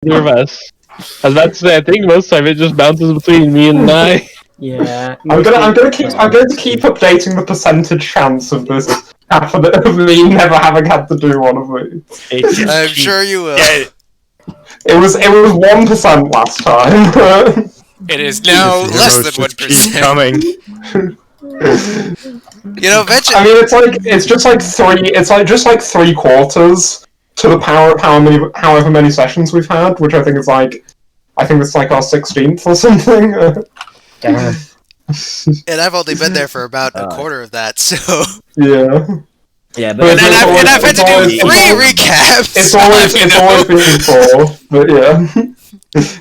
Neither of us. I was about to say, I think most time it just bounces between me and I. Yeah. I'm going to keep updating the percentage chance of this happening, of me never having had to do one of these. I'm sure you will. Yeah, It was 1% last time. It is now less than 1%. Coming. You know, eventually. I mean, it's just like three quarters to the power of however many sessions we've had, which I think it's like our 16th or something. And I've only been there for about a quarter of that, so. Yeah. Yeah, but And I've had to do 3 recaps. It's always been 4, but yeah.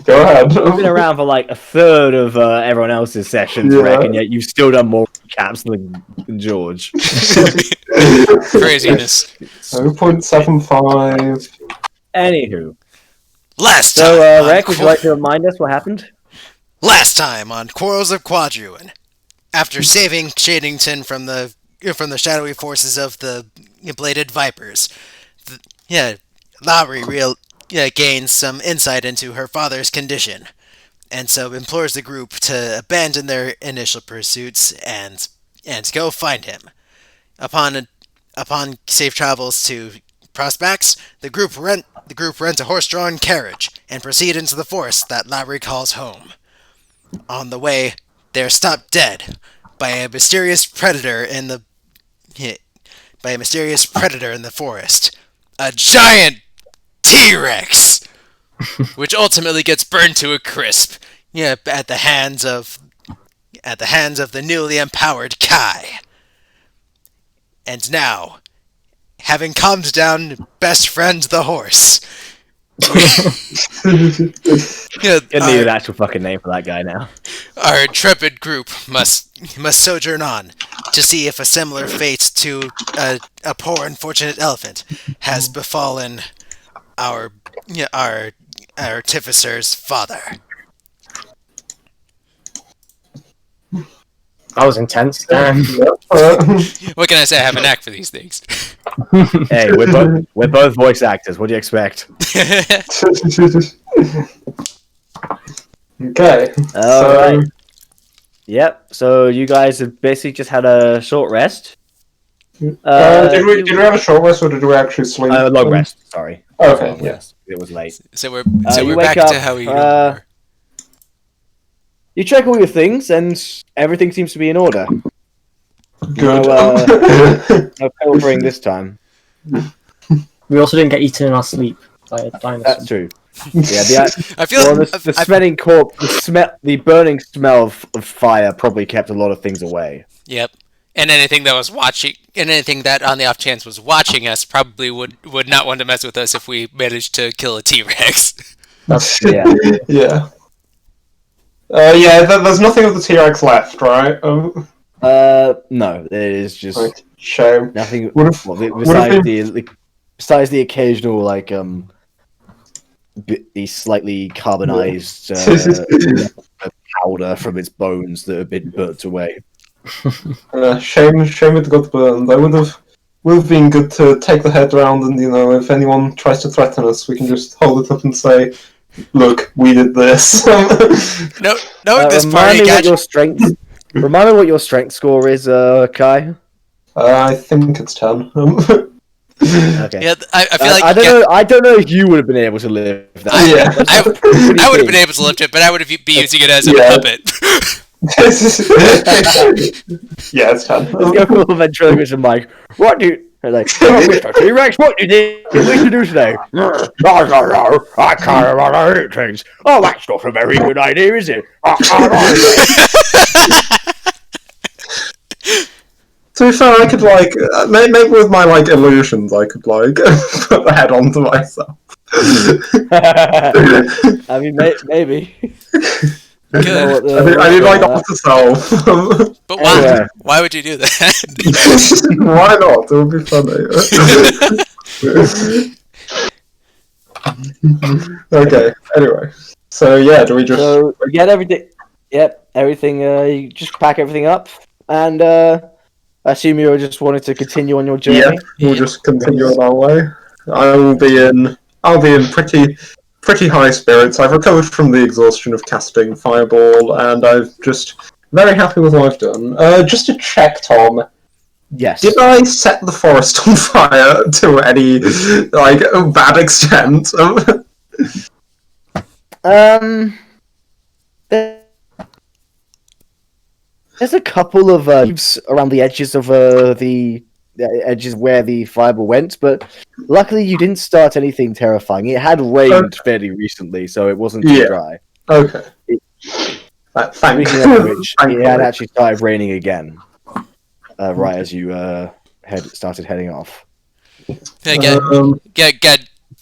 Go ahead. You've been around for like a third of everyone else's sessions, Yeah. Rick, and yet you've still done more recaps than George. Craziness. 0.75. Anywho. Last time. So, on Rick, would you like to remind us what happened? Last time on Quarrels of Quadruin, after saving Shadington from the shadowy forces of the bladed vipers, Lowri gains some insight into her father's condition, and so implores the group to abandon their initial pursuits and go find him. Upon safe travels to Prospects, the group rent a horse-drawn carriage and proceed into the forest that Lowri calls home. On the way, they are stopped dead by a mysterious predator in the forest. A giant T-Rex, which ultimately gets burned to a crisp. At the hands of the newly empowered Kai. And now, having calmed down best friend the horse. You need an actual fucking name for that guy now. Our intrepid group must sojourn on to see if a similar fate to a poor unfortunate elephant has befallen our Artificer's father. That was intense. What can I say? I have a knack for these things. Hey, we're both voice actors. What do you expect? Okay. Alright. Yep, so you guys have basically just had a short rest. Did we have a short rest or did we actually sleep? Long rest, sorry. Okay, Long yeah. rest. It was late. So we're you back wake up, to how we were. You check all your things, and everything seems to be in order. Good. No pilfering this time. We also didn't get eaten in our sleep by a dinosaur. That's true. Yeah, I feel the smelling corpse, the burning smell of fire probably kept a lot of things away. Yep. And anything that on the off chance was watching us probably would not want to mess with us if we managed to kill a T-Rex. Yeah. Yeah. There's nothing of the T-Rex left, right? No, it is just Right. Shame. nothing. Besides the occasional the slightly carbonized powder from its bones that have been burnt away. Shame it got burned. I would have been good to take the head round and, if anyone tries to threaten us, we can just hold it up and say, look, we did this. No, this party Remind me what your strength score is, Kai. I think it's 10. Okay. Yeah, I feel like I don't know if you would have been able to live that. I would have been able to lift it, but I would be using it as a puppet. Yeah, it's 10. Let's go for the ventriloquist Mike. What do you... Like, Mr. T-Rex, what do you think we should do today? I can't remember eat things. Oh, that's not a very good idea, is it? To be fair, I could, maybe with my, illusions, I could, put the head onto myself. I mean, maybe. Good. I need off to self. But why? Anyway. Why would you do that? Why not? It would be funny. Okay, anyway. So, yeah, do we just... So, you get everything... Yep, everything, you just pack everything up, and, I assume you just wanted to continue on your journey? Yeah, we'll just continue on our way. I'll be in pretty high spirits. I've recovered from the exhaustion of casting Fireball, and I'm just very happy with what I've done. Just to check, Tom, Yes. did I set the forest on fire to any bad extent? There's a couple of leaves around the edges of the edges where the fireball went, but luckily you didn't start anything terrifying. It had rained fairly recently, so it wasn't too dry. Okay. Thank Speaking of which, it had actually started raining again, right as you started heading off.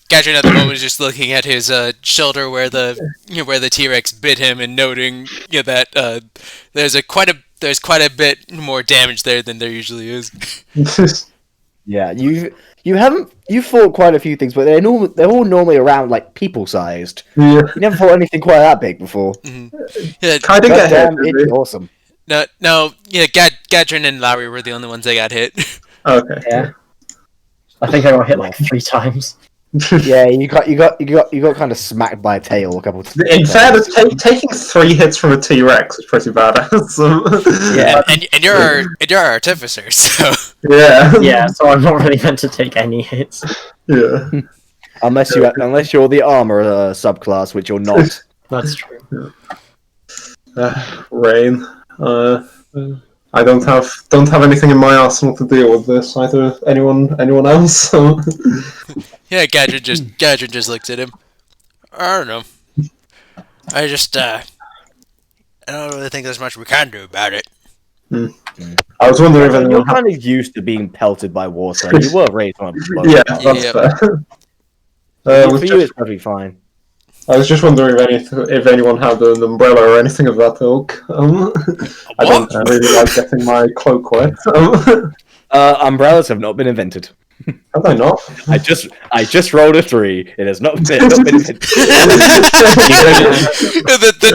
Gadrin at the moment is just looking at his shoulder where the T-Rex bit him, and noting that there's quite a bit more damage there than there usually is. Yeah, you fought quite a few things, but they're all normally around like people sized. Yeah. You never fought anything quite that big before. Mm-hmm. Yeah, Kind of get hit. It's awesome. No, Gadrin and Lowri were the only ones that got hit. Okay. Yeah. I think I got hit like 3 times. Yeah, you got kind of smacked by a tail a couple of times. In fairness, taking 3 hits from a T-Rex is pretty badass. Yeah, and you're our Artificer, so Yeah. Yeah, so I'm not really meant to take any hits. Yeah. unless you're the armor subclass, which you're not. That's true. Rain. I don't have anything in my arsenal to deal with this. Either anyone else? yeah. Gadrin just looks at him. I don't know. I don't really think there's much we can do about it. I was wondering if You're anyone kind of used to being pelted by water. You were raised on a boat. Yeah, that's Yeah. fair. For you, it's probably fine. I was just wondering if anyone had an umbrella or anything of that ilk. I don't really like getting my cloak wet. Umbrellas have not been invented. Have I not? I just rolled a 3. It has not been invented. the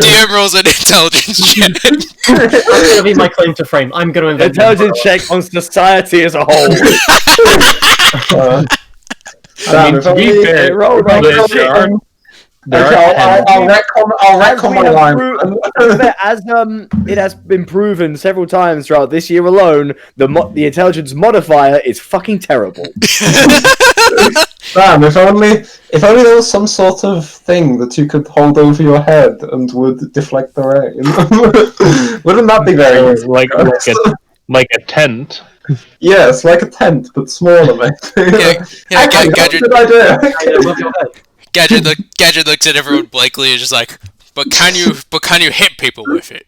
DM rolls an intelligence check. That's gonna be my claim to fame. I'm gonna invent Intelligence check on society as a whole. I mean, to be fair, roll there shit. are- there Okay, are I'll retcon my line. As it has been proven several times throughout this year alone, the intelligence modifier is fucking terrible. Damn, if only there was some sort of thing that you could hold over your head and would deflect the rain. Wouldn't that be very easy? like a tent. Yes, like a tent, but smaller, maybe. Actually, that's a good idea. above your head. Gadget looks at everyone blankly and is just like, but can you hit people with it?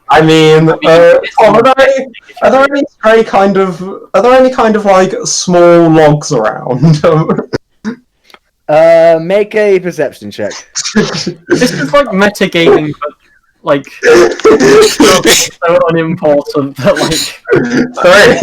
I mean, are there any kind of like small logs around? Make a perception check. This is like metagaming, but like so unimportant that Sorry.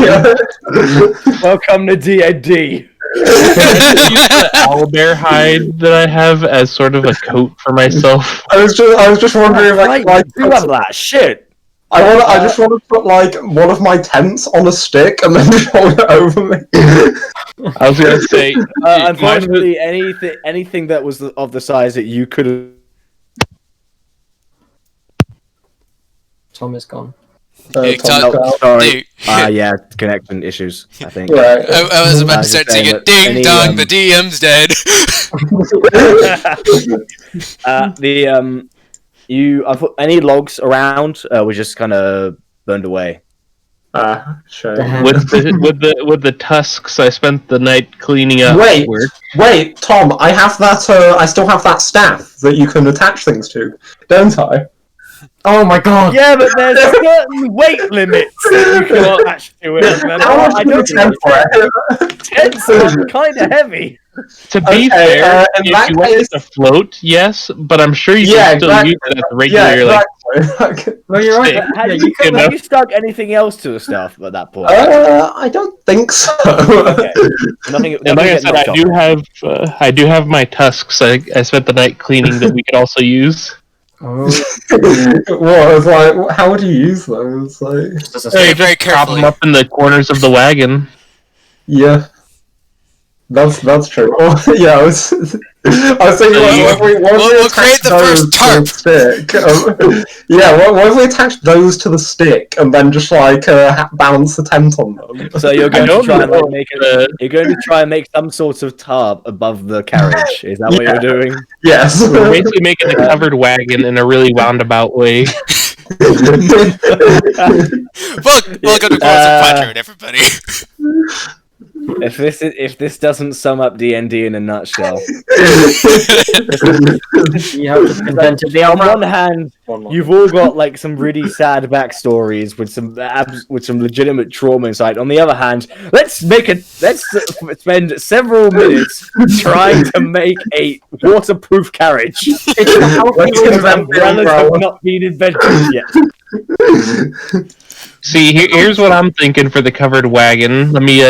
Welcome to D&D. The owlbear hide that I have as sort of a coat for myself. I was just wondering if I could, like, you have that shit. I just want to put like one of my tents on a stick and then just hold it over me. I was gonna say, Unfortunately, anything that was of the size that you could have. Tom is gone. Hey, Tom, Dude. Yeah, connection issues, I think. right. I was about to was start just saying singing that ding any, dong, the DM's dead. Any logs around were just kind of burned away. Sure. with the tusks, I spent the night cleaning up. Wait, Tom, I have that. I still have that staff that you can attach things to, don't I? Oh my god! Yeah, but there's certain weight limits that you can attach to it. Remember? How much I do you don't spend think for it? tents are kind of heavy. To be Okay, fair, in if that you want it case- to float, yes, but I'm sure you Yeah, can still exactly. use it as a Yeah, regular, exactly. No, you're right. stick. Have you stuck anything else to the stuff at that point? I don't think so. Okay. Nothing. And like I said, I do have my tusks. I spent the night cleaning that we could also use. Oh, Well, it's like, how would you use those? Like, just as a Very, Hey, very prop them carefully. up in the corners of the wagon. yeah, that's true. Yeah, I was. I was thinking, We'll create the first tarp. What if we attach those to the stick and then just like balance the tent on them? So you're going to try and like, make Uh, you're going to try and make some sort of tarp above the carriage. Is that what you're doing? Yes. We're basically making a covered wagon in a really roundabout way. Welcome to Quarrels of Quadruin, everybody. If this doesn't sum up D&D in a nutshell, You have to present it. on one hand, you've all got like some really sad backstories with some legitimate trauma inside. On the other hand, let's spend several minutes trying to make a waterproof carriage. Umbrellas have not been invented yet. See, here's what I'm thinking for the covered wagon. Let me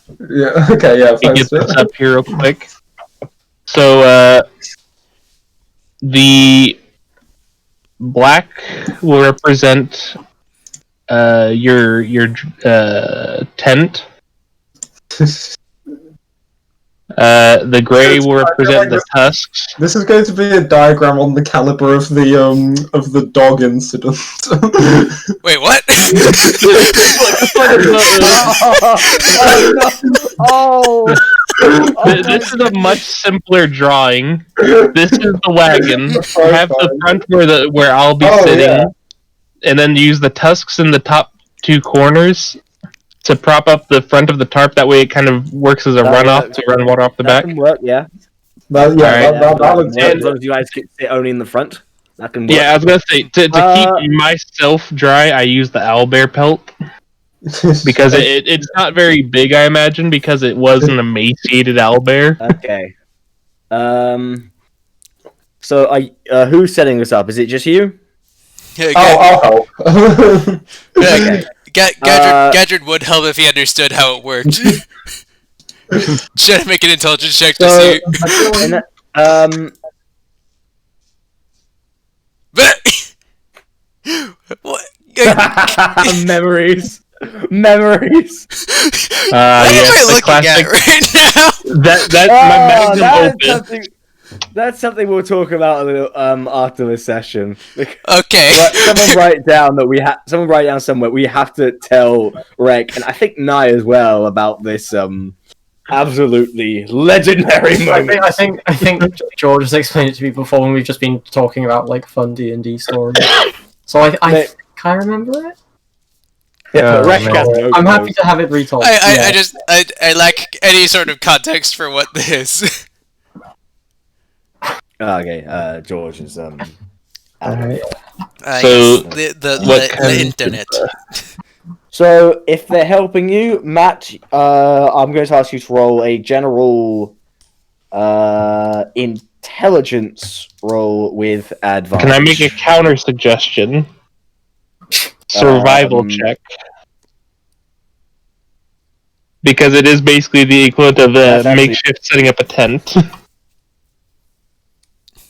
Okay, get this up here real quick. So, the black will represent your tent. The gray will represent the tusks. This is going to be a diagram on the caliber of the dog incident. Wait, what? This is a much simpler drawing. This is the wagon. Have the front where I'll be sitting, and then use the tusks in the top two corners to prop up the front of the tarp. That way, it kind of works as a runoff to run water off the back. That can work, yeah. That As long as you guys can sit only in the front, that can work. Yeah, I was gonna say to keep myself dry, I use the owlbear pelt because it's not very big, I imagine, because it was an emaciated owlbear. Okay. So, who's setting this up? Is it just you? I'll help. Okay. Gadrid would help if he understood how it worked. Should I make an intelligence check to see? What? Memories. What am I looking at right now? My magnum opus. That's something we'll talk about after this session. Okay. Someone write down somewhere. We have to tell Rek and I think Nye as well about this absolutely legendary moment. I think George has explained it to me before when we've just been talking about like fun D&D stories. So I think I remember it. Yeah, Rek has no I'm clue. happy to have it retold. I lack any sort of context for what this is. Okay, George is So, the internet. So, if they're helping you, Matt, I'm going to ask you to roll a general intelligence roll with advantage. Can I make a counter suggestion? Survival check. Because it is basically the equivalent of makeshift setting up a tent.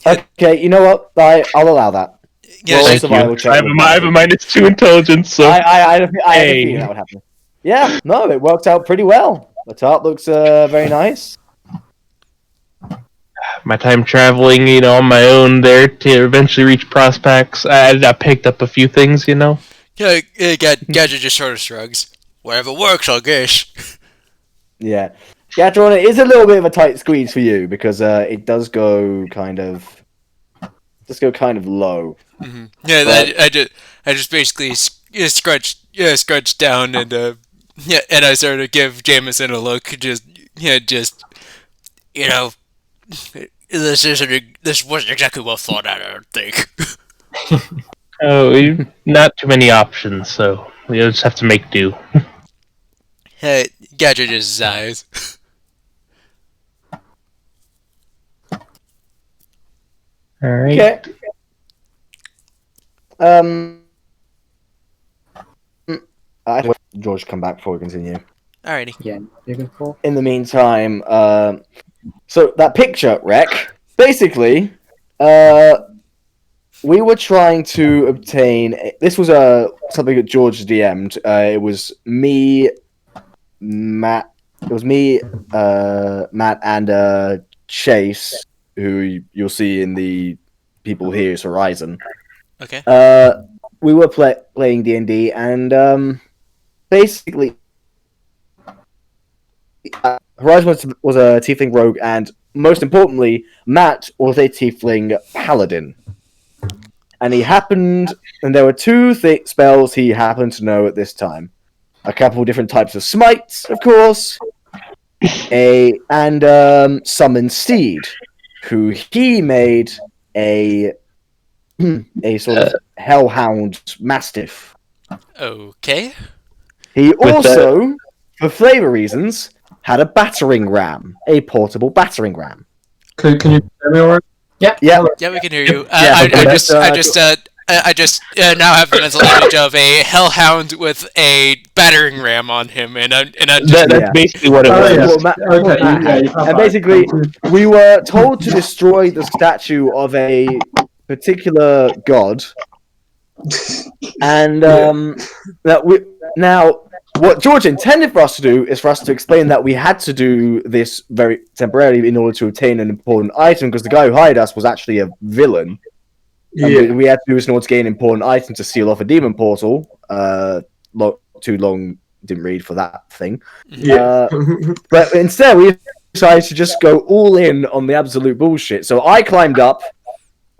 Okay, you know what? I'll allow that. Yeah, Roll a Thank survival you. check. I have a -2 intelligence, so I had a feeling that would happen. Yeah, no, it worked out pretty well. The tarp looks very nice. my time traveling, on my own there to eventually reach Prospex, I picked up a few things, Yeah, Gadget just sort of shrugs. Whatever works, I guess. Yeah. Gatron, it is a little bit of a tight squeeze for you because it does go kind of low. Mm-hmm. Yeah, I just basically scrunch down and and I sort of give Jameson a look. This wasn't exactly well thought out, I don't think. Not too many options, so we'll just have to make do. Hey, Gadget just sighs. Alright. Okay. I want George to come back before we continue. Alrighty. Yeah, you're good call. In the meantime, so that picture, Rek, basically, we were trying to obtain. This was something that George DM'd. It was me, Matt. It was me, Matt, and Chase, who you'll see in the People Here's Horizon. Okay. We were playing D&D, and basically, Horizon was a tiefling rogue, and most importantly, Matt was a tiefling paladin. And there were two spells he happened to know at this time. A couple of different types of smites, of course, and Summon Steed, who he made a sort of hellhound mastiff. Okay. He also, for flavor reasons, had a battering ram, a portable battering ram. Can you hear me alright? Yeah. Yeah, we can hear you. Yeah, I just now have the mental image of a hellhound with a battering ram on him, and That's basically what it was. And basically, we were told to destroy the statue of a particular god, and what George intended for us to do is for us to explain that we had to do this very temporarily in order to obtain an important item, because the guy who hired us was actually a villain. Yeah. We had to do this in order to gain an important item to seal off a demon portal. Too long, didn't read for that thing. Yeah. But instead, we decided to just go all in on the absolute bullshit. So I climbed up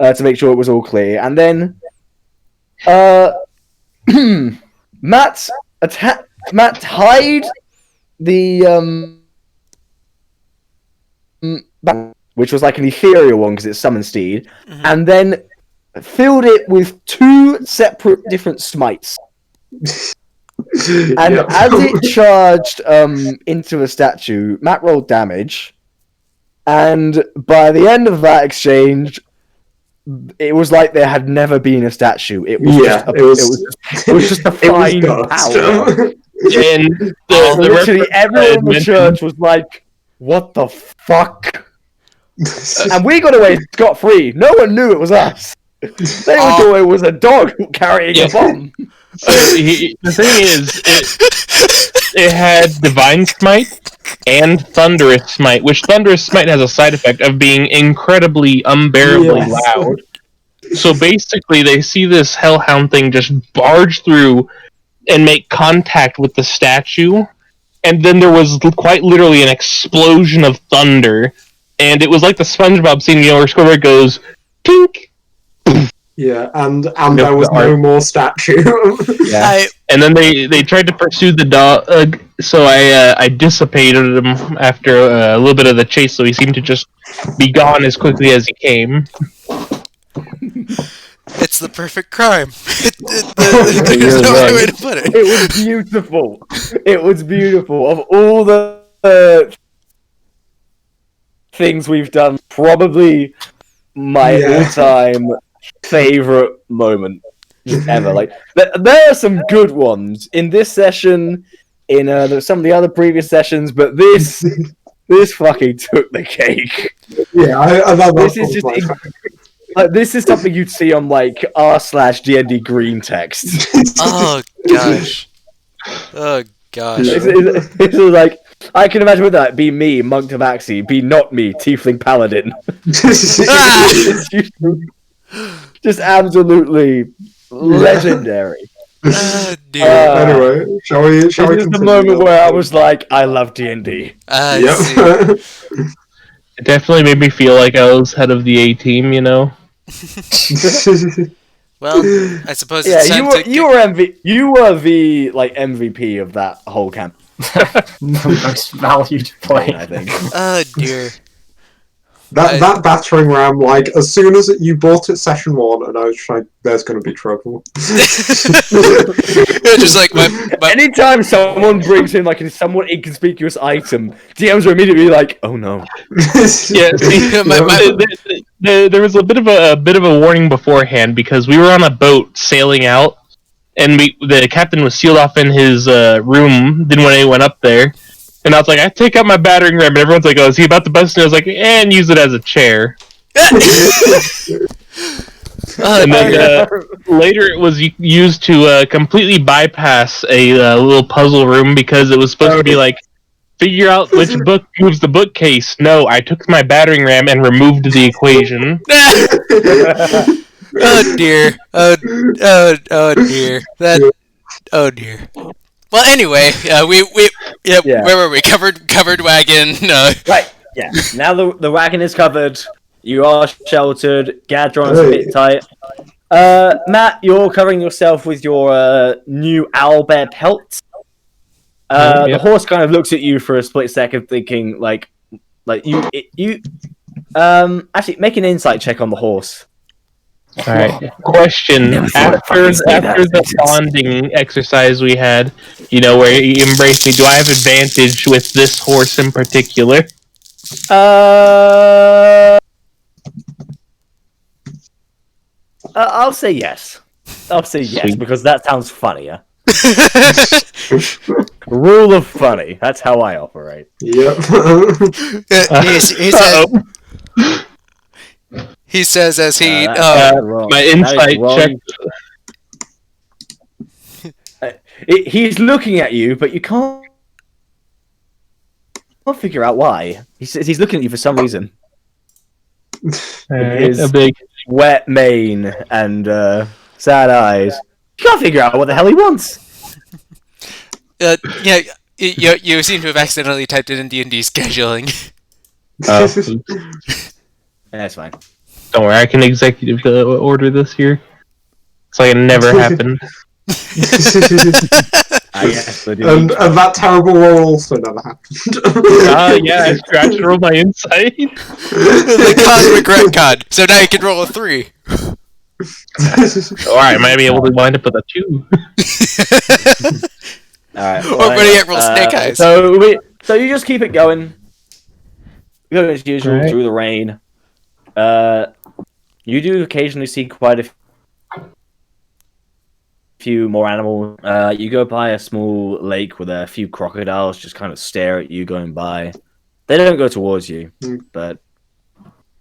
to make sure it was all clear, and then Matt hide the which was like an ethereal one because it's Summon Steed, and then filled it with two separate different smites. And as it charged into a statue, Matt rolled damage, and by the end of that exchange, it was like there had never been a statue. It was just a fine power. And literally everyone in the church was like, "What the fuck?" And we got away scot-free. No one knew it was us. They would thought it was a dog carrying a bomb. So the thing is, it had Divine Smite and Thunderous Smite, which Thunderous Smite has a side effect of being incredibly, unbearably loud. So basically, they see this Hellhound thing just barge through and make contact with the statue, and then there was quite literally an explosion of thunder, and it was like the SpongeBob scene, where Squidward goes, tink! Yeah, and there was no more statue. And then they tried to pursue the dog, so I dissipated him after a little bit of the chase, so he seemed to just be gone as quickly as he came. It's the perfect crime. There's no other way to put it. It was beautiful. It was beautiful. Of all the things we've done, probably my all-time favorite moment ever. Like there are some good ones in this session, in some of the other previous sessions, but this fucking took the cake. Yeah, I love this. Is just this is something you'd see on like r/D&D green text. Oh gosh. Oh gosh. This is like, I can imagine with that, be me, Monk Tabaxi, be not me, Tiefling Paladin. Just absolutely legendary. Anyway, shall we? This is the moment where I was like, I love D&D. It definitely made me feel like I was head of the A team, you know. Well, I suppose it's time you were the like MVP of that whole camp. The most valued player, I think. Oh dear. That battering ram, like, as soon as you bought it session 1, and I was like, there's going to be trouble. Just like anytime someone brings in like a somewhat inconspicuous item, DMs are immediately like, "Oh no!" There was a bit of a warning beforehand, because we were on a boat sailing out, and the captain was sealed off in his room. Didn't want anyone up there. And I was like, I take out my battering ram, and everyone's like, oh, is he about to bust it? I was like, and use it as a chair. And then later it was used to completely bypass a little puzzle room, because it was supposed to be like Figure out which book moves the bookcase. No, I took my battering ram and removed the equation. Oh dear. Oh dear. Oh dear. Well, anyway, where were we? Covered wagon. Right. Yeah. Now the wagon is covered. You are sheltered. Gadron is a bit tight. Matt, you're covering yourself with your new owlbear pelt. The horse kind of looks at you for a split second, thinking like you. Actually, make an insight check on the horse. All right. Question: After the bonding exercise we had, where you embraced me, do I have advantage with this horse in particular? I'll say yes. Because that sounds funnier. Rule of funny. That's how I operate. Yep. He says as he my insight check. He's looking at you, but you can't figure out why. He's looking at you for some reason. His big wet mane and sad eyes. You can't figure out what the hell he wants. You seem to have accidentally typed it in D&D scheduling. That's fine. Don't worry, I can executive order this here. It's like it never happened. Yes, and that terrible roll also never happened. Yeah, I scratched roll my insight. The cosmic retcon. So now you can roll a 3. Alright, I might be able to wind up with a 2. Alright. Or better yet, roll snake eyes. So you just keep it going. Go as usual through the rain. You do occasionally see quite a few more animals. You go by a small lake with a few crocodiles just kind of stare at you going by. They don't go towards you, but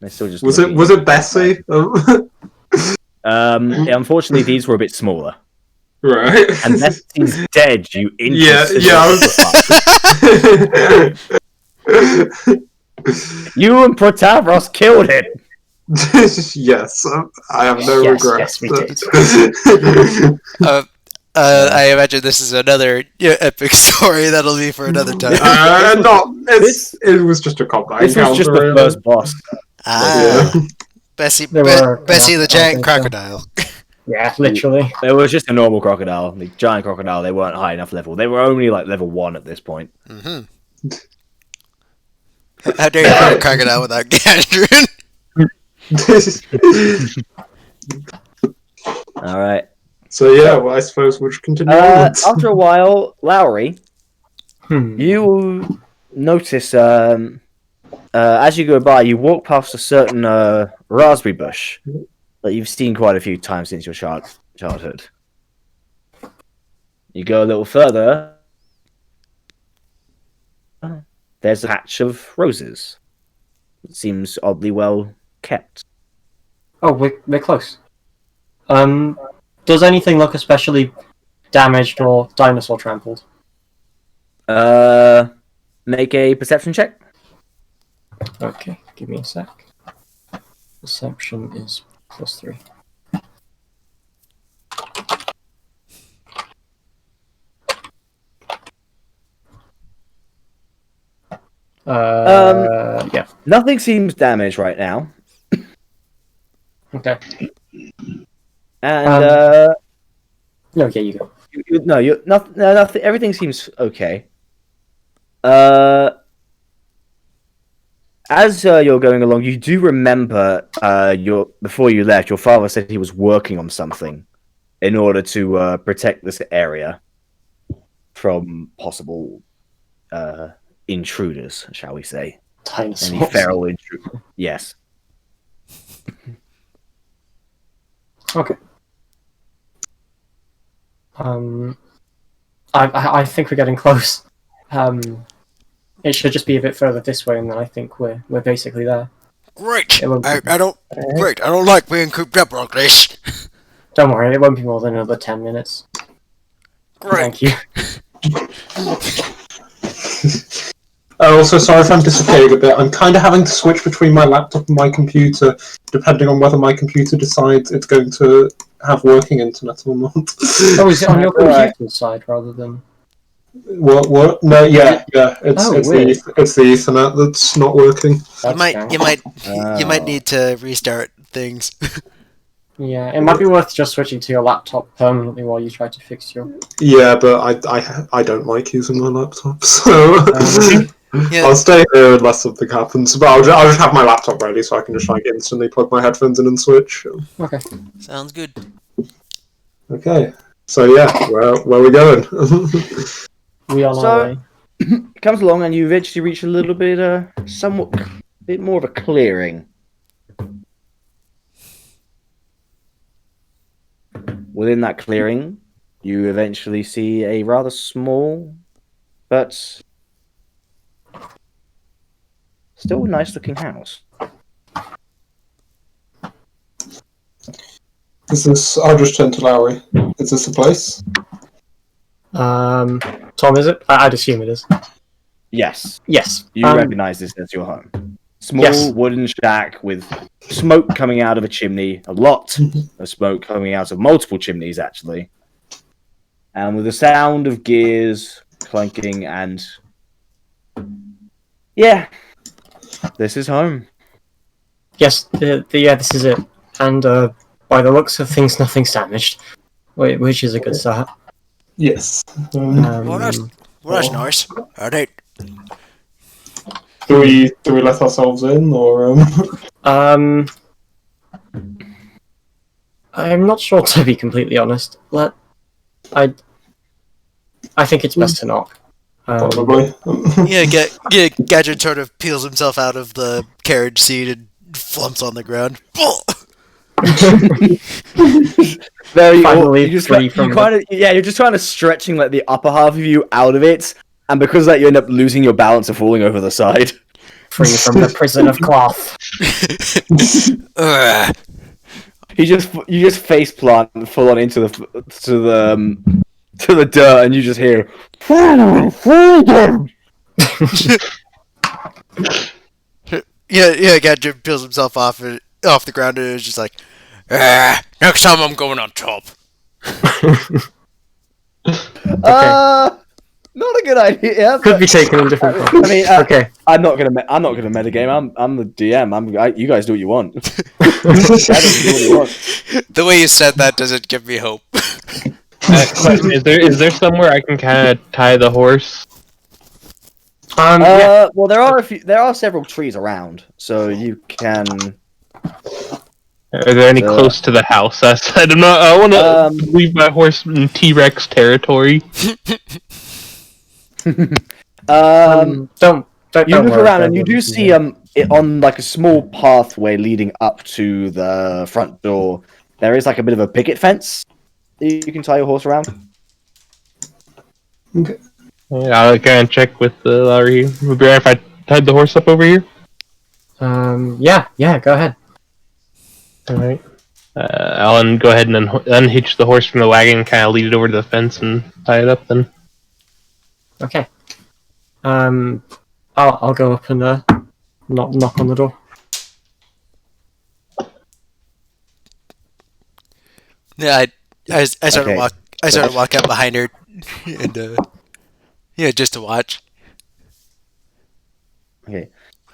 they still just. Was it Bessie? Unfortunately, these were a bit smaller. Right. And Bessie's dead. You You and Protavros killed it. Yes, I have no regrets. Yes, we did. I imagine this is another epic story that'll be for another time. It was just a combat. This was just the first boss. Bessie the giant crocodile. Yeah, literally. It was just a normal crocodile. The giant crocodile, they weren't high enough level. They were only like level 1 at this point. Mm-hmm. How dare you put a crocodile without Gadron? Alright. So yeah, well, I suppose we'll continue on. After a while, Lowri, you notice as you go by, you walk past a certain raspberry bush that you've seen quite a few times since your childhood. You go a little further. There's a patch of roses. It seems oddly well kept. Oh, we're close. Does anything look especially damaged or dinosaur trampled? Make a perception check. Okay, give me a sec. Perception is +3. Yeah. Nothing seems damaged right now. Okay. And okay, you go. Nothing. Everything seems okay. As you're going along, you do remember before you left, your father said he was working on something in order to protect this area from possible intruders, shall we say? Dinosaurs. Any feral intruders? Yes. Okay. I think we're getting close. It should just be a bit further this way, and then I think we're basically there. Great. I don't like being cooped up like this. Don't worry, it won't be more than another 10 minutes. Great. Thank you. Also, sorry if I'm disappearing a bit. I'm kind of having to switch between my laptop and my computer, depending on whether my computer decides it's going to have working internet or not. Oh, is it on your Alright. computer side rather than? What? No, yeah. It's weird. it's the Ethernet that's not working. You might need to restart things. Yeah, it might be worth just switching to your laptop permanently while you try to fix your. Yeah, but I don't like using my laptop, so Yeah. I'll stay here unless something happens. But I'll just have my laptop ready so I can just like instantly plug my headphones in and switch. Okay. Sounds good. Okay. So yeah, where are we going? We are on So- our way. It comes along, and you eventually reach a little bit, bit more of a clearing. Within that clearing, you eventually see a rather small, but still nice-looking house. Is this? I'll just turn to Lowry. Is this the place? Tom, is it? I'd assume it is. Yes, Yes. you recognize this as your home. Small Yes. wooden shack with smoke coming out of a chimney, a lot of smoke coming out of multiple chimneys, actually. And with the sound of gears clanking and... Yeah, this is home. Yes. This is it. And by the looks of things, nothing's damaged, which is a good start. Yes. Well, that's nice. Alright. Do we let ourselves in, or I'm not sure, to be completely honest. I think it's best to knock. probably? Yeah, Gadget sort of peels himself out of the carriage seat and flumps on the ground. Very Finally you just free you from kind of you're just trying to stretching like the upper half of you out of it, and because of that you end up losing your balance and falling over the side. Free from the prison of cloth. Ugh. You just face plant and fall on into the dirt, and you just hear freedom. Yeah, Gadget peels himself off the ground and is just like, next time I'm going on top. Not a good idea. Could But, be taken in different I ways. mean, Okay. I'm not gonna metagame. I'm the DM. You guys do what you want. Do what you want. The way you said that doesn't give me hope. Question, is there somewhere I can kind of tie the horse? Yeah. Well, there are several trees around, so you can. Are there any close to the house? I don't know. I want to leave my horse in T-Rex territory. Don't You look worry, around and you Gadget. do see it on like a small pathway leading up to the front door. There is like a bit of a picket fence that you can tie your horse around. Okay. Yeah, I'll kind of check with Lowri. Would it be alright if I tied the horse up over here? Yeah, go ahead. Alright. I'll go ahead and unhitch the horse from the wagon and kind of lead it over to the fence and tie it up then. Okay. I'll go up and knock on the door. Yeah, I sort Okay. of walk up behind her, and just to watch. Okay.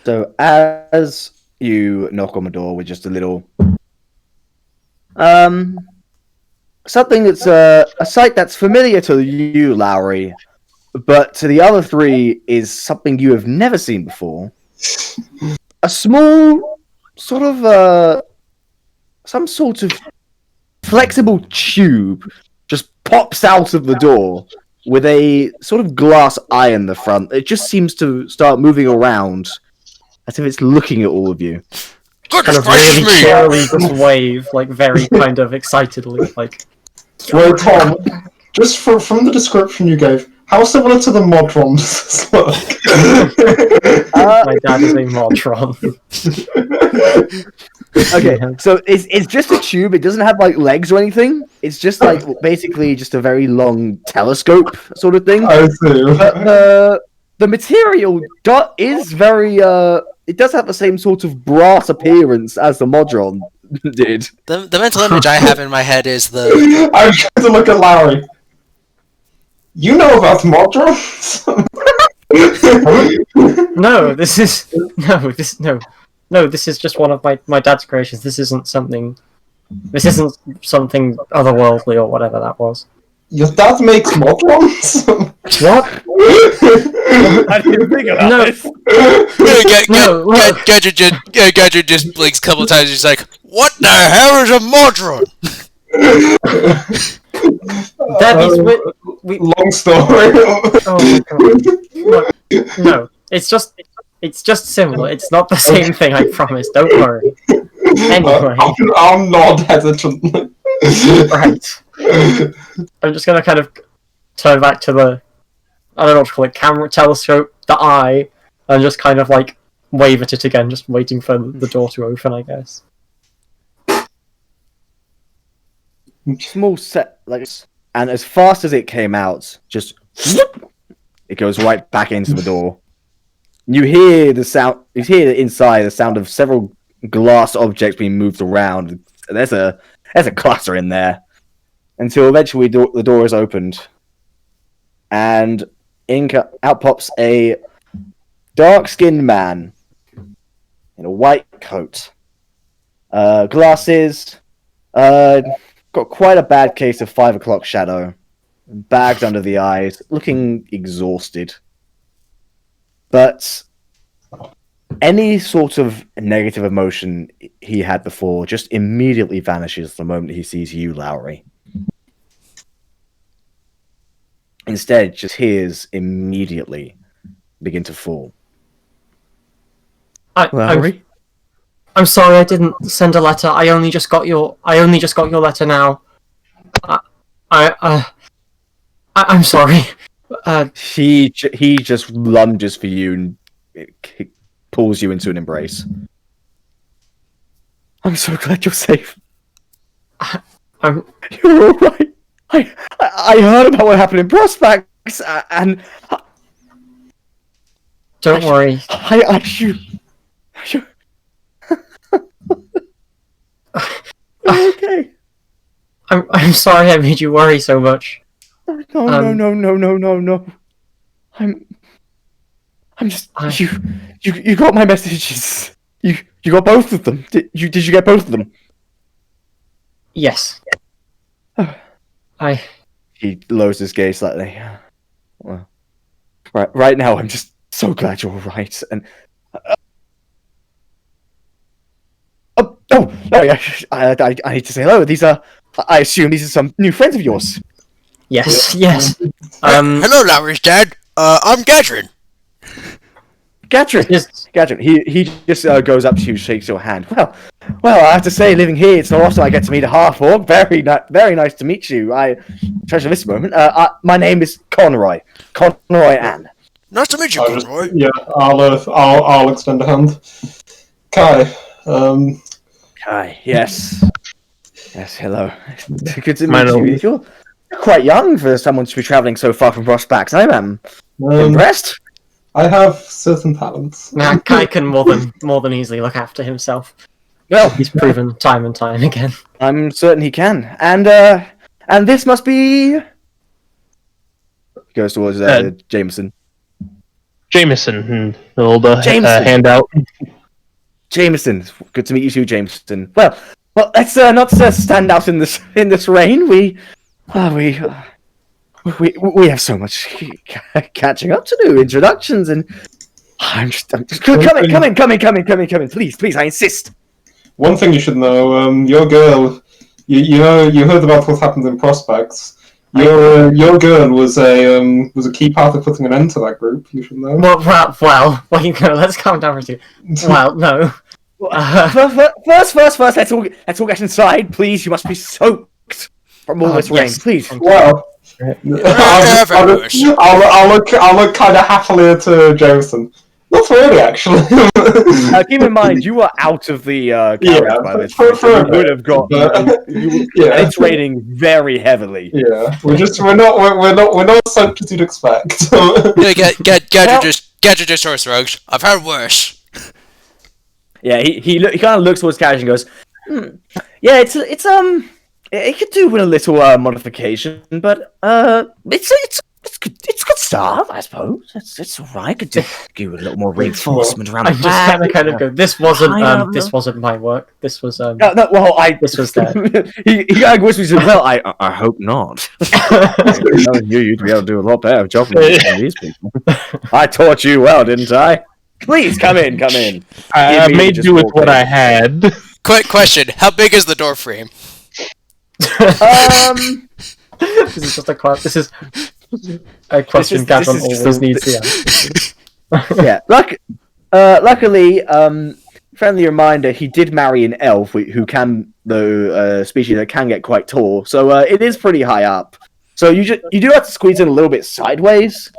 So as you knock on the door with just a little something that's a sight that's familiar to you, Lowry, but to the other three is something you have never seen before. A small sort of some sort of flexible tube just pops out of the door with a sort of glass eye in the front. It just seems to start moving around as if it's looking at all of you. Kind of really cheerily just wave, like very kind of excitedly, like. Well, Tom, just from the description you gave, how similar to the Modron does this look? My dad is a Moltron. Okay, so it's just a tube. It doesn't have like legs or anything. It's just like basically just a very long telescope sort of thing. I see. But the material is very it does have the same sort of brass appearance as the Modron did. The mental image I have in my head is the... I'm trying to look at Lowri. You know about Modrons? No, this is just one of my dad's creations. This isn't something otherworldly or whatever that was. Your dad makes Modrons? What? I didn't think about this. Gadget just blinks a couple of times. He's like, "What the hell is a Modron?" Long story. Oh my god! Look, no, it's just similar. It's not the same thing. I promise. Don't worry. Anyway, I'm not hesitant. right. I'm just gonna kind of turn back to the, I don't know what to call it, camera, telescope, the eye, and just kind of like wave at it again, just waiting for the door to open, I guess. Small set, like, and as fast as it came out, just it goes right back into the door. You hear the sound. You hear inside the sound of several glass objects being moved around. There's a clutter in there. Until eventually the door is opened, and out pops a dark-skinned man in a white coat, glasses, got quite a bad case of 5 o'clock shadow, bagged under the eyes, looking exhausted. But any sort of negative emotion he had before just immediately vanishes the moment he sees you, Lowri. Instead, just hears immediately begin to fall. I'm sorry, I didn't send a letter. I only just got your letter now. I'm sorry. He just lunges for you and pulls you into an embrace. I'm so glad you're safe. You're all right. I heard about what happened in Prospects, and don't worry. Okay. I'm sorry I made you worry so much. No. I'm just you got my messages. You got both of them. Did you get both of them? Yes. He lowers his gaze slightly. Well, right now, I'm just so glad you're all right. And I need to say hello. I assume these are some new friends of yours. Yes. Hello, Lowri's dad. I'm Gatrin. Gatrin. He just goes up to you, shakes your hand. Well, I have to say, living here, it's not often I get to meet a half-orc. Very nice to meet you. I treasure this moment. My name is Conroy Ann. Nice to meet you, Conroy. Yeah, I'll extend a hand. Kai. Kai, yes, hello. Good to meet you. You're quite young for someone to be travelling so far from Prospects. I am impressed. I have certain talents. Nah, Kai can more than easily look after himself. Well, he's proven time and time again. I'm certain he can. And this must be. He goes towards Jameson. Jameson, hold a handout. Jameson, good to meet you too, Jameson. Well, let's not stand out in this rain. We have so much catching up to do. Introductions and I'm just come in, please. I insist. One thing you should know, your girl, you heard about what happened in Prospects. Your girl was a key part of putting an end to that group. You should know. Well, let's calm down for a second. Well, no. First, let's all get inside, please. You must be soaked from all this rain, yes. Please. Well, I'll look kind of happily to Jameson. Not really, actually. Keep in mind, you were out of the carriage by this for point, so a you would have bit, got. but- And yeah. it's raining very heavily. Yeah, we're not such as you'd expect. Yeah, Gadget just horse rogues. I've heard worse. Yeah, he kind of looks towards carriage and goes, "Yeah, it could do with a little modification, but it's good start, I suppose. It's alright. Could do with a little more reinforcement around I the just back. kind of go. This wasn't my work. This was No, well, This was that. he kind of whispers, "Well, I hope not. Knowing you'd be able to do a lot better job than these people. I taught you well, didn't I? Please come in. I Give me made just do with walk what in. I had. Quick question: how big is the door frame? This is just a question. This is a question Gavin this is always just needs the answer. Yeah, luckily, friendly reminder, he did marry an elf who can, though, species that can get quite tall, so it is pretty high up. So you do have to squeeze in a little bit sideways.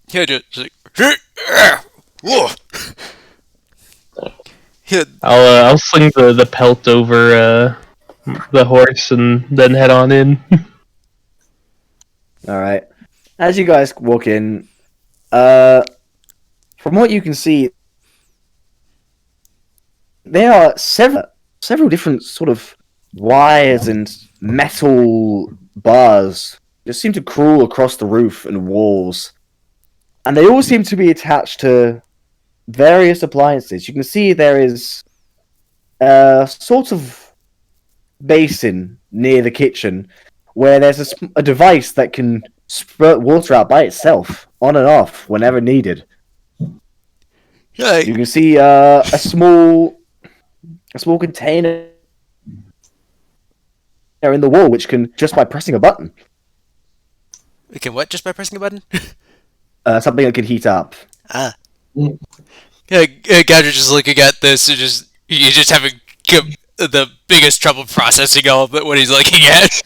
Yeah, just like, whoa. Yeah, I'll sling the pelt over the horse and then head on in. All right. As you guys walk in, from what you can see, there are several different sort of wires and metal bars just seem to crawl across the roof and walls, and they all seem to be attached to various appliances. You can see there is a sort of basin near the kitchen where there's a device that can spurt water out by itself, on and off, whenever needed. yeah, You can see a small container in the wall, which can, just by pressing a button, we can what? Just by pressing a button? something that can heat up. Yeah, Gadget just looking at this and you just having the biggest trouble processing all of it when he's looking at.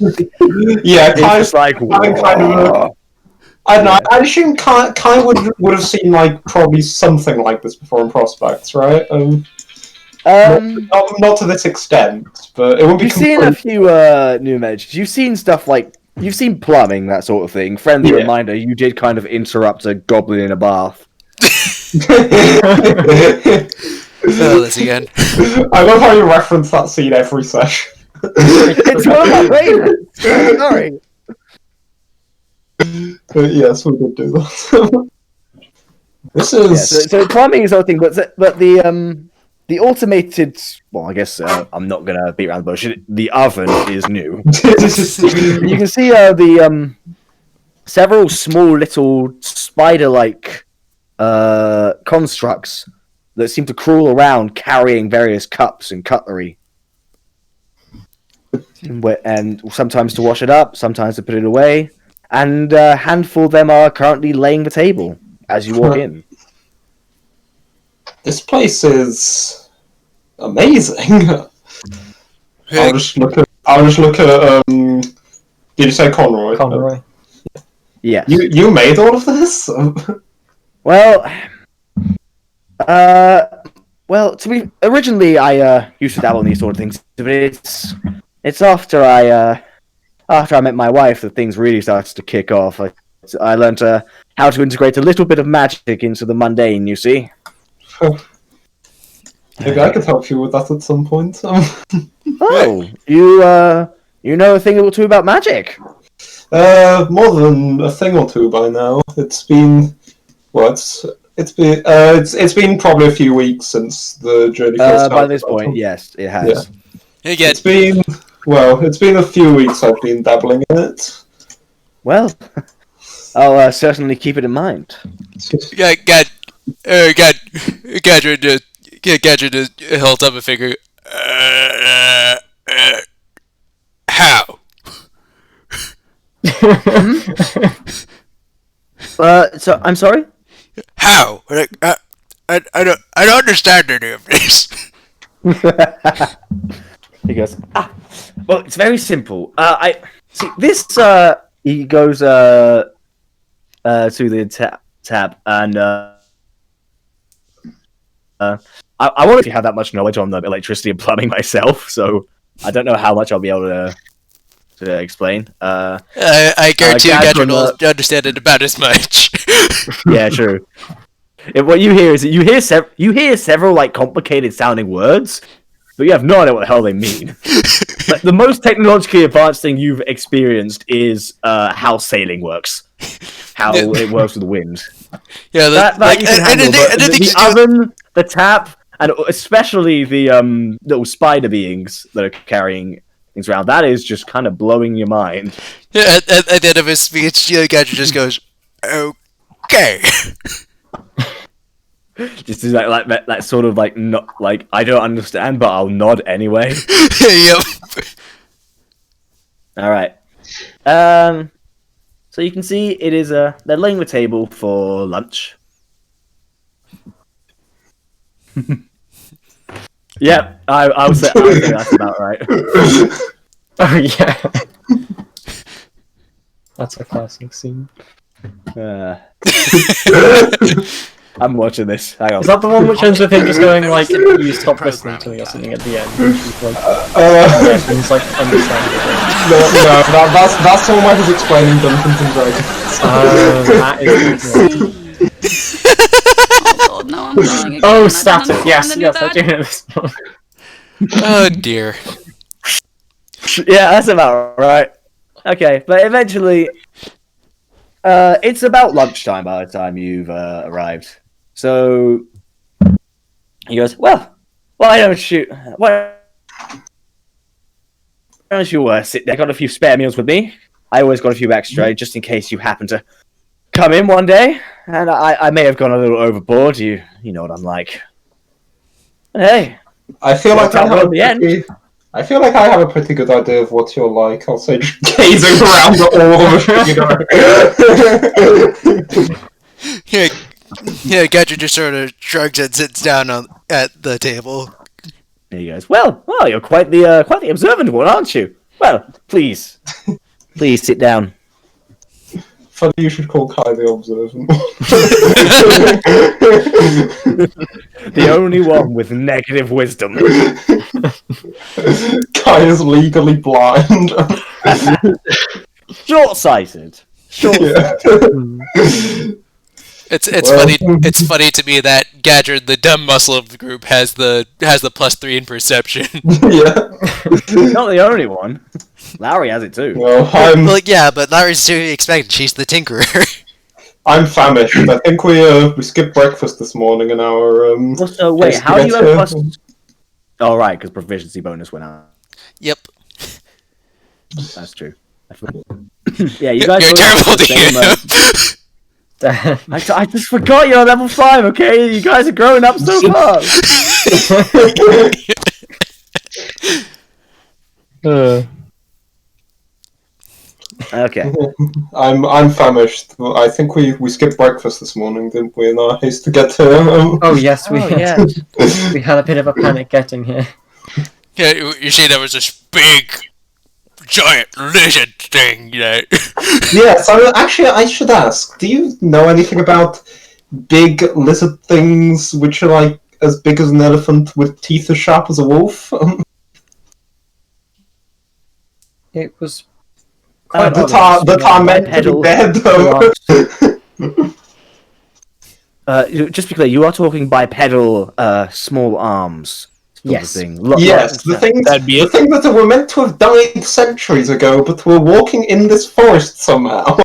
Yeah, It's kind just like, of. I don't know. I assume Kai would have seen like probably something like this before in Prospects, right? Not to this extent, but it would be. You've seen a few new measures. You've seen stuff like you've seen plumbing, that sort of thing. Friendly Yeah. reminder: you did kind of interrupt a goblin in a bath. Oh, this again. I love how you reference that scene every session. It's one of my favorites. Sorry. Yes, we did do that. This is. So plumbing is something, but the automated. Well, I guess I'm not gonna beat around the bush. The oven is new. You can see the several small little spider-like constructs that seem to crawl around carrying various cups and cutlery. And sometimes to wash it up, sometimes to put it away. And a handful of them are currently laying the table as you walk in. This place is amazing. I'll just look at. Did you say Conroy? Conroy. Yes. You made all of this? Originally I used to dabble in these sort of things, but it's after I met my wife that things really started to kick off. I learned how to integrate a little bit of magic into the mundane, you see. Maybe I could help you with that at some point. Oh, you know a thing or two about magic? More than a thing or two by now. It's been probably a few weeks since the journey first started. By this point, yes, it has. Yeah. It's been a few weeks I've been dabbling in it. Well, I'll certainly keep it in mind. Gadget just held up a finger. How? So I'm sorry? How? I don't understand any of this. He goes, well, it's very simple. I see this. He goes to the tab and I won't actually have that much knowledge on the electricity and plumbing myself, so I don't know how much I'll be able to explain. I guarantee you, Gadget will understand it about as much. Yeah, true. What you hear is that you hear several like complicated sounding words, but you have no idea what the hell they mean. Like, the most technologically advanced thing you've experienced is how sailing works, how it works with the wind. Yeah, That you can handle, but the oven, the tap, and especially the little spider beings that are carrying things around, that is just kind of blowing your mind. Yeah, at the end of his speech, Gadget just goes, "Okay." Just is like that sort of like not like I don't understand, but I'll nod anyway. Yep. All right. So you can see it is they're laying the table for lunch. Yep, I would say that's about right. Oh yeah. That's a classic scene. I'm watching this. Hang on. Is that the one which ends with him just going like, "You stop listening to me" or something at the end? And he's like, he's like understanding it. No, that's all where he's explaining Dungeons and Dragons. That is. Oh god, no, I'm dying again. Oh, I static. don't Yes, understand I do know this one. Oh dear. Yeah, that's about right. Okay, but eventually, it's about lunchtime by the time you've arrived. So he goes, "Well, why don't you sit there? I got a few spare meals with me. I always got a few extra, just in case you happen to come in one day, and I may have gone a little overboard. You know what I'm like. But hey, I feel like I at have a pretty good idea of what you're like. I'll say, just gazing around at all of you. Yeah, Gadget just sort of shrugs and sits down at the table. he goes, well, you're quite the observant one, aren't you? Well, please sit down." Funny you should call Kai the observant. The only one with negative wisdom. Kai is legally blind. Short-sighted. It's funny to me that Gadget, the dumb muscle of the group, has the +3 in perception. Yeah. Not the only one. Lowri has it too. Well, Yeah, but Larry's to be expected. She's the tinkerer. I'm famished. I think we skipped breakfast this morning in our So wait, how do you have plus? Oh right, because proficiency bonus went out. Yep. That's true. Yeah, you guys. You're terrible to I just forgot you're level 5. Okay, you guys are growing up so fast. Okay. I'm famished. I think we skipped breakfast this morning, didn't we? In our haste to get here. Oh yes, we had a bit of a panic getting here. Yeah, you see, there was this big, giant lizard thing, Yes, actually, I should ask. Do you know anything about big lizard things which are like as big as an elephant with teeth as sharp as a wolf? It was. The tar meant to be dead, though. Just be clear, you are talking bipedal, small arms. Yes. Thing. Yes, the thing that were meant to have died centuries ago, but were walking in this forest somehow.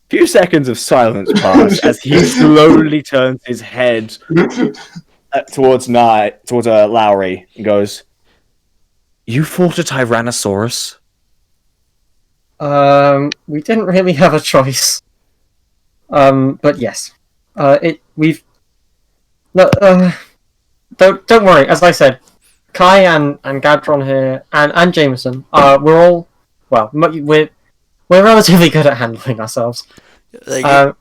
Few seconds of silence pass as he slowly turns his head towards Lowri and goes, "You fought a Tyrannosaurus?" We didn't really have a choice. But yes, don't worry. As I said, Kai and Gadron here and Jameson, we're all we're relatively good at handling ourselves.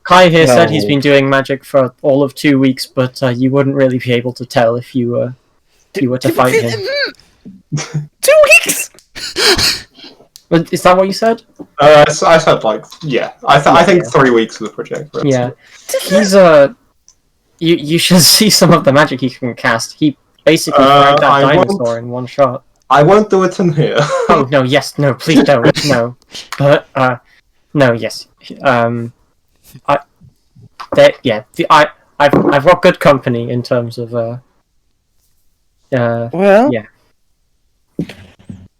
Kai here said he's been doing magic for all of 2 weeks, but you wouldn't really be able to tell if you were to fight him. 2 weeks. But is that what you said? I said I think 3 weeks of the project. Yeah, You should see some of the magic he can cast. He basically fragged that dinosaur in one shot. I won't do it in here. Oh no! Yes, no, please don't. No, but no, yes. I've got good company in terms of Well, yeah.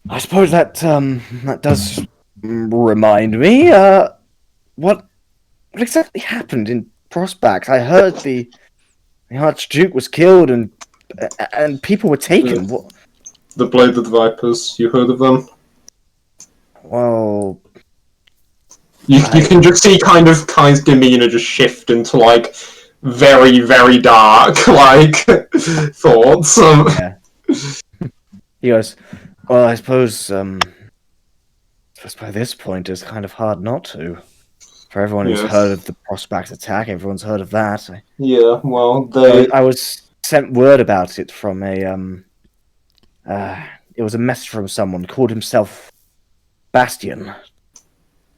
I suppose that that does remind me. What exactly happened in Prospect? I heard the Archduke was killed and people were taken. What? The Bladed Vipers, you heard of them? Well, You can just see Kai's demeanor just shift into like very, very dark like thoughts. yeah. He goes, well, I suppose by this point it's kind of hard not to. For everyone who's heard of the Prospect attack, everyone's heard of that. Yeah, well, I was sent word about it from a it was a message from someone called himself Bastion.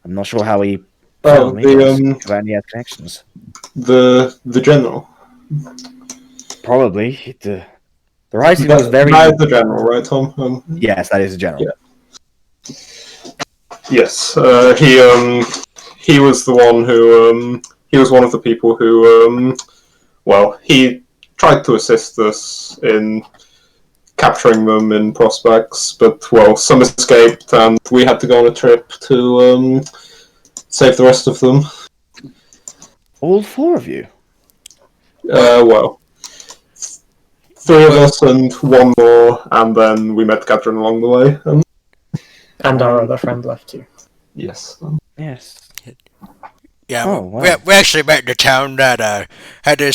I'm not sure how he found me. About any connections. The general. Probably the writing was very. That is the general, right, Tom? Yes, that is the general. Yeah. Yes, he was the one who he was one of the people who he tried to assist us in capturing them in Prospects, but some escaped and we had to go on a trip to save the rest of them. All four of you? Three of us and one more, and then we met Catherine along the way. And our other friend left too. Yes. Yes. Yeah, oh, wow. we actually met in a town that had a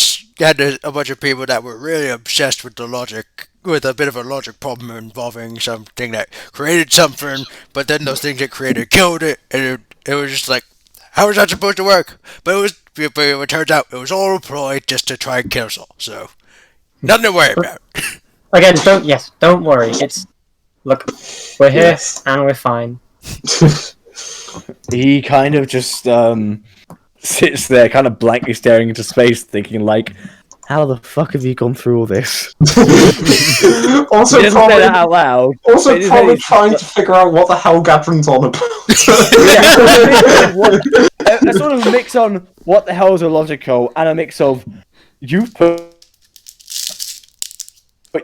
bunch of people that were really obsessed with the logic, with a bit of a logic problem involving something that created something, but then those things it created killed it, and it was just like, how is that supposed to work? But it turns out it was all a ploy just to try and kill us all, so nothing to worry about. Again, don't worry. Look, we're here and we're fine. He kind of just sits there, kind of blankly staring into space, thinking like, "How the fuck have you gone through all this?" Also, he probably say that out loud. Also, probably trying to figure out what the hell Gadron's on about. A sort of mix on what the hell is illogical, and a mix of you've put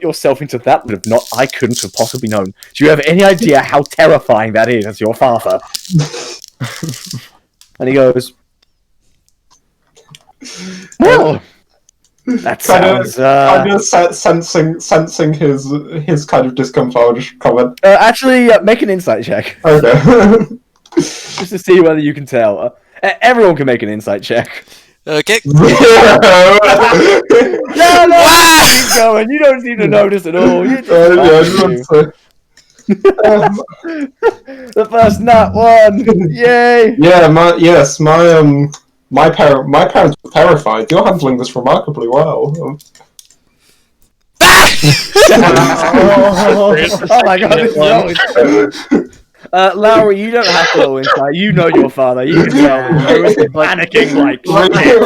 yourself into that would have not. I couldn't have possibly known. Do you have any idea how terrifying that is as your father? And he goes, "Well, that sounds." I'm just sensing his kind of discomfort. I'll just comment. Actually, make an insight check. Okay. Just to see whether you can tell. Everyone can make an insight check. Okay. No, keep going. You don't seem to notice at all. You just the first nat one. Yay! Yeah, my parents were terrified. You're handling this remarkably well. Oh my god, this is always Lowri, you don't have to go inside. You know your father. You can tell him. He was panicking like shit.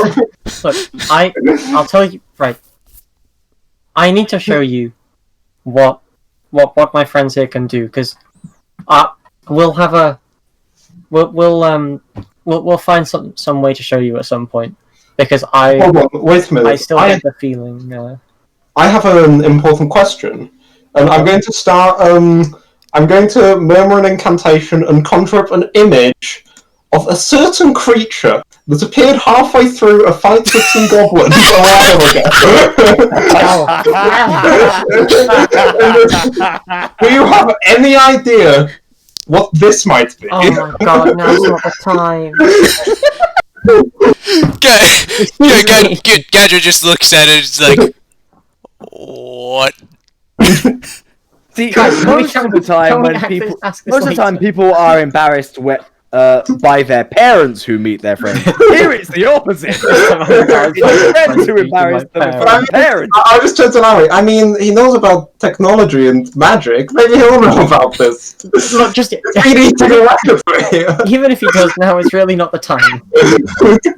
Look, I'll tell you right. I need to show you what my friends here can do, because we'll find some way to show you at some point, because Hold on, wait a minute. I still get the feeling. I have an important question, and I'm going to start. I'm going to murmur an incantation and conjure up an image of a certain creature that appeared halfway through a fight with some goblins a while ago. Do you have any idea what this might be? Oh my god, now's not the time. Gadget just looks at it, it's like, what? See, most of the time people are embarrassed by their parents who meet their friends. Here it's the opposite. It's friends who embarrass them in front of parents. I just turned to Lowri. I mean, he knows about technology and magic. Maybe he'll know about this. Look, just We need to go away. even if he does now, it's really not the time.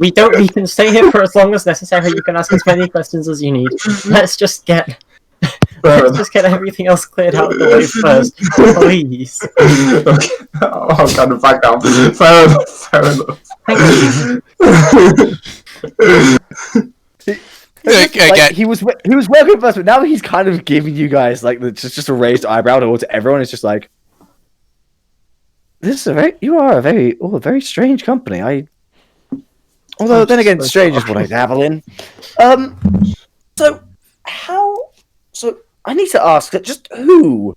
We can stay here for as long as necessary. You can ask as many questions as you need. Let's just get everything else cleared out of the way first, please. Okay. I'll kind of back down. Fair enough. He was working with us, but now he's kind of giving you guys like just a raised eyebrow towards everyone. It's just like, you are a very strange company. Although then again, strange is what I dabble in. So I need to ask just who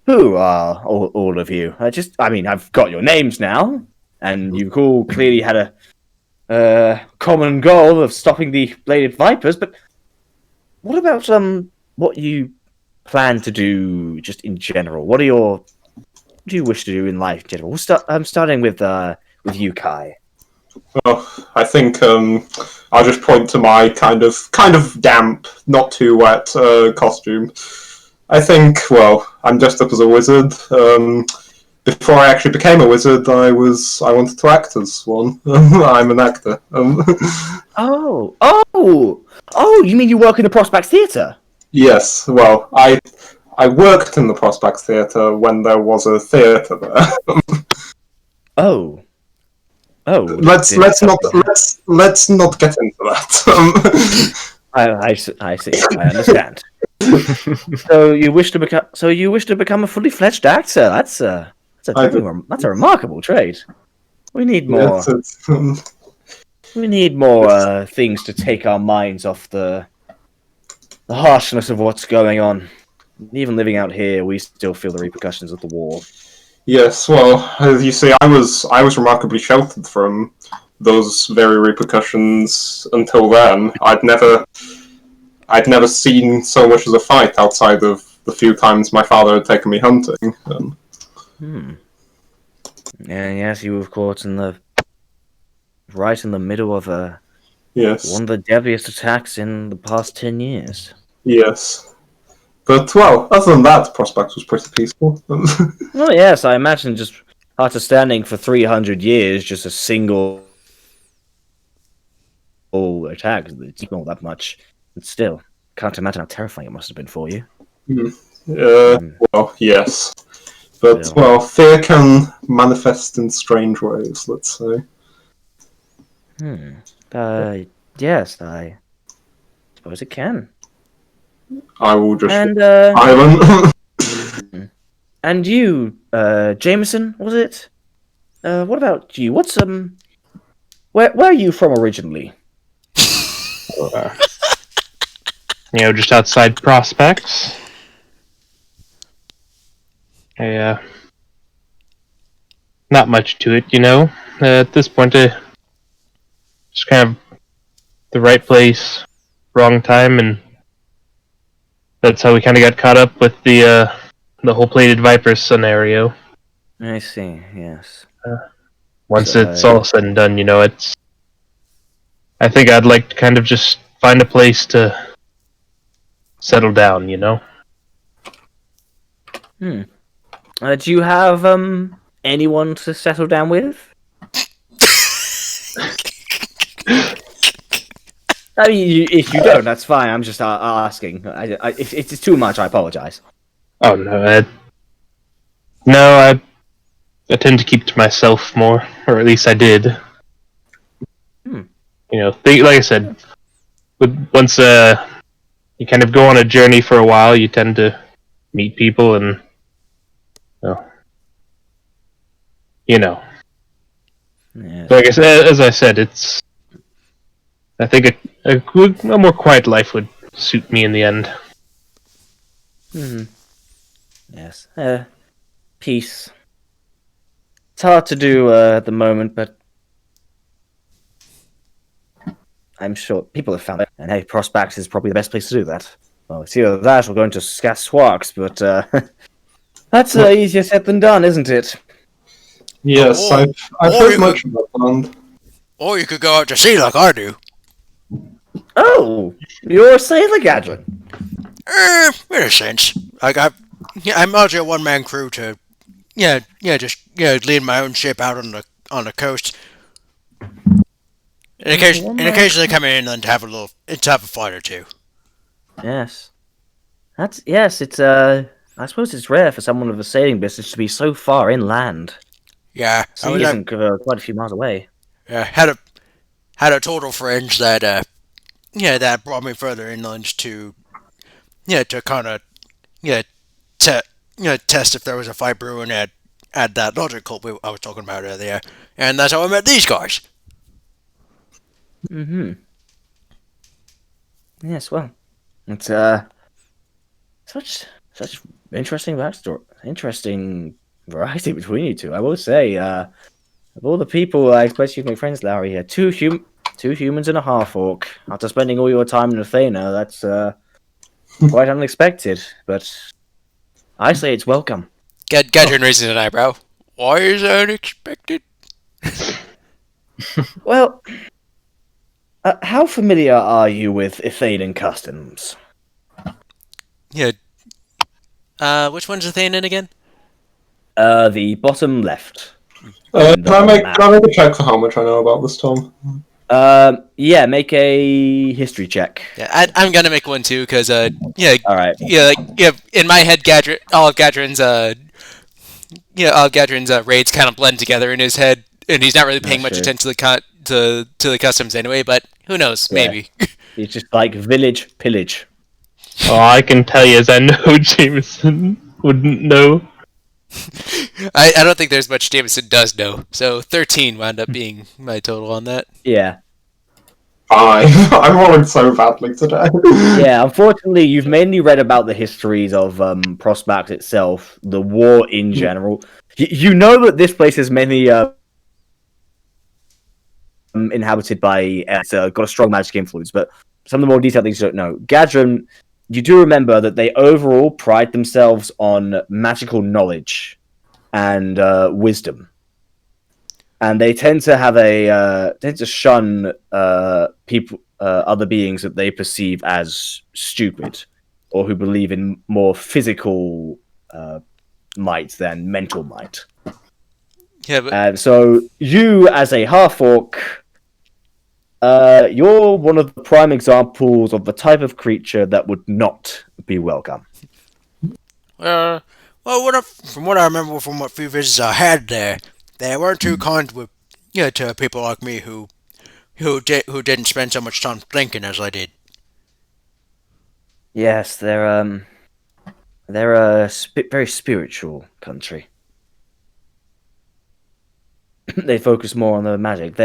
are all of you? I've got your names now, and you all clearly had a common goal of stopping the bladed vipers. But what about what you plan to do just in general? What do you wish to do in life in general? I'm starting with you, Kai. Well, I think I'll just point to my kind of damp, not too wet costume. I think, well, I'm dressed up as a wizard. Before I actually became a wizard, I wanted to act as one. I'm an actor. Oh! You mean you work in the Prospects Theatre? Yes. Well, I worked in the Prospects Theatre when there was a theatre there. Oh. Let's not get into that. I see. I understand. So you wish to become a fully fledged actor? That's a remarkable trait. We need more. Yes, We need more things to take our minds off the harshness of what's going on. Even living out here, we still feel the repercussions of the war. yes. Well, as you see, I was remarkably sheltered from those very repercussions until then. I'd never seen so much as a fight outside of the few times my father had taken me hunting. Yes, you were caught right in the middle of Yes. one of the deadliest attacks in the past 10 years. Yes. But, well, other than that, Prospect was pretty peaceful. Well, yes, I imagine just after standing for 300 years, just a single attack, it's not that much. But still, can't imagine how terrifying it must have been for you. Well, yes. But, well, fear can manifest in strange ways, let's say. Yes, I suppose it can. I will just... And, Ivan. and you, Jameson, was it? What about you? Where are you from originally? Just outside Prospects. Not much to it, At this point, just kind of the right place, wrong time, and that's how we kind of got caught up with the whole Plated Vipers scenario. I see, yes. Once it's all said and done, I think I'd like to kind of just find a place to settle down, Do you have anyone to settle down with? I mean, if you don't, that's fine. I'm just asking. If it's too much, I apologize. Oh no, I tend to keep to myself more, or at least I did. Like I said, once you kind of go on a journey for a while, you tend to meet people and Yes. Like I said, as I said, I think a more quiet life would suit me in the end. Yes. Peace. It's hard to do at the moment, but I'm sure people have found it. And hey, Prospects is probably the best place to do that. Well, it's either that or going to Swarks, but that's easier said than done, isn't it? Yes, Or- I've or heard you much about the land. Or you could go out to sea like I do. Oh, you're a sailor, Gadrin. In a sense. Like I'm also a one-man crew to, just lead my own ship out on the coast. And occasionally come inland to have a fight or two. Yes. It's I suppose it's rare for someone with a sailing business to be so far inland. Yeah, I Sea was isn't quite a few miles away. had a total friend that that brought me further inland to kind of te- test if there was a fight brewing at that logic cult I was talking about earlier, and that's how I met these guys. Mm-hmm. Yes, well, it's such interesting backstory, interesting variety between you two. I will say, of all the people I expect you to make friends, Lowri here, two humans and a half orc. After spending all your time in Athena, that's quite unexpected. But I say it's welcome. Gadrin raises an eyebrow. Why is that unexpected? Well, how familiar are you with Ethaynian customs? Yeah. Which one's Ethaynian again? The bottom left. Can I make a check for how much I know about this, Tom? Yeah, make a history check. Yeah, I'm gonna make one too, cause All right. in my head, all of Gadrin's raids kind of blend together in his head, and he's not really paying much That's true. attention to the customs anyway. But who knows? Yeah. Maybe. It's just like village pillage. All I can tell you is I know Jameson wouldn't know. I don't think there's much Jameson does know. So 13 wound up being my total on that. Yeah. I'm rolling so badly today. Yeah, unfortunately, you've mainly read about the histories of Prospect itself, the war in general. You know that this place is mainly inhabited by, it's got a strong magic influence, but some of the more detailed things you don't know. Gadrin, you do remember that they overall pride themselves on magical knowledge and wisdom. And they tend to have tend to shun people, other beings that they perceive as stupid, or who believe in more physical might than mental might. Yeah, but And so you, as a half orc, you're one of the prime examples of the type of creature that would not be welcome. well, from what I remember from what few visits I had there, they weren't too kind with to people like me who didn't spend so much time thinking as I did. Yes, they're a very spiritual country. They focus more on the magic.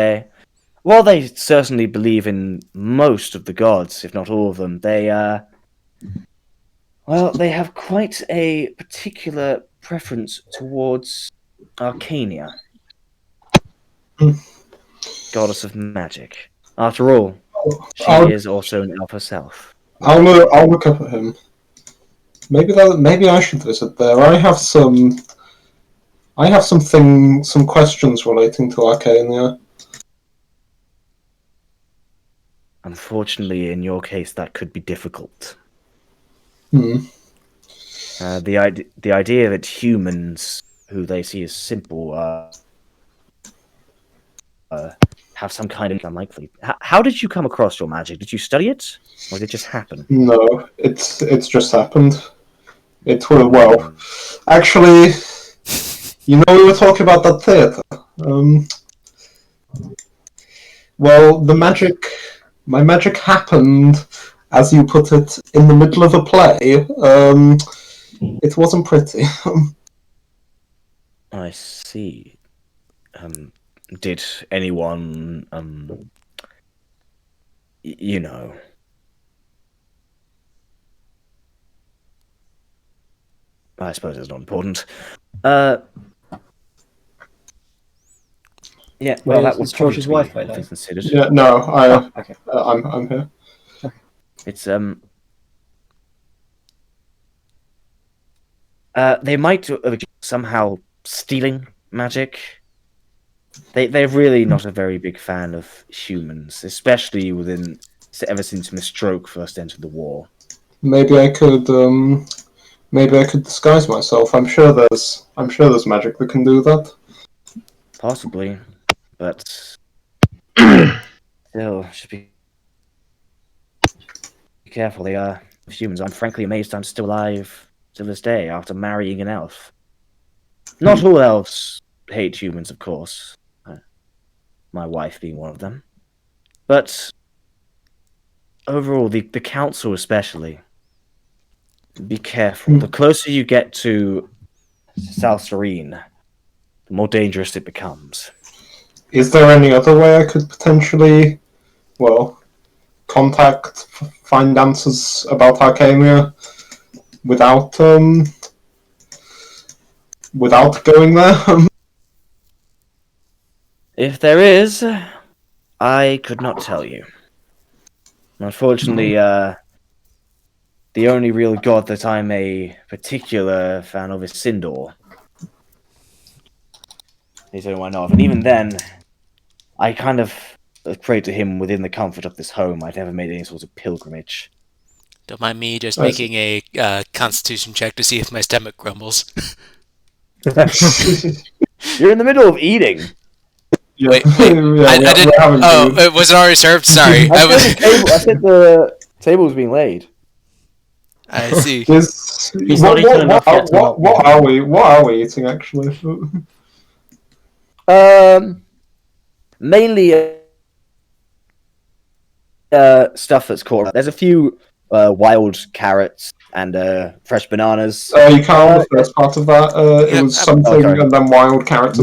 While they certainly believe in most of the gods, if not all of them, they have quite a particular preference towards Arcania, goddess of magic. After all, she is also an elf herself. I'll look up at him. Maybe I should visit there. I have some questions relating to Arcania. Unfortunately, in your case, that could be difficult. Hmm. The idea that humans, who they see as simple, have some kind of unlikely. How did you come across your magic? Did you study it, or did it just happen? No, it's just happened. Well, actually, we were talking about that theater. Well, my magic happened, as you put it, in the middle of a play. It wasn't pretty. I see. Did anyone, you know? I suppose it's not important. Yeah, well, that was George's wife, by be considered. Yeah, no, Okay. I'm here. It's they might have somehow stealing magic. They're really not a very big fan of humans, especially ever since Miss Stroke first entered the war. Maybe I could disguise myself. I'm sure there's magic that can do that. Possibly, but still, should be careful. They are humans. I'm frankly amazed I'm still alive to this day after marrying an elf. Not all elves hate humans, of course. My wife being one of them. But overall, the council especially, be careful. The closer you get to South Serene, the more dangerous it becomes. Is there any other way I could potentially, find answers about Arcania without going there? If there is, I could not tell you. Unfortunately, the only real god that I'm a particular fan of is Sindor. He's the only one I know of. And even then, I kind of pray to him within the comfort of this home. I've never made any sort of pilgrimage. Don't mind me just making a constitution check to see if my stomach grumbles. You're in the middle of eating. Wait, I didn't. Oh, was it already served? Sorry. I said the table was being laid. I see. He's not eaten enough yet. What are we eating actually? Mainly stuff that's caught. There's a few wild carrots and fresh bananas. Oh, you can't the first part of that. It was something and then wild carrots.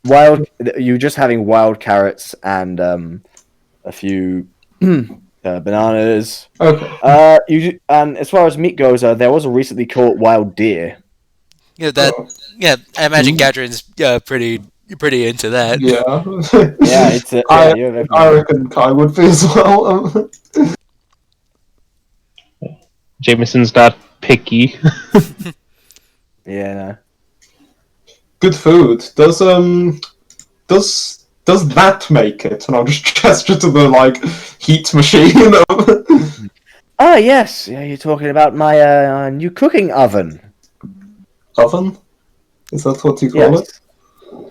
You're just having wild carrots and a few bananas. Okay. And as far as meat goes, there was a recently caught wild deer. Yeah, I imagine Gadrin's pretty into that. Yeah. Yeah, it's. I reckon Kai would be as well. Jameson's not picky. Yeah. No. Good food. Does that make it? And I'll just gesture to the heat machine. Ah, yes. Yeah, you're talking about my new cooking oven. Oven? Is that what you call it?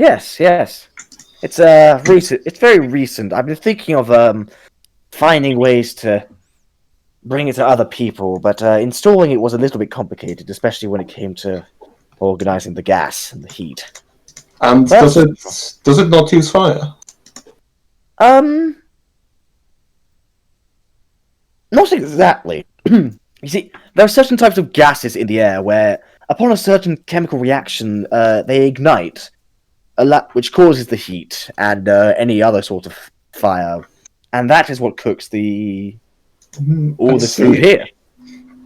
Yes. It's recent. It's very recent. I've been thinking of finding ways to bring it to other people, but installing it was a little bit complicated, especially when it came to organizing the gas and the heat. And does it not use fire? Not exactly. You see, there are certain types of gases in the air where, upon a certain chemical reaction, they ignite, which causes the heat and any other sort of fire, and that is what cooks all this food here.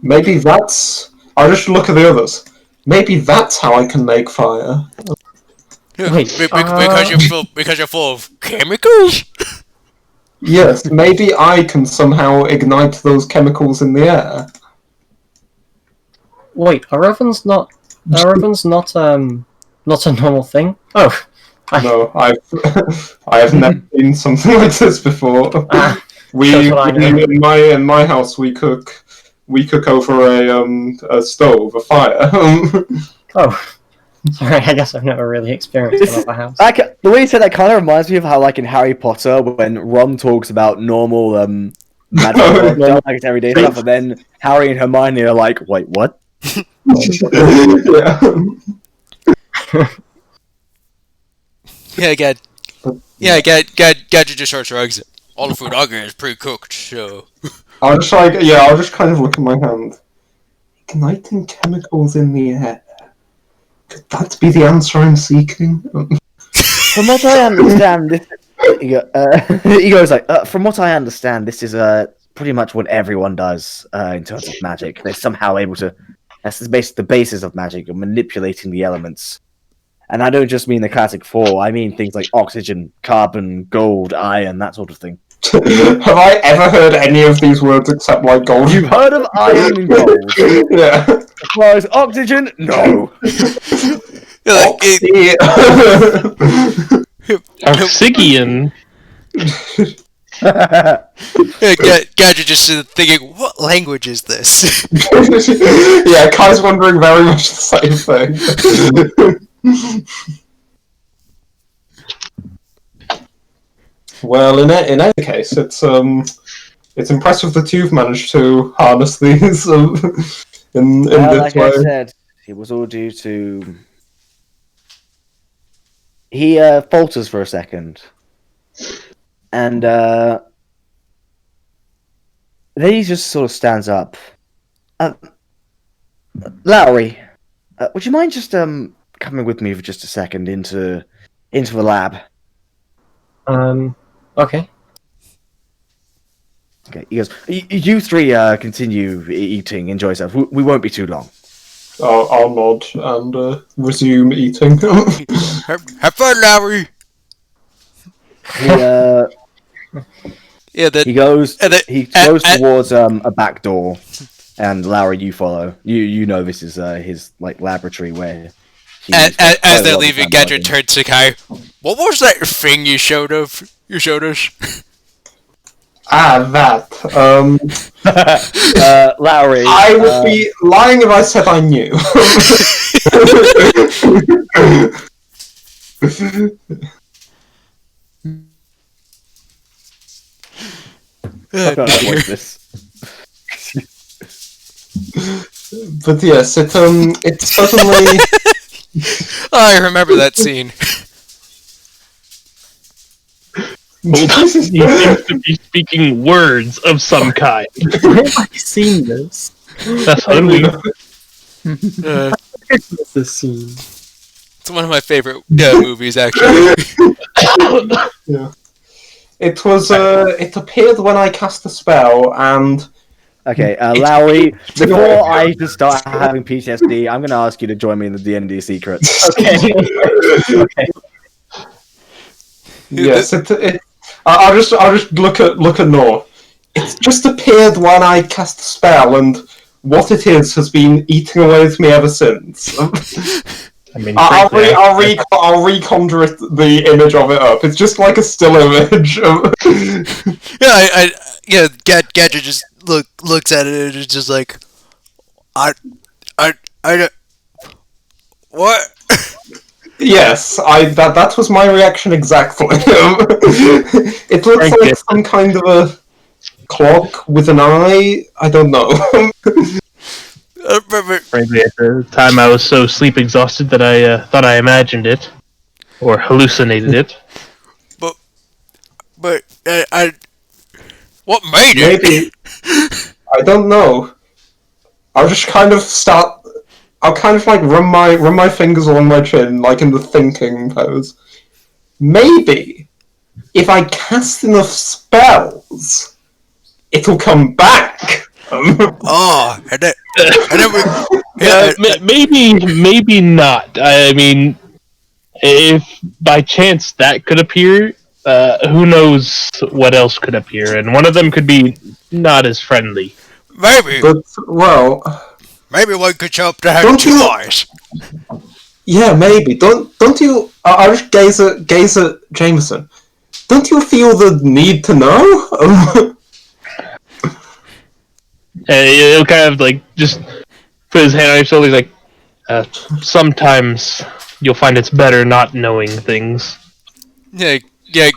Maybe that's. I'll just look at the others. Maybe that's how I can make fire. Wait, because you're full of chemicals. Yes, maybe I can somehow ignite those chemicals in the air. Wait, are ovens not a normal thing? Oh, No, I have never seen something like this before. In my house we cook over a stove, a fire. Oh, sorry. I guess I've never really experienced another house. The way you said that kind of reminds me of how, in Harry Potter, when Ron talks about normal magic stuff, it's everyday stuff, and then Harry and Hermione are like, "Wait, what?" Gadget just short shrugs. All the food I get is pre-cooked, so. I'll just kind of look at my hand. Igniting chemicals in the air. Could that be the answer I'm seeking? From what I understand, he goes from what I understand, this is pretty much what everyone does in terms of magic. They're somehow able to. That's the basis of magic, of manipulating the elements. And I don't just mean the classic four. I mean things like oxygen, carbon, gold, iron, that sort of thing. Have I ever heard any of these words except gold? You've heard of iron and gold? Yeah. As far as oxygen, no. Arxigian. Gadget just thinking, what language is this? Yeah, Kai's wondering very much the same thing. Well, in any case, it's impressive that you've managed to harness these in this like way. I said, it was all due to... He falters for a second. And then he just sort of stands up. Lowri, would you mind just coming with me for just a second into the lab? Okay. Okay, he goes, you three continue eating, enjoy yourself. We won't be too long. I'll nod and resume eating. Have fun, Lowri. He goes towards a back door, and Lowri, you follow. You know this is his laboratory where. As they're leaving, Gadget turns to Kai. What was that thing you showed us? That. Lowri. I would be lying if I said I knew. But yes, it's certainly. I remember that scene. He seems to be speaking words of some kind. Where have I seen this? That's ugly. The scene. It's one of my favorite movies, actually. Yeah. It was. It appeared when I cast a spell, and. Okay, Lowri. Before I just start having PTSD, I'm going to ask you to join me in the D&D secrets. Okay. Okay. Yes, I'll just look at Nor. It's just appeared when I cast a spell, and what it is has been eating away with me ever since. I mean, I'll reconjure the image of it up. It's just like a still image. Gadget just looks at it and it's just like, I what? Yes, that was my reaction exactly. It looks like some kind of a clock with an eye. I don't know. Frankly, at the time I was so sleep exhausted that I thought I imagined it. Or hallucinated it. But what made it? Maybe. I don't know. I'll just kind of start... I'll kind of run my fingers along my chin, like in the thinking pose. Maybe, if I cast enough spells, it'll come back. Maybe not. I mean, if by chance that could appear, who knows what else could appear, and one of them could be not as friendly. Maybe. But, well... Maybe one could show up to have two eyes. Yeah, maybe. Don't you... I'll just gaze at Jameson. Don't you feel the need to know? He'll kind of just put his hand on your shoulder. He's like, sometimes you'll find it's better not knowing things. Yeah.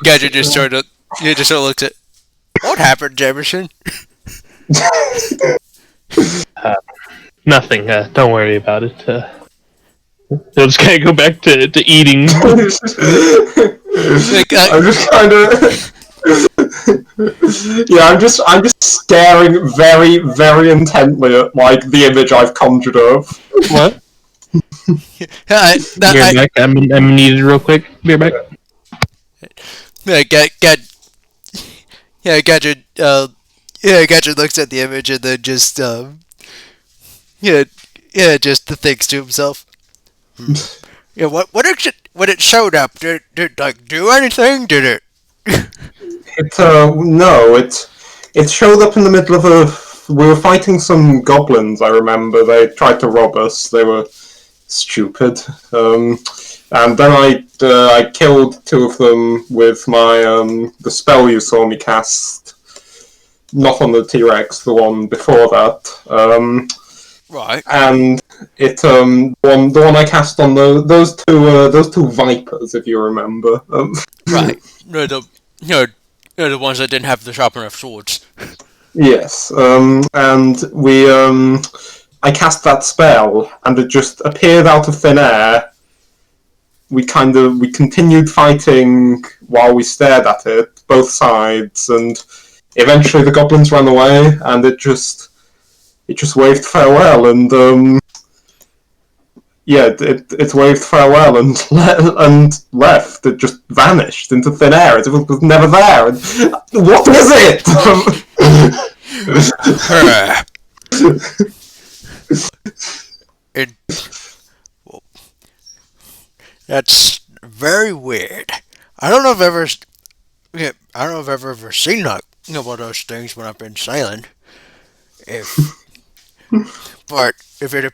Gadget just sort of looks at. What happened, Jameson? Nothing. Don't worry about it. He'll just kind of go back to eating. I'm just kind of. Yeah, I'm just staring very, very intently at the image I've conjured up. What? Be back. I'm needed real quick. Be back. Gadget. Gadget looks at the image and then just just thinks to himself. Yeah, when it showed up, did it do anything? Did it? No, it showed up in the middle of we were fighting some goblins, I remember. They tried to rob us. They were stupid. And And then I killed 2 of them with my the spell you saw me cast. Not on the T-Rex, the one before that. Right. And it the one I cast on those two vipers, if you remember. Right. No, the ones that didn't have the sharp enough swords. Yes. And we I cast that spell, and it just appeared out of thin air. We continued fighting while we stared at it, both sides, and eventually the goblins ran away, and it just waved farewell, and it waved farewell and left. It just vanished into thin air. It was never there. And what was it? That's very weird. I don't know if I've ever seen like one of those things when I've been sailing. But if it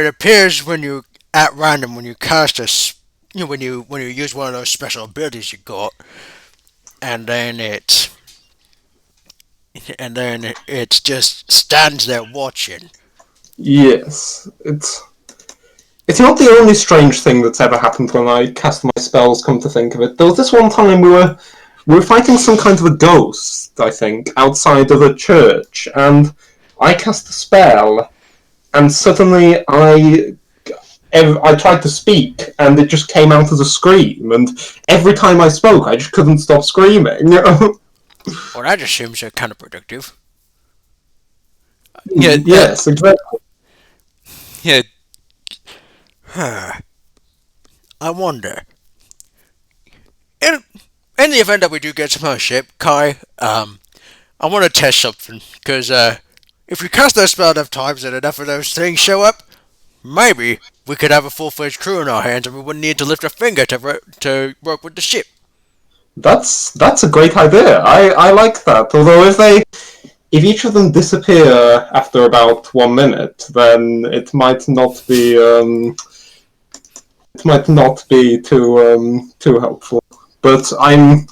appears when you at random when you cast when you use one of those special abilities you got, and then it just stands there watching. Yes, it's not the only strange thing that's ever happened when I cast my spells, come to think of it. There was this one time we were fighting some kind of a ghost, I think, outside of a church, and I cast a spell, and suddenly I tried to speak, and it just came out as a scream, and every time I spoke, I just couldn't stop screaming. Well, that just seems counterproductive. Yeah. Yes, exactly. Yeah. I wonder. In the event that we do get some more ship, Kai, I want to test something, because if we cast that spell enough times and enough of those things show up, maybe we could have a full-fledged crew in our hands and we wouldn't need to lift a finger to work with the ship. That's a great idea. I like that. Although if each of them disappear after about 1 minute, then it might not be too helpful. But I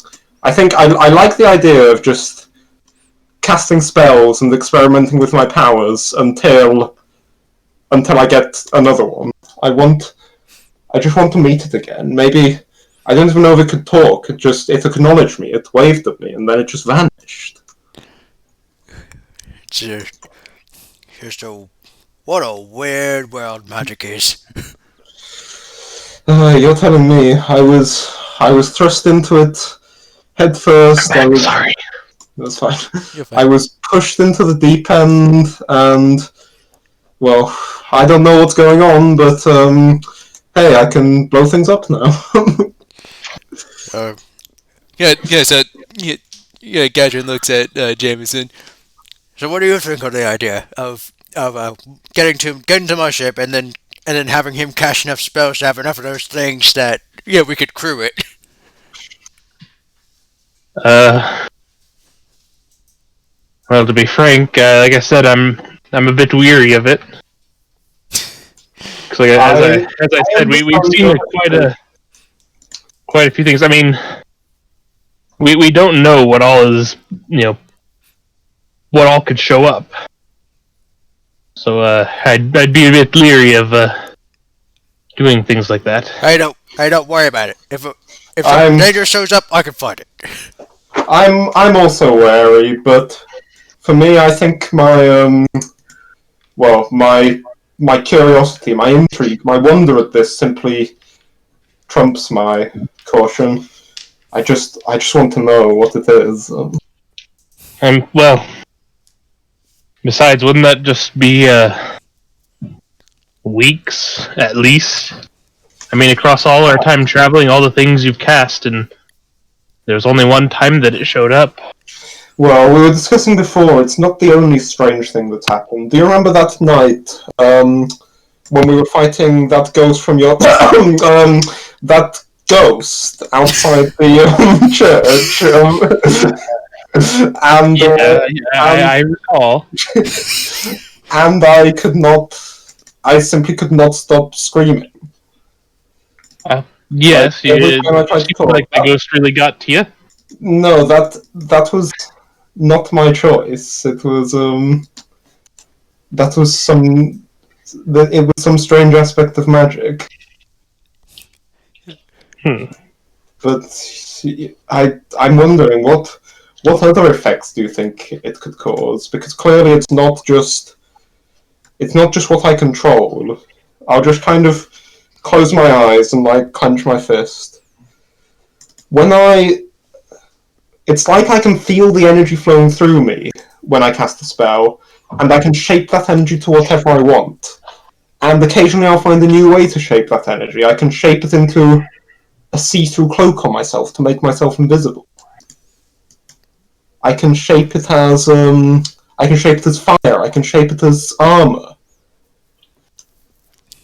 think I like the idea of just casting spells and experimenting with my powers until I get another one. I just want to meet it again. Maybe I don't even know if it could talk. It acknowledged me. It waved at me, and then it just vanished. What a weird world magic is. You're telling me. I was thrust into it head first. Sorry. That's fine. You're fine. I was pushed into the deep end, and well, I don't know what's going on, but hey, I can blow things up now. So Gadrin looks at Jameson. So, what do you think of the idea of getting to my ship and then having him cast enough spells to have enough of those things that we could crew it? Well, to be frank, like I said, I'm a bit weary of it. Because, as I said, we've seen quite a few things. I mean, we don't know what all is, what all could show up. So I'd be a bit leery of doing things like that. Hey, don't worry about it. If some danger shows up, I can fight it. I'm also wary, but for me, I think my curiosity, my intrigue, my wonder at this simply trumps my caution. I just want to know what it is. Well, besides, wouldn't that just be weeks at least? I mean, across all our time traveling, all the things you've cast, and there's only one time that it showed up. Well, we were discussing before, it's not the only strange thing that's happened. Do you remember that night when we were fighting that ghost from your... that ghost outside the church? And I recall. And I simply could not stop screaming. Yes, Like, every you time I tried to seemed talk, like the ghost really got to you. no, that was not my choice. It was that was it was some strange aspect of magic. Hmm. But I'm wondering what other effects do you think it could cause? Because clearly it's not just what I control. I'll just kind of close my eyes and like clench my fist. It's like I can feel the energy flowing through me when I cast a spell, and I can shape that energy to whatever I want. And occasionally I'll find a new way to shape that energy. I can shape it into a see-through cloak on myself to make myself invisible. I can shape it as fire. I can shape it as armor.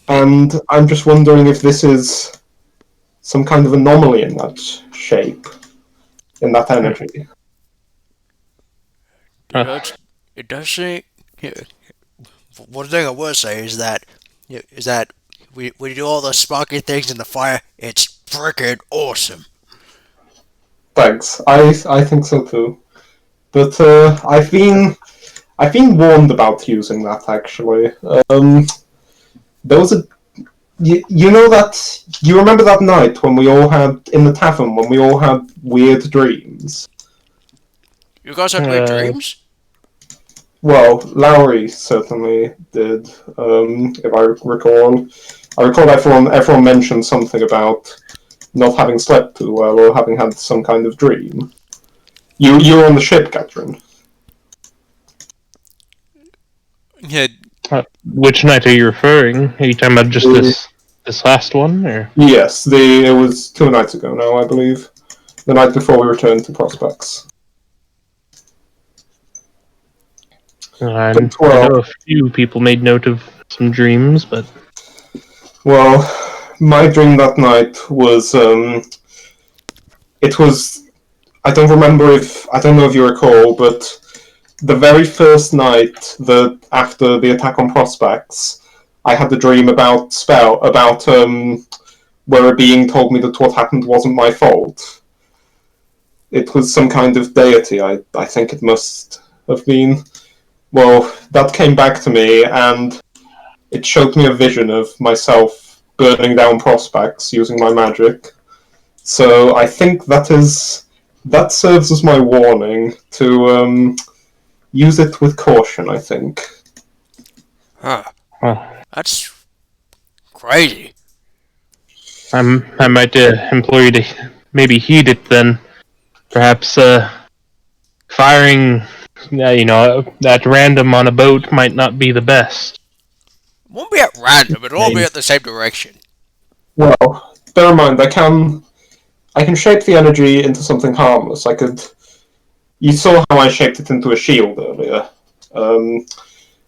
And I'm just wondering if this is some kind of anomaly in that shape, in that energy. It does seem. One thing I will say is that we do all those sparky things in the fire. It's freaking awesome. Thanks. I think so too. But I've been warned about using that actually. There was a you know that you remember that night when we all had in the tavern when we all had weird dreams. You guys had weird Uh, dreams? Well, Lowri certainly did. If I recall, everyone mentioned something about not having slept too well or having had some kind of dream. You were on the ship, Catherine. Yeah. which night are you referring? Are you talking about just this last one, or? Yes, it was 2 nights ago now, I believe. The night before we returned to Prospects. I Well, know a few people made note of some dreams, but well, my dream that night was it was I don't know if you recall, but the very first night after the attack on Prospects, I had the dream about where a being told me that what happened wasn't my fault. It was some kind of deity, I think it must have been. Well, that came back to me, and it showed me a vision of myself burning down Prospects using my magic. So I think that serves as my warning to use it with caution, I think. Huh. well, That's crazy. I might implore you to maybe heed it then. Perhaps firing, at random on a boat might not be the best. It won't be at random. It'll all be at the same direction. Well, bear in mind, I can shape the energy into something harmless. You saw how I shaped it into a shield earlier.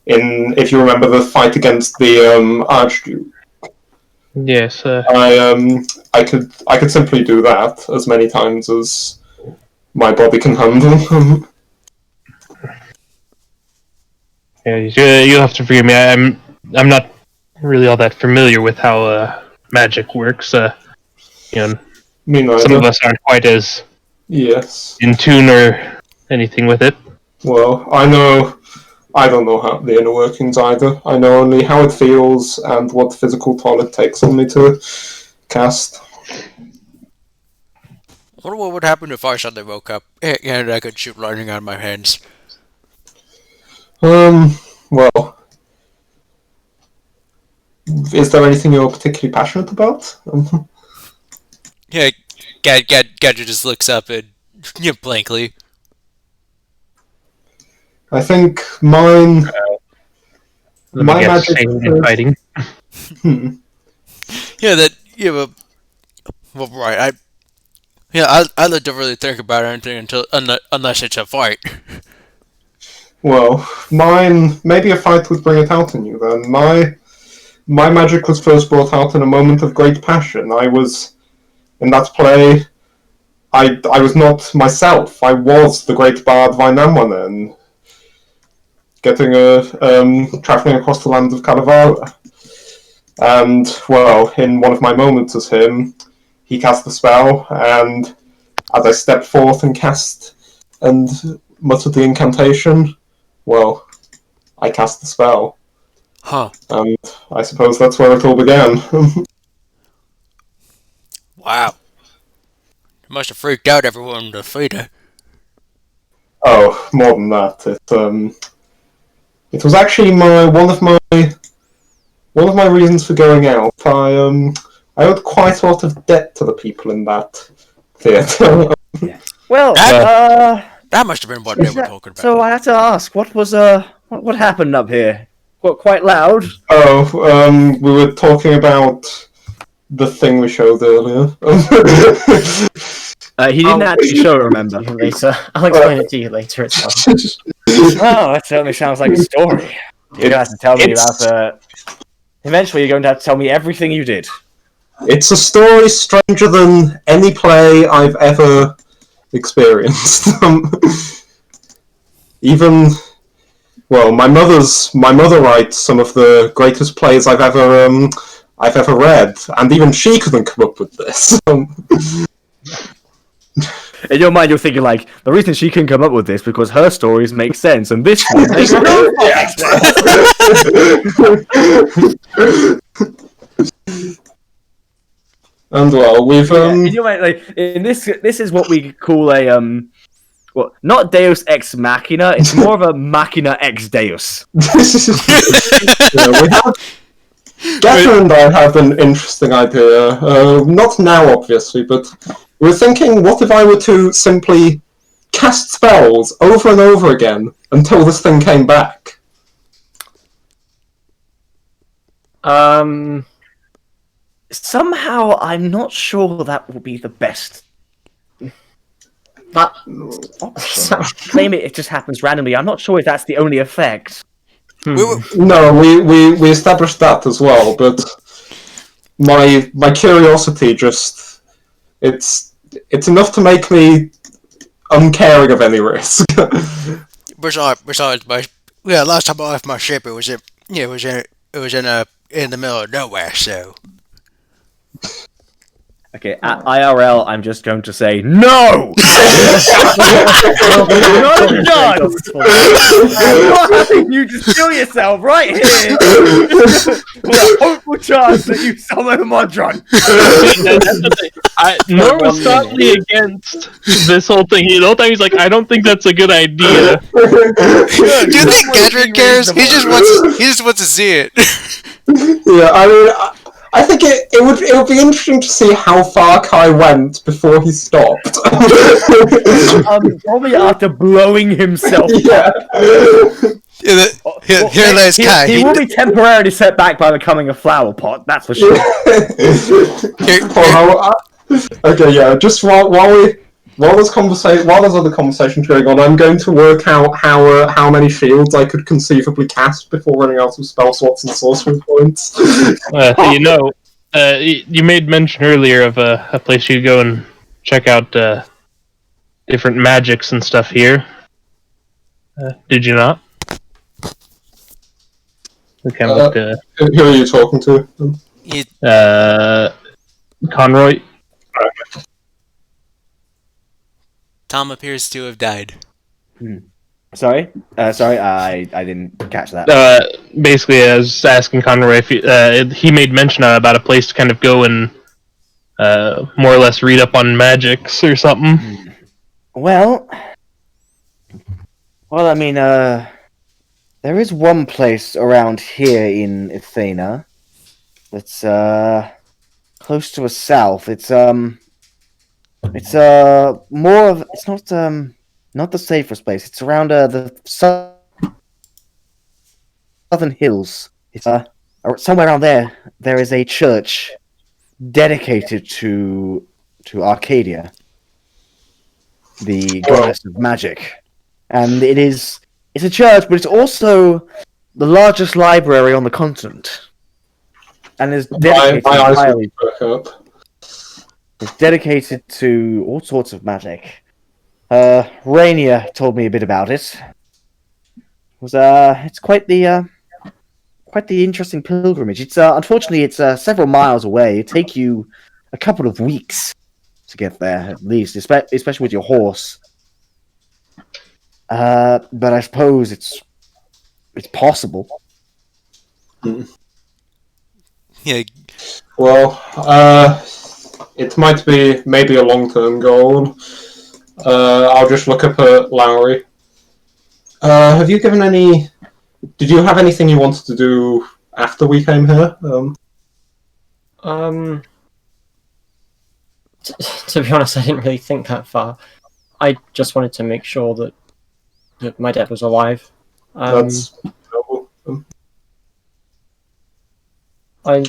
If you remember the fight against the Archduke. Yes. I could simply do that as many times as my body can handle. Yeah, you'll have to forgive me. I'm not really all that familiar with how magic works. Me neither. Some of us aren't quite as Yes. in tune or anything with it. Well, I don't know how the inner workings either. I know only how it feels and what physical toll it takes on me to cast. I wonder what would happen if I suddenly woke up and I could shoot lightning out of my hands. Well, is there anything you're particularly passionate about? Yeah, Gadget just looks up and blankly. I think mine. Let me My guess, magic sailing and fighting. Well, right. I like to really think about anything unless it's a fight. Well, mine. Maybe a fight would bring it out in you then. My magic was first brought out in a moment of great passion. I was in that play. I was not myself. I was the great bard Vainamanen, traveling across the land of Kalevala. And, well, in one of my moments as him, he cast the spell, and as I stepped forth and cast and muttered the incantation, well, I cast the spell. Huh. And I suppose that's where it all began. Wow. Must have freaked out everyone in the theater. Oh, more than that. It was actually one of my reasons for going out. I owed quite a lot of debt to the people in that theatre. Well, That must have been what they were talking about. so I have to ask, what happened up here? Quite loud. We were talking about the thing we showed earlier. He didn't actually show it, remember? Later. I'll explain it to you later. It's fine. Oh, that certainly sounds like a story. You're gonna have to tell me about. Eventually, you're going to have to tell me everything you did. It's a story stranger than any play I've ever experienced. Even, well, my mother writes some of the greatest plays I've ever read, and even she couldn't come up with this. In your mind, you're thinking like, the reason she can come up with this because her stories make sense, and this one makes no sense. And well, we've In your mind, like, in this is what we call a well, not Deus ex machina. It's more of a machina ex Deus. Gaffer and I have an interesting idea. Not now, obviously, but we were thinking, what if I were to simply cast spells over and over again until this thing came back? Somehow, I'm not sure that will be the best. But Claim it just happens randomly. I'm not sure if that's the only effect. No, we established that as well, but my curiosity just it's enough to make me uncaring of any risk. Besides, last time I left my ship, it was in the middle of nowhere. So Okay, at IRL, I'm just going to say no. Not done. I'm not having you just kill yourself right here. With a hopeful chance that you summon a Modron. Nor was stoutly against this whole thing. The whole time he's like, I don't think that's a good idea. do you think Gadrin cares? He just wants to see it. Yeah, I mean, I think it would be interesting to see how far Kai went before he stopped. Probably after blowing himself Yeah. up. Here lays Kai. He will be temporarily set back by becoming a flower pot, that's for sure. Okay, yeah. Just while there's other conversations going on, I'm going to work out how many shields I could conceivably cast before running out of spell slots and sorcery points. You made mention earlier of a place you go and check out different magics and stuff here. Did you not? Who are you talking to? Conroy. Tom appears to have died. Sorry, I didn't catch that. Basically, I was asking Conroy if he made mention about a place to kind of go and more or less read up on magics or something. Well, I mean, there is one place around here in Ethayna that's close to the south. It's more of it's not the safest place. It's around the southern hills. It's somewhere around there. There is a church dedicated to Arcadia, the goddess of magic, and it's a church, but it's also the largest library on the continent, and is dedicated entirely. It's dedicated to all sorts of magic. Rainier told me a bit about it. It's quite the quite the interesting pilgrimage. It's unfortunately it's several miles away. It take you a couple of weeks to get there, at least, especially with your horse. But I suppose it's possible. Yeah, Well, it might be maybe a long-term goal. I'll just look up at Lowri. Have you given any? Did you have anything you wanted to do after we came here? To be honest, I didn't really think that far. I just wanted to make sure that my dad was alive. That's I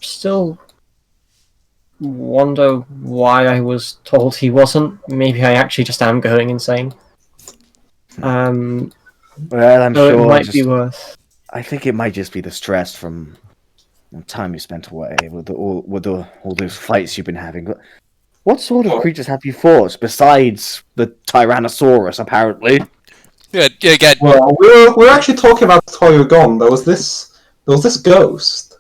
still wonder why I was told he wasn't. Maybe I actually just am going insane. Well, I'm So sure it might be worth. I think it might just be the stress from the time you spent away with all those fights you've been having. But what sort of creatures have you fought besides the Tyrannosaurus? Apparently, yeah. well, we're actually talking about Toyogon. There was this ghost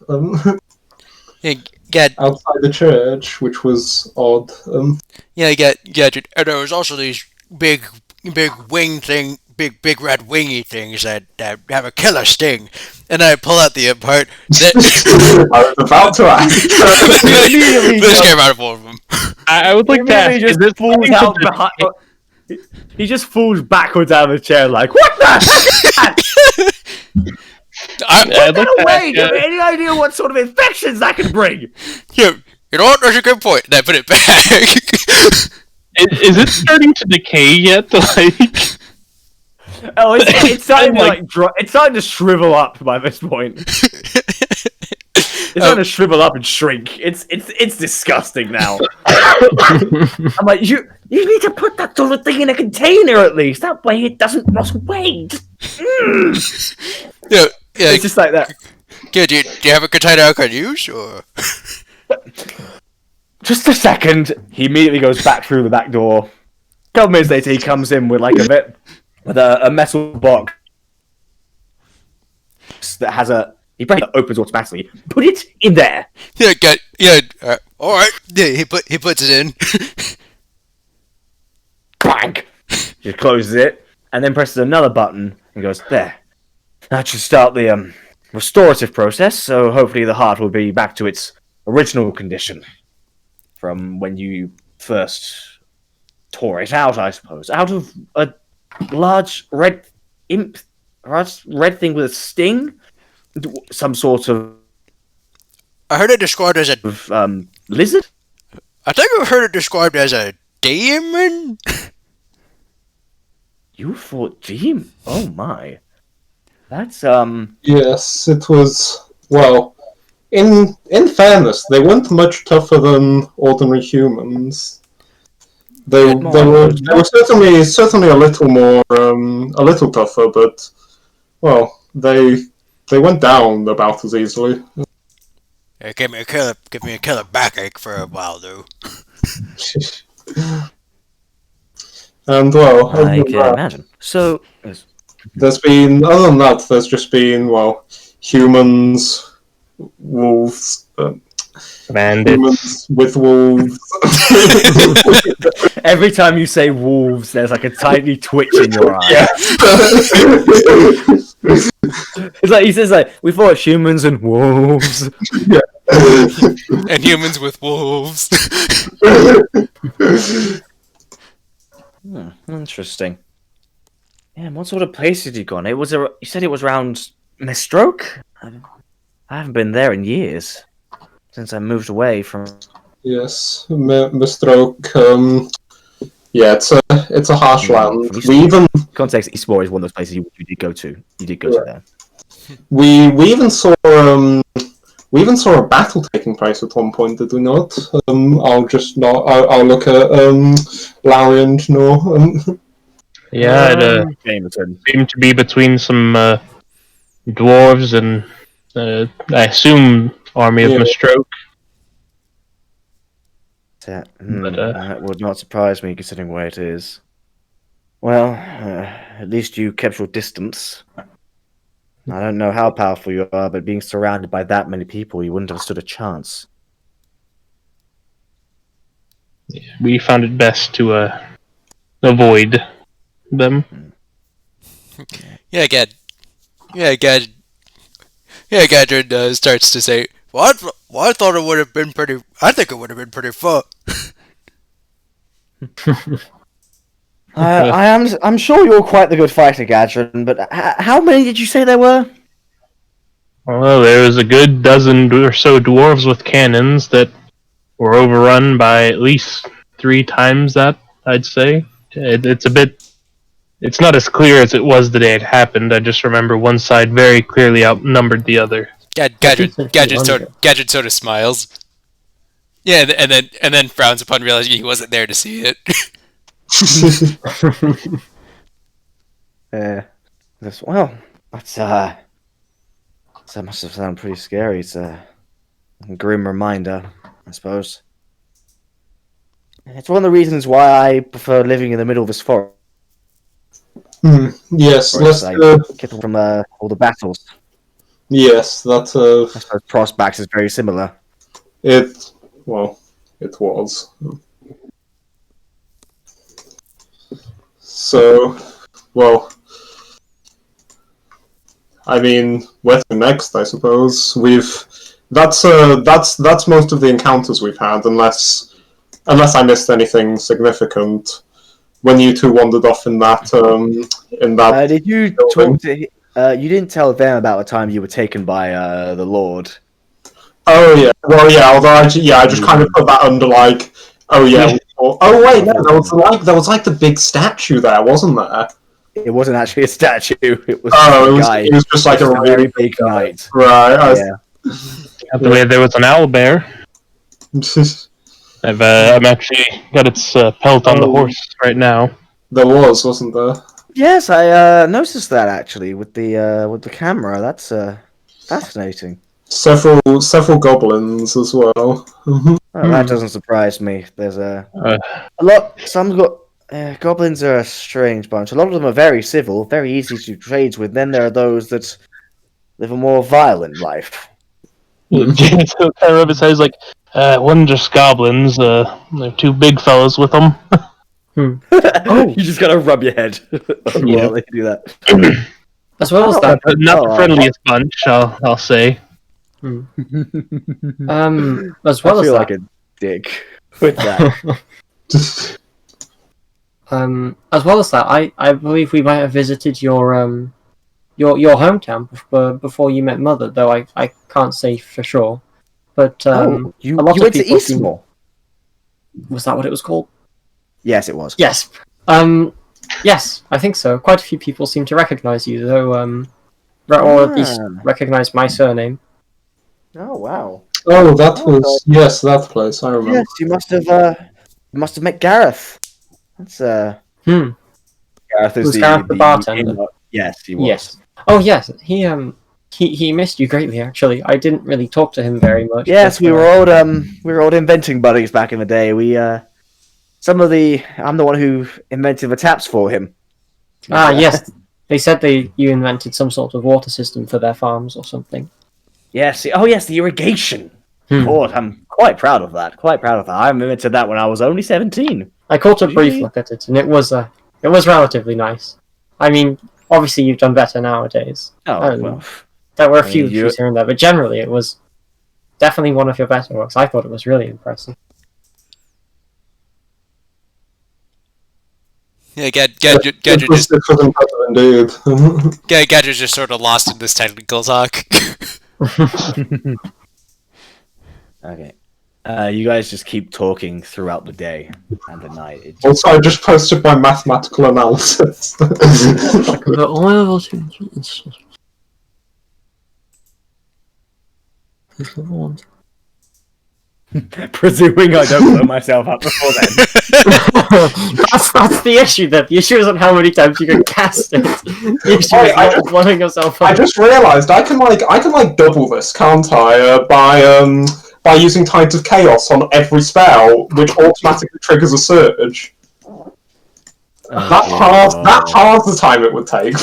Get outside the church, which was odd. and there was also these big wing thing, big red wingy things that have a killer sting, and I pull out the part that I was about to ask. this came out of one of them. I would like to ask, is this falls out behind. He just falls backwards out of the chair, like, what the heck is that? I'd like to Wait, do you ask, have any idea what sort of infections that can bring? Yeah, you know what? That's a good point. And I put it back. is it starting to decay yet? Like, Oh, it's starting to it's starting to shrivel up by this point. It's starting to shrivel up and shrink. It's disgusting now. I'm like, you need to put that sort of thing in a container at least. That way it doesn't rot away. Yeah. It's just like that. Yeah, do you have a container I can use, or? Just a second. He immediately goes back through the back door. A couple minutes later, he comes in with like a metal box that has he opens automatically. Put it in there. All right. Yeah, he puts it in. Clank. He closes it and then presses another button and goes there. That should start the restorative process. So hopefully the heart will be back to its original condition from when you first tore it out. I suppose out of a large red thing with a sting, some sort of. I heard it described as a lizard. I think I've heard it described as a demon. You fought Jim? Oh my. That's Yes, it was. Well, in fairness, they weren't much tougher than ordinary humans. They were certainly a little more a little tougher, but well, they went down about as easily. It gave me a killer backache for a while though. And well, I can imagine. So there's been, other than that, there's just been, well, humans, wolves, bandits. humans with wolves. every time you say wolves, there's like a tiny twitch in your eye. Yeah. It's like he says, like, we fought humans and wolves. Yeah. And humans with wolves. Interesting. Yeah, what sort of place had you gone? You said it was around Mistroke? I haven't been there in years. Since I moved away from... Yes, Mistroke. Yeah, it's a harsh land. We even context, Eastbourne is one of those places you did go to. You did go to there. we even saw a battle taking place at one point, did we not? I'll look at Lowri and no. Yeah, it Jameson. seemed to be between some dwarves and I assume army of Mistroke. That would not surprise me, considering where it is. Well, at least you kept your distance. I don't know how powerful you are, but being surrounded by that many people, you wouldn't have stood a chance. We found it best to avoid them. Yeah, Gadrin starts to say, "Well, I thought it would have been pretty. I think it would have been pretty fun." I'm sure you're quite the good fighter, Gadrin, but how many did you say there were? Well, there was a good dozen or so dwarves with cannons that were overrun by at least 3 times that, I'd say. It's a bit... It's not as clear as it was the day it happened. I just remember one side very clearly outnumbered the other. Gadget sort of smiles. Yeah, and then frowns upon realizing he wasn't there to see it. Well, that must have sounded pretty scary. It's a grim reminder, I suppose. It's one of the reasons why I prefer living in the middle of this forest. Yes, let's get from all the battles. Yes, that I suppose Prospax is very similar. it was. So, well, I mean, where to next? I suppose that's most of the encounters we've had, unless I missed anything significant. When you two wandered off in that did you building. talk to? You didn't tell them about the time you were taken by the Lord. Oh yeah, well yeah. Although I just kind of put that under like, oh yeah. Oh wait, no, there was like the big statue there, wasn't there? It wasn't actually a statue. It was. It was just like a very big knight. Right. Yeah. There was an owlbear. I'm actually got its pelt on the horse right now. There wasn't there? Yes, I noticed that actually with the camera. That's fascinating. Several goblins as well. Oh, that doesn't surprise me. There's a lot. Goblins are a strange bunch. A lot of them are very civil, very easy to trade with. Then there are those that live a more violent life. James kind of rub his head like, wasn't just goblins. There are 2 big fellows with them. You just gotta rub your head while they do that. As well as that, Not the friendliest bunch, I'll say. as well I as feel that, like a dick with that. as well as that, I believe we might have visited your hometown before you met Mother, though I can't say for sure. But you a lot of went to people Eastmore. Was that what it was called? Yes, it was. Yes. Yes, I think so. Quite a few people seem to recognize you, though, or at least recognize my surname. Oh wow. Oh, that was that place. I remember. Yes, you must have met Gareth. That's Gareth is Was Gareth the bartender? Yes, he was. Yes. Oh yes, he missed you greatly. Actually, I didn't really talk to him very much. Yes, but, we were old inventing buddies back in the day. I'm the one who invented the taps for him. Yes. They said you invented some sort of water system for their farms or something. Yes. Oh, yes, the irrigation. Lord, I'm quite proud of that. I invented that when I was only 17. I caught a brief look at it, and it was relatively nice. I mean, obviously you've done better nowadays. Oh, well. There were a few issues here and there, but generally it was definitely one of your better works. I thought it was really impressive. Yeah, Gadget's just sort of lost in this technical talk. Okay. You guys just keep talking throughout the day and the night. Also, I just posted my mathematical analysis. Presuming I don't blow myself up before then. That's the issue. The issue isn't how many times you can cast it. The issue is not blowing yourself up. I just realised I can double this, can't I? By using Tides of Chaos on every spell, which automatically triggers a surge. That halves the time it would take.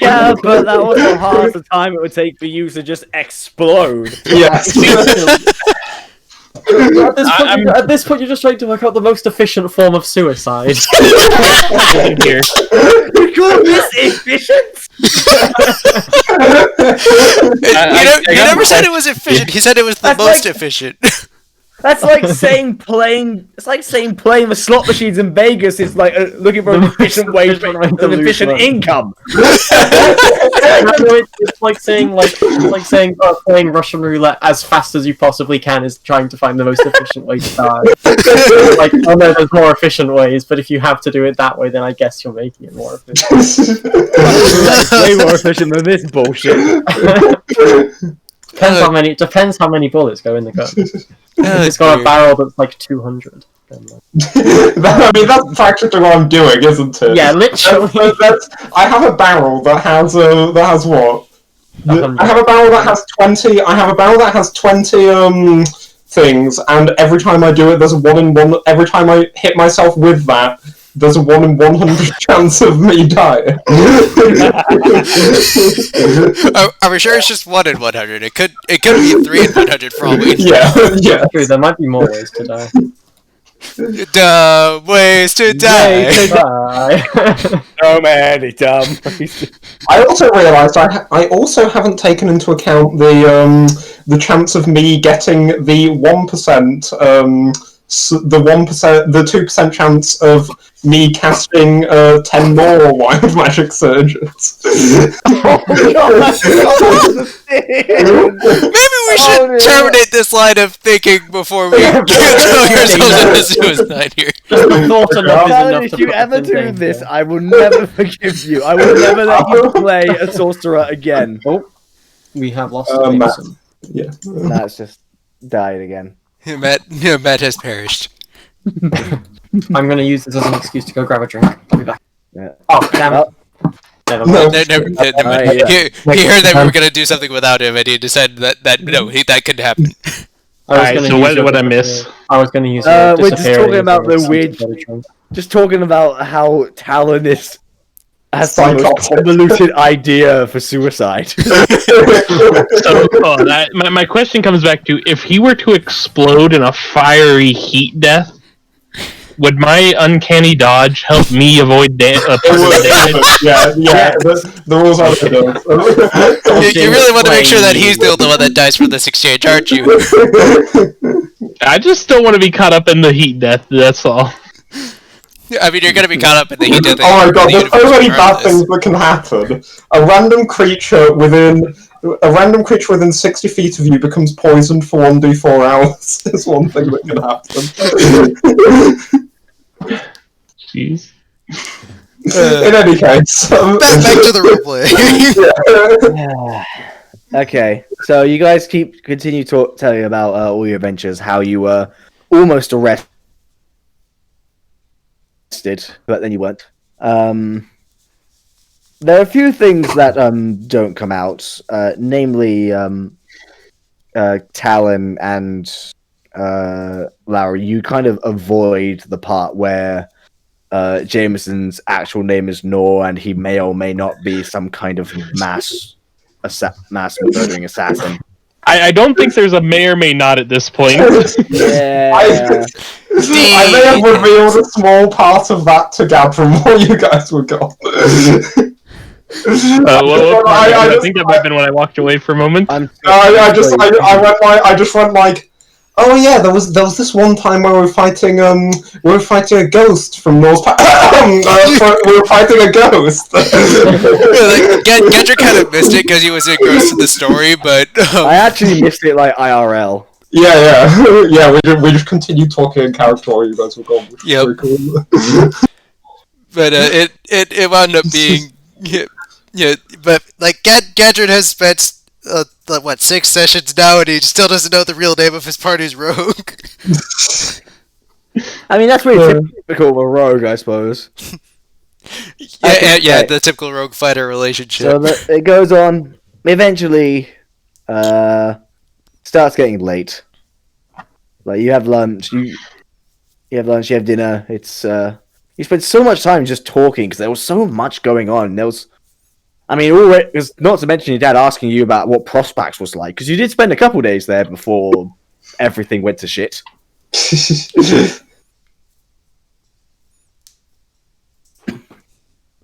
Yeah, but that was half the time it would take for you to just explode. Yes. At this point, you're just trying to work out the most efficient form of suicide. Here. You call this efficient? He never said it was efficient. He said it was the That's most like- efficient. That's like saying playing. It's like saying playing the slot machines in Vegas is like looking for an efficient way to make an efficient income. It's like saying playing Russian roulette as fast as you possibly can is trying to find the most efficient way to die. Like, I know there's more efficient ways, but if you have to do it that way, then I guess you're making it more efficient. That's way more efficient than this bullshit. Depends how many bullets go in the gun. Oh, It's got a dear. barrel that's like 200. I mean, that's practically what I'm doing, isn't it? Yeah, literally. I have a barrel that has what? I have a barrel that has 20. I have a barrel that has 20 things, and every time I do it, there's a 1 in 1. Every time I hit myself with that, there's a 1 in 100 chance of me dying. Are we sure it's just 1 in 100? It could be 3 in 100 for all we know. Yeah. True, there might be more ways to die. Dumb ways to die. So many dumb. I also realised I also haven't taken into account the chance of me getting the 1%, the 2% chance of me casting 10 more wild magic surges. Maybe we should terminate this line of thinking before we throw ourselves into suicide here. Just the thought enough is Alan, enough if to you put us ever in do danger. this, I will never forgive you. I will never let you play a sorcerer again. Oh, we have lost Matt. Mason. Yeah. That's just died again. Matt has perished. I'm going to use this as an excuse to go grab a drink. I'll be back. Yeah. Oh, damn it. Oh. Never No. mind. Never mind. yeah. He heard that we were going to do something without him, and he decided that that couldn't happen. Alright, so what I miss? I was going to use We're just talking about the weird. Just talking about how Talon has the most Psychotic. convoluted idea for suicide. My question comes back to, if he were to explode in a fiery heat death, would my uncanny dodge help me avoid damage? Yeah. The rules are You really want to make sure that he's the only one that dies from this exchange, aren't you? I just don't want to be caught up in the heat death, that's all. I mean, you're going to be caught up in the heat of the Oh my god, the there's so universe many bad regardless. things that can happen. A random creature within 60 feet of you becomes poisoned for 1d4 hours. Is one thing that can happen. Jeez. In any case, Back to the roleplay. Okay, so you guys continue telling about all your adventures, how you were almost arrested, but then you weren't. There are a few things that don't come out, namely Talon and Lowri. You kind of avoid the part where Jameson's actual name is Nor, and he may or may not be some kind of mass murdering assassin. I don't think there's a may or may not at this point. Yeah. I may have revealed a small part of that to Gabram while you guys were gone. I think that might have been when I walked away for a moment. I just went like, oh yeah, there was this one time where we were fighting a ghost from North. We were fighting a ghost. Gedrick kind of missed it because he was engrossed in the story, but I actually missed it like IRL. Yeah. We just continued talking in character while you guys were gone. Which was Yep. very cool. but it wound up being But like Gedrick has spent 6 sessions now, and he still doesn't know the real name of his party's rogue. I mean, that's pretty typical of a rogue, I suppose. The typical rogue fighter relationship. So it goes on. Eventually, starts getting late. Like you have lunch, you have dinner. It's you spend so much time just talking because there was so much going on. I mean, not to mention your dad asking you about what Prospects was like, because you did spend a couple days there before everything went to shit.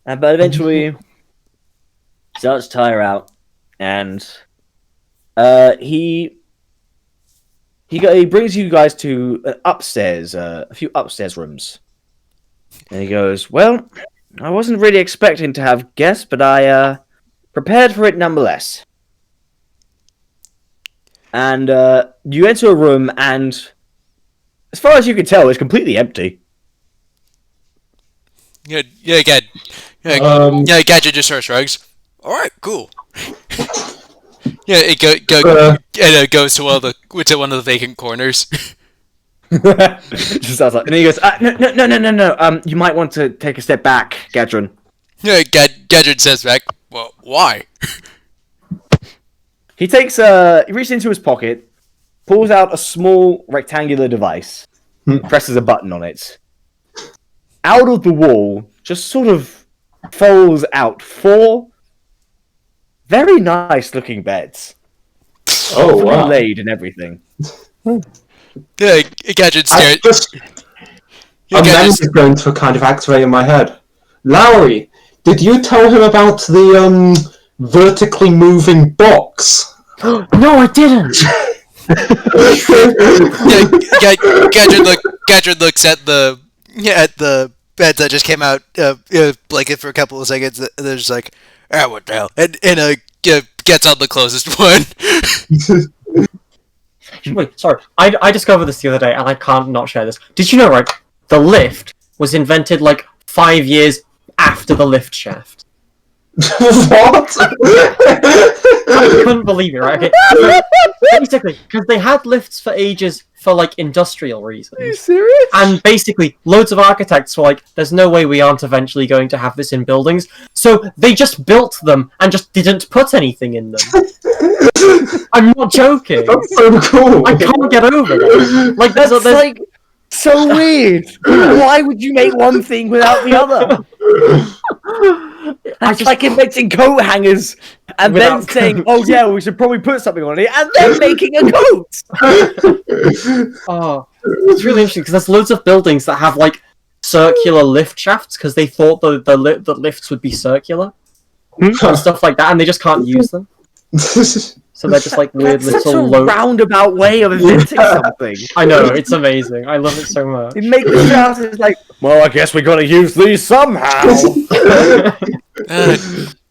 But eventually, starts to tire out, and he brings you guys to upstairs, a few upstairs rooms, and he goes, "Well, I wasn't really expecting to have guests, but I prepared for it nonetheless." And you enter a room, and as far as you can tell, it's completely empty. Gadget just sort of shrugs. All right, cool. Yeah, it goes to one of the vacant corners. Just sounds like, and then he goes, no. You might want to take a step back, Gadron. Yeah, Gadget says back. Well, why? He reaches into his pocket, pulls out a small rectangular device, presses a button on it. Out of the wall, just sort of folds out 4 very nice looking beds. Oh, fully wow. laid and everything. Yeah, Gadget stares. A memory is going to kind of activate in my head. Lowri, did you tell him about the vertically moving box? No, I didn't. Gadget looks at the beds that just came out, blanket for a couple of seconds. And they're just like, what the hell? And gets on the closest one. Wait, sorry. I discovered this the other day, and I can't not share this. Did you know, right? The lift was invented like 5 years after the lift shaft. What? I couldn't believe it, right? Okay. Basically, because they had lifts for ages for like industrial reasons. Are you serious? And basically, loads of architects were like, there's no way we aren't eventually going to have this in buildings. So they just built them and just didn't put anything in them. I'm not joking. That's so cool. I can't get over that. Like, That's like so weird. Why would you make one thing without the other? It's like inventing coat hangers and then saying, "Oh yeah, we should probably put something on it," and then making a coat. Oh, it's really interesting because there's loads of buildings that have like circular lift shafts because they thought the lifts would be circular and stuff like that, and they just can't use them. So they're just like weird That's little such a roundabout way of inventing something. I know, it's amazing. I love it so much. You make the shaft, it's like, well, I guess we gotta use these somehow.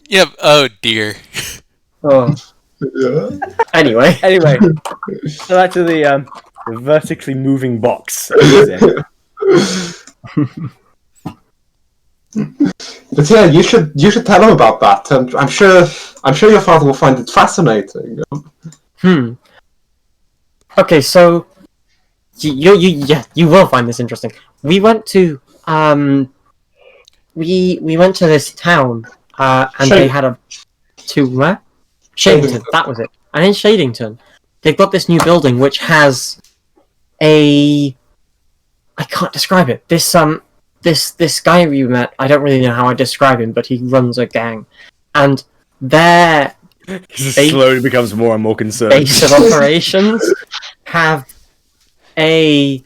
Yep. Oh dear. Oh. Yeah. Anyway, So back to the vertically moving box. But yeah, you should tell him about that, and I'm sure your father will find it fascinating. Okay, so you will find this interesting. We went to we went to this town and they had where? Shadington, that was it. And in Shadington, they've got this new building which has I can't describe it. This guy we met, I don't really know how I describe him, but he runs a gang, and their slowly becomes more and more concerned. base of operations have a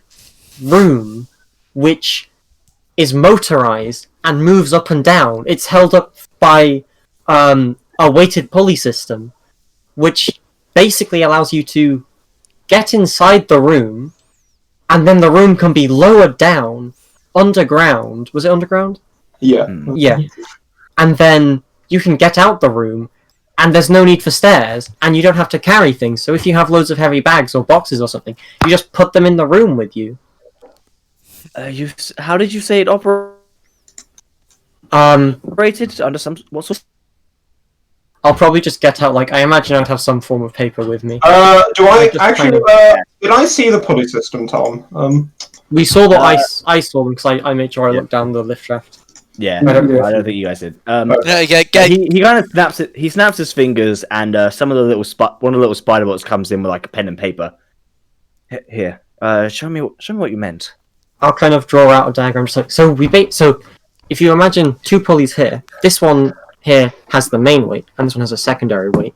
room which is motorized and moves up and down. It's held up by a weighted pulley system, which basically allows you to get inside the room, and then the room can be lowered down underground. Was it underground? Yeah. Yeah. And then you can get out the room, and there's no need for stairs, and you don't have to carry things. So if you have loads of heavy bags or boxes or something, you just put them in the room with you. How did you say it operated under some what sort? I'll probably just get out, like, I imagine I'd have some form of paper with me. Do I just actually? kind Did I see the pulley system, Tom? We saw the I saw them because I made sure I looked down the lift shaft. Yeah, I don't think you guys did. He kind of snaps it. He snaps his fingers, and some of the one of the little spider bots comes in with like a pen and paper. Here, show me what you meant. I'll kind of draw out a diagram, just like, so if you imagine 2 pulleys here, this one here has the main weight, and this one has a secondary weight.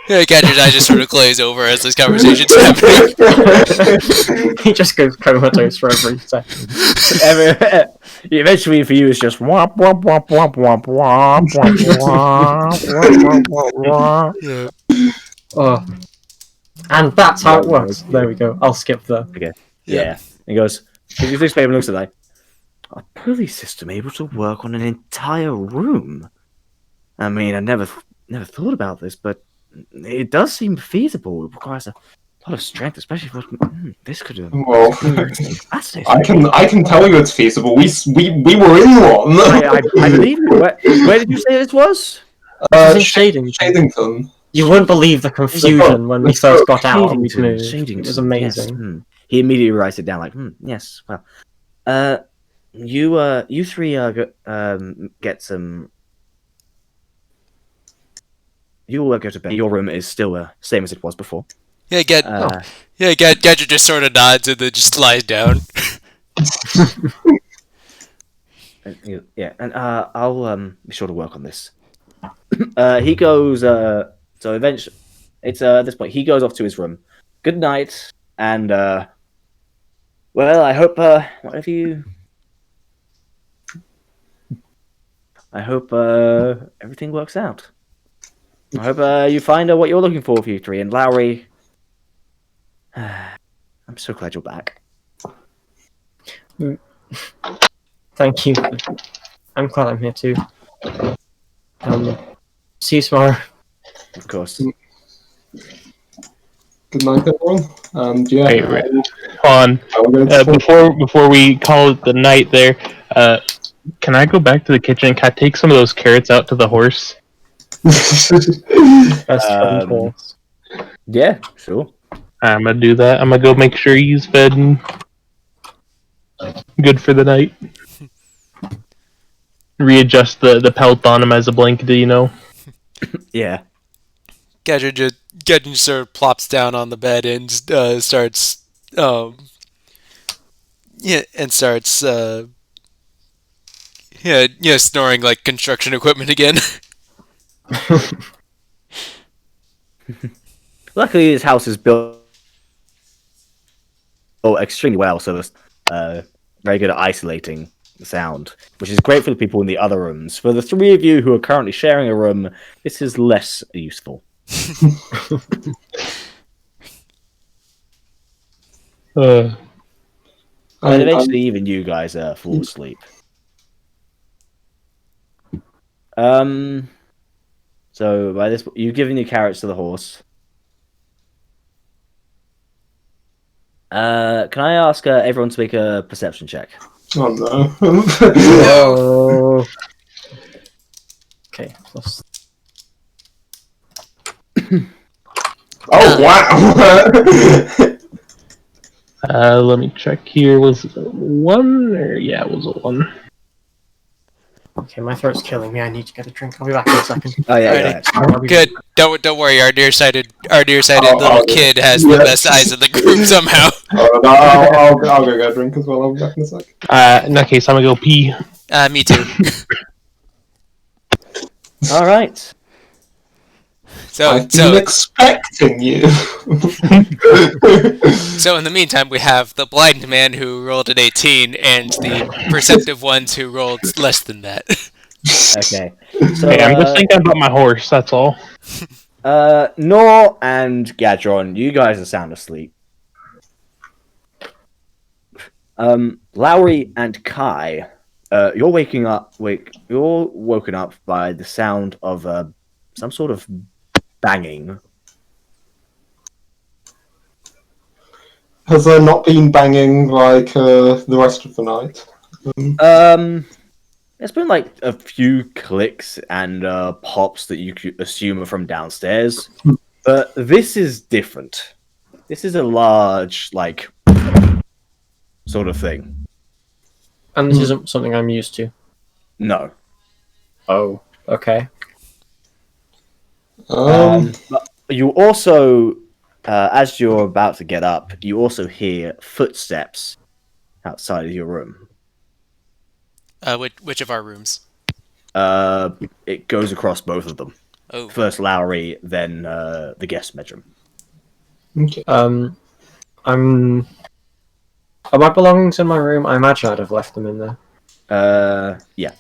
Yeah, Gadget's eyes just sort of glaze over as this conversation's happening. He just goes comatose for every second. Eventually, for you, it's just womp womp womp womp womp womp womp womp womp. Oh. And that's how it works. There we go. I'll skip the... Okay. Yeah. He goes, if this baby looks at that, a pulley system able to work on an entire room? I mean, I never thought about this, but it does seem feasible. It requires a lot of strength, especially for this could have. Well, fascinating. I can tell you it's feasible. We were in one. I believe you. Where did you say this was? Shadington. You wouldn't believe the confusion when we first got out and we moved. Shadington. It was amazing. Yes. He immediately writes it down like, yes, well. You three get some. You all go to bed. Your room is still same as it was before. Yeah, Gadget just sort of nods and then just lies down. Yeah, and I'll be sure to work on this. He goes. So eventually, it's at this point he goes off to his room. Good night, and well, I hope whatever you. I hope everything works out. I hope you find what you're looking for you three. And Lowri, I'm so glad you're back. Thank you. I'm glad I'm here too. See you tomorrow. Of course. Good night, everyone. And yeah, Wait, hold on. Before we call it the night there, can I go back to the kitchen? Can I take some of those carrots out to the horse? Yeah, sure. I'm gonna do that. I'm gonna go make sure he's fed and good for the night. Readjust the pelt on him as a blanket, you know? Yeah. Gadget just sort of plops down on the bed and starts snoring like construction equipment again. Luckily, his house is built extremely well, so it's very good at isolating the sound, which is great for the people in the other rooms. For the three of you who are currently sharing a room, this is less useful. And eventually, even you guys fall asleep. So by this, you've given your carrots to the horse. Can I ask everyone to make a perception check? Oh no. Oh. Okay. Oh wow. Let me check here. Was it a 1? Yeah, it was a 1. Okay, my throat's killing me. I need to get a drink. I'll be back in a second. Oh yeah. Good. Don't worry. Our nearsighted little kid has the best eyes in the group somehow. I'll go get a drink as well. I'll be back in a sec. In that case, I'm gonna go pee. Me too. All right. I've been expecting you. So in the meantime, we have the blind man who rolled an 18 and the perceptive ones who rolled less than that. Okay. So, Hey, I'm just thinking about my horse. That's all. Nor and Gadron, you guys are sound asleep. Lowri and Kai, you're woken up by the sound of some sort of banging. Has there not been banging like the rest of the night? There's been like a few clicks and pops that you could assume are from downstairs, but this is different. This is a large, like, sort of thing. And this isn't something I'm used to. No. Oh, okay. But you also, as you're about to get up, you also hear footsteps outside of your room. Which of our rooms? It goes across both of them. Oh. First Lowry, then the guest bedroom. Okay. Are my belongings in my room? I imagine I'd have left them in there. Yeah.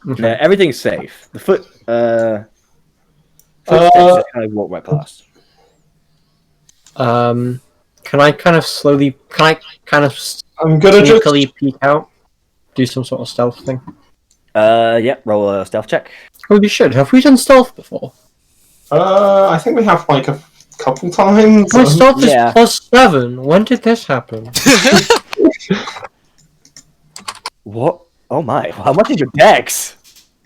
Okay. No, everything's safe. The footsteps just kind of walk right past. Can I kind of slowly? Can I kind of I'm gonna just. sneakily peek out? Do some sort of stealth thing. Yeah. Roll a stealth check. Oh, we should. Have we done stealth before? I think we have like a couple times. My stealth is yeah. +7. When did this happen? What? Oh my! How much is your dex?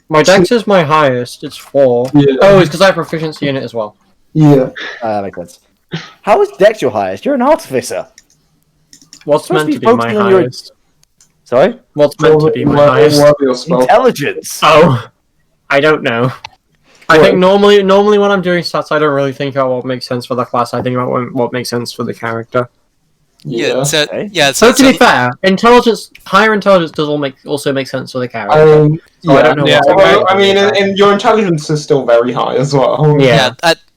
My dex is my highest. It's 4. Yeah. Oh, it's because I have proficiency in it as well. Yeah. That makes sense. How is dex your highest? You're an artificer. What's Supposed meant to to be be my focusing on your- highest? Sorry. What's meant to be my highest? Intelligence. Oh, I don't know. I think normally when I'm doing stats, I don't really think about what makes sense for the class. I think about what makes sense for the character. Yeah. So Okay. yeah. So to be fair, higher intelligence does also make sense for the character. So I don't know yeah. what Well, to I mean, do. and your intelligence is still very high as well. Yeah.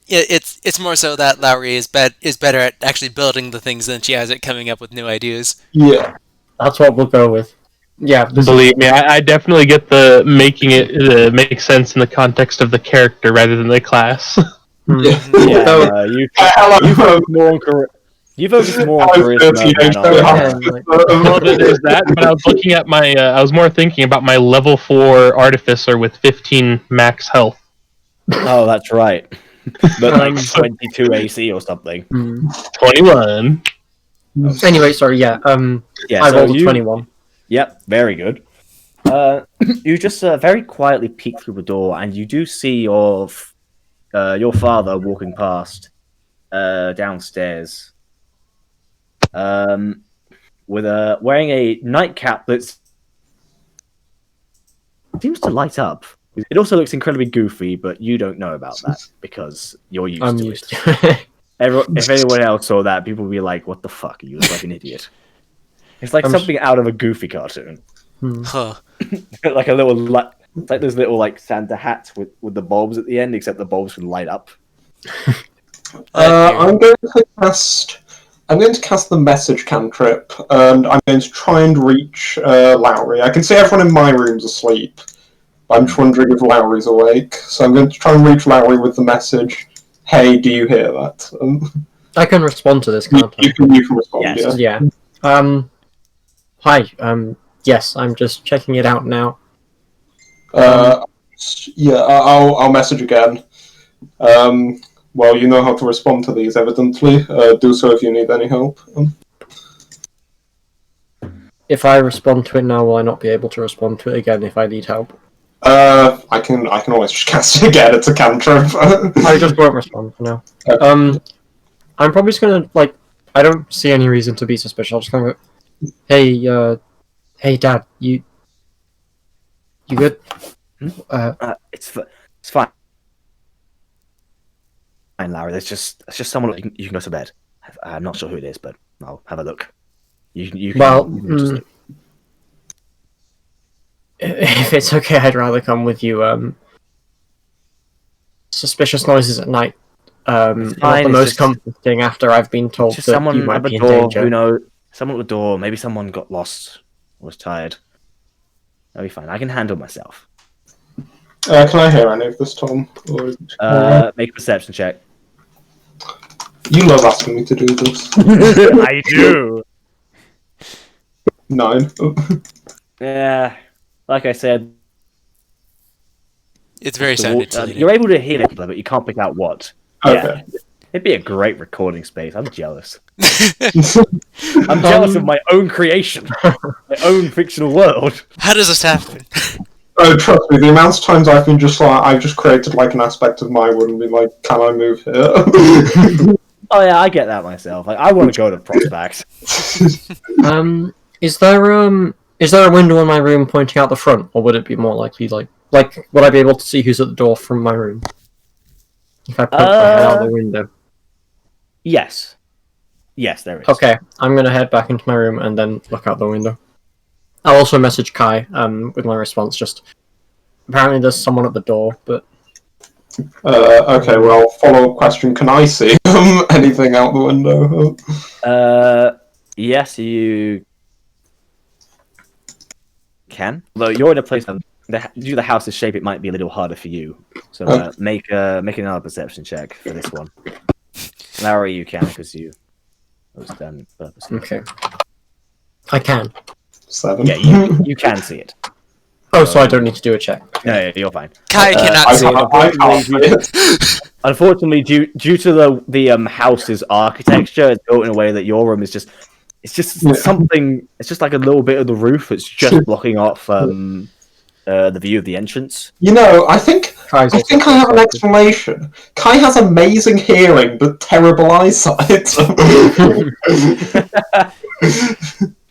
It's more so that Lowry is better at actually building the things than she has at coming up with new ideas. Yeah. That's what we'll go with. Yeah. Believe me, I definitely get the making it make sense in the context of the character rather than the class. Yeah. Yeah. So- You Hello. focus more on you focus more on I was charisma 13, than so on. high. Well, there's that, but I was looking at my. I was more thinking about my level 4 Artificer with 15 max health. Oh, that's right. But like 22 AC or something. 21. Anyway, sorry. Yeah. Yeah. I so rolled a 21. Yep, very good. You just very quietly peek through the door, and you do see your father walking past downstairs, with wearing a nightcap that seems to light up. It also looks incredibly goofy, but you don't know about that because you're used I'm to used it. to it. If anyone else saw that, people would be like, "What the fuck? You look like an idiot." It's like I'm something out of a Goofy cartoon. Huh. Like a little, it's like those little like Santa hats with the bulbs at the end, except the bulbs can light up. I'm going to cast the message cantrip, and I'm going to try and reach Lowry. I can see everyone in my room's asleep. I'm just wondering if Lowry's awake, so I'm going to try and reach Lowry with the message. Hey, do you hear that? I can respond to this, can't I? You can respond. Yes. Yeah. Yeah. Hi. Yes, I'm just checking it out now. Yeah. I'll message again. Well, you know how to respond to these, evidently. Do so if you need any help. If I respond to it now, will I not be able to respond to it again if I need help? I can always just cast it again. It's a cantrip. I just won't respond for now. I'm probably just gonna I don't see any reason to be suspicious. I'm just gonna go, hey, Dad, you good? It's fine. Fine, Larry. It's just someone you can go to bed. I'm not sure who it is, but I'll have a look. You can just sleep. If it's okay, I'd rather come with you. Suspicious noises at night. Not fine, the it's most just- comforting after I've been told Just that someone you might at the be in door. danger. Who knows? Someone at the door. Maybe someone got lost. Was tired. That'll be fine. I can handle myself. Can I hear any of this, Tom? Or... Make a perception check. You love asking me to do this. I do. 9. Yeah, like I said, It's very sound insulating. you're able to hear it, but you can't pick out what. Okay. Yeah, it'd be a great recording space. I'm jealous. I'm jealous of my own creation, my own fictional world. How does this happen? Oh, trust me, the amount of times I've been I've just created like an aspect of my world and been like, can I move here? Oh yeah, I get that myself. Like, I want to go to Prospect. Is there a window in my room pointing out the front, or would it be more likely like would I be able to see who's at the door from my room if I poke my head out the window? Yes, there is. Okay, I'm gonna head back into my room and then look out the window. I'll also message Kai with my response. Just Apparently there's someone at the door, but... Okay, well, follow-up question. Can I see anything out the window? Yes, you can. Although you're in a place due to the house's shape, it might be a little harder for you. So make another perception check for this one. Lowri, you can because you was done purposely. Okay. I can. 7. Yeah, you can see it. Oh, so I don't need to do a check. No, you're fine. Kai cannot see it. I can't see it. Unfortunately, due to the house's architecture, it's built in a way that your room is just something. It's just like a little bit of the roof. It's just blocking off the view of the entrance. You know, I think I have an explanation. Kai has amazing hearing, but terrible eyesight.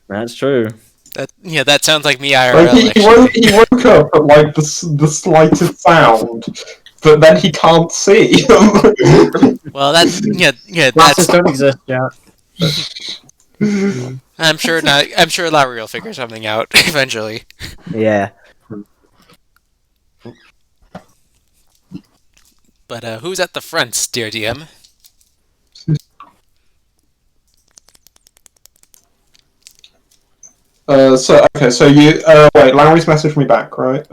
That's true. That sounds like me Like, IRL. he woke up at like the slightest sound, but then he can't see. Well, that's Glasses don't exist yet. I'm sure Lowry will figure something out eventually. Yeah. But who's at the front, dear DM? So you wait. Lowry's messaged me back, right?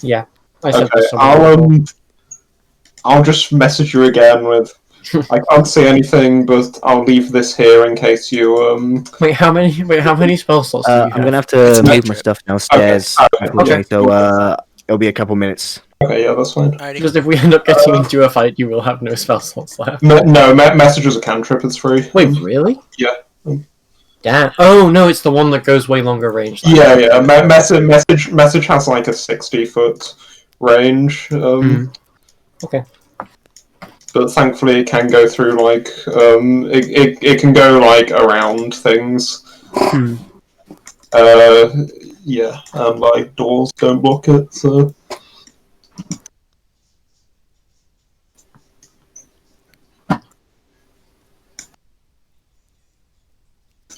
Yeah. I said Okay, I'll just message you again with. I can't see anything, but I'll leave this here in case you Wait, how many spell slots do you have? I'm gonna have to move my stuff downstairs. Okay. So it'll be a couple minutes. Okay, yeah, that's fine. Alrighty. Because if we end up getting into a fight, you will have no spell slots left. Message is a cantrip. It's free. Wait, really? Yeah. Damn. Oh no, it's the one that goes way longer range. Yeah. Message has like a 60-foot range. Okay. But thankfully, it can go through like it can go like around things. Yeah, and like doors don't block it. So.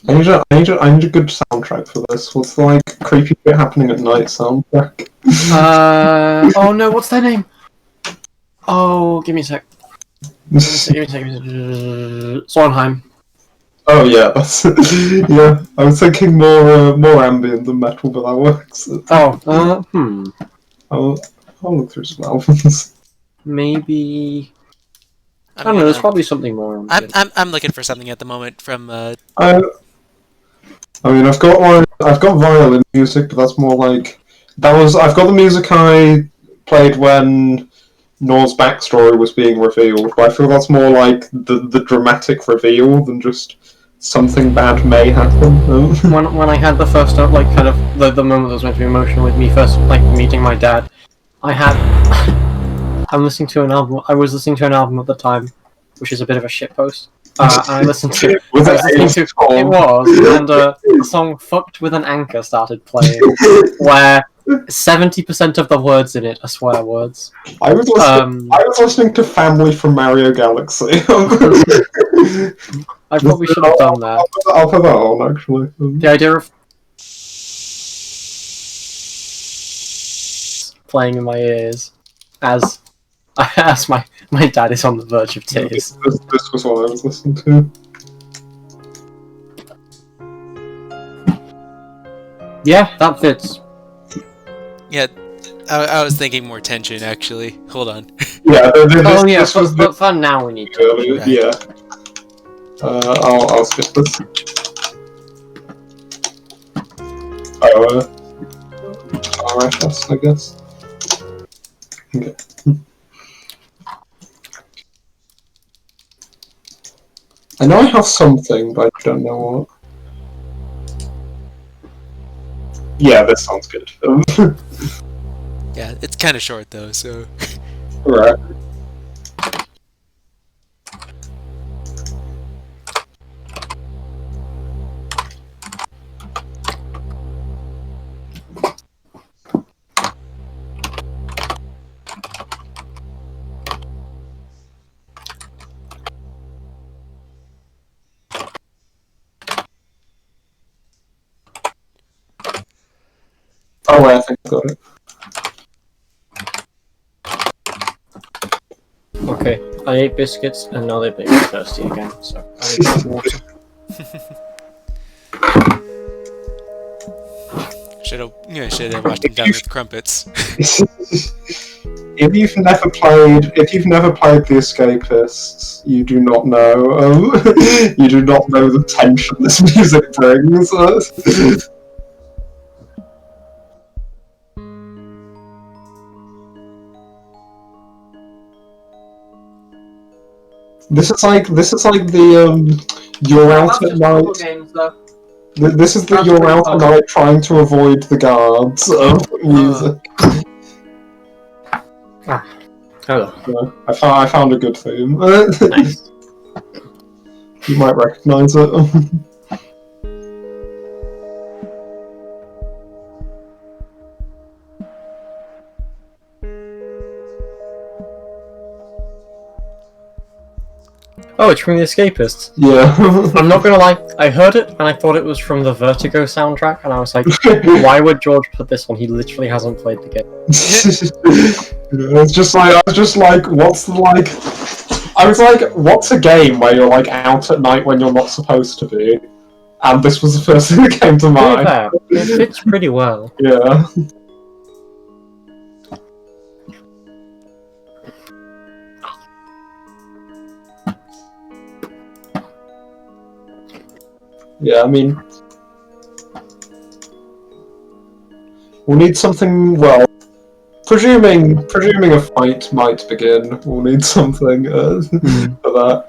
I need a good soundtrack for this. What's the like creepy bit happening at night soundtrack? Oh no, what's their name? Oh, give me a sec. Sondheim. Oh yeah, that's yeah. I was thinking more ambient than metal, but that works. I'll look through some albums. Maybe. I don't know. There's probably something more. I'm looking for something at the moment from. I mean, I've got violin music, but that's more like I've got the music I played when Nor's backstory was being revealed, but I feel that's more like the dramatic reveal than just something bad may happen. When I had the first like kind of the moment that was meant to be emotional with me first like meeting my dad, I was listening to an album at the time, which is a bit of a shitpost. And I listened to it. And the song "Fucked with an Anchor" started playing, where 70% of the words in it are swear words. I was listening to "Family from Mario Galaxy." I probably should have done that. I'll put that on actually. The idea of playing in my ears as my dad is on the verge of tears. This was what I was listening to. Yeah, that fits. Yeah, I was thinking more tension actually. Hold on. Yeah. But for now we need to. Right. Yeah. I'll skip this. RFS, I guess. Okay. I know I have something, but I don't know what. Yeah, this sounds good. Yeah, it's kind of short though, so. Right. Oh wait, I think I got it. Okay, I ate biscuits and now they've made me thirsty again, so I need some water. Should have washed him down with crumpets. If you've never played The Escapists, you do not know. You do not know the tension this music brings. This is like the you're out at night. This is the you're out at night trying to avoid the guards music. Hello. Yeah, I found a good theme. Nice. You might recognise it. Oh, it's from The Escapists. Yeah. I'm not gonna lie, I heard it and I thought it was from the Vertigo soundtrack, and I was like, why would George put this on? He literally hasn't played the game. It's just like I was just like, what's a game where you're like out at night when you're not supposed to be? And this was the first thing that came to mind. Fair. It fits pretty well. Yeah. Yeah, I mean, we'll need something. Well, presuming a fight might begin, we'll need something for that.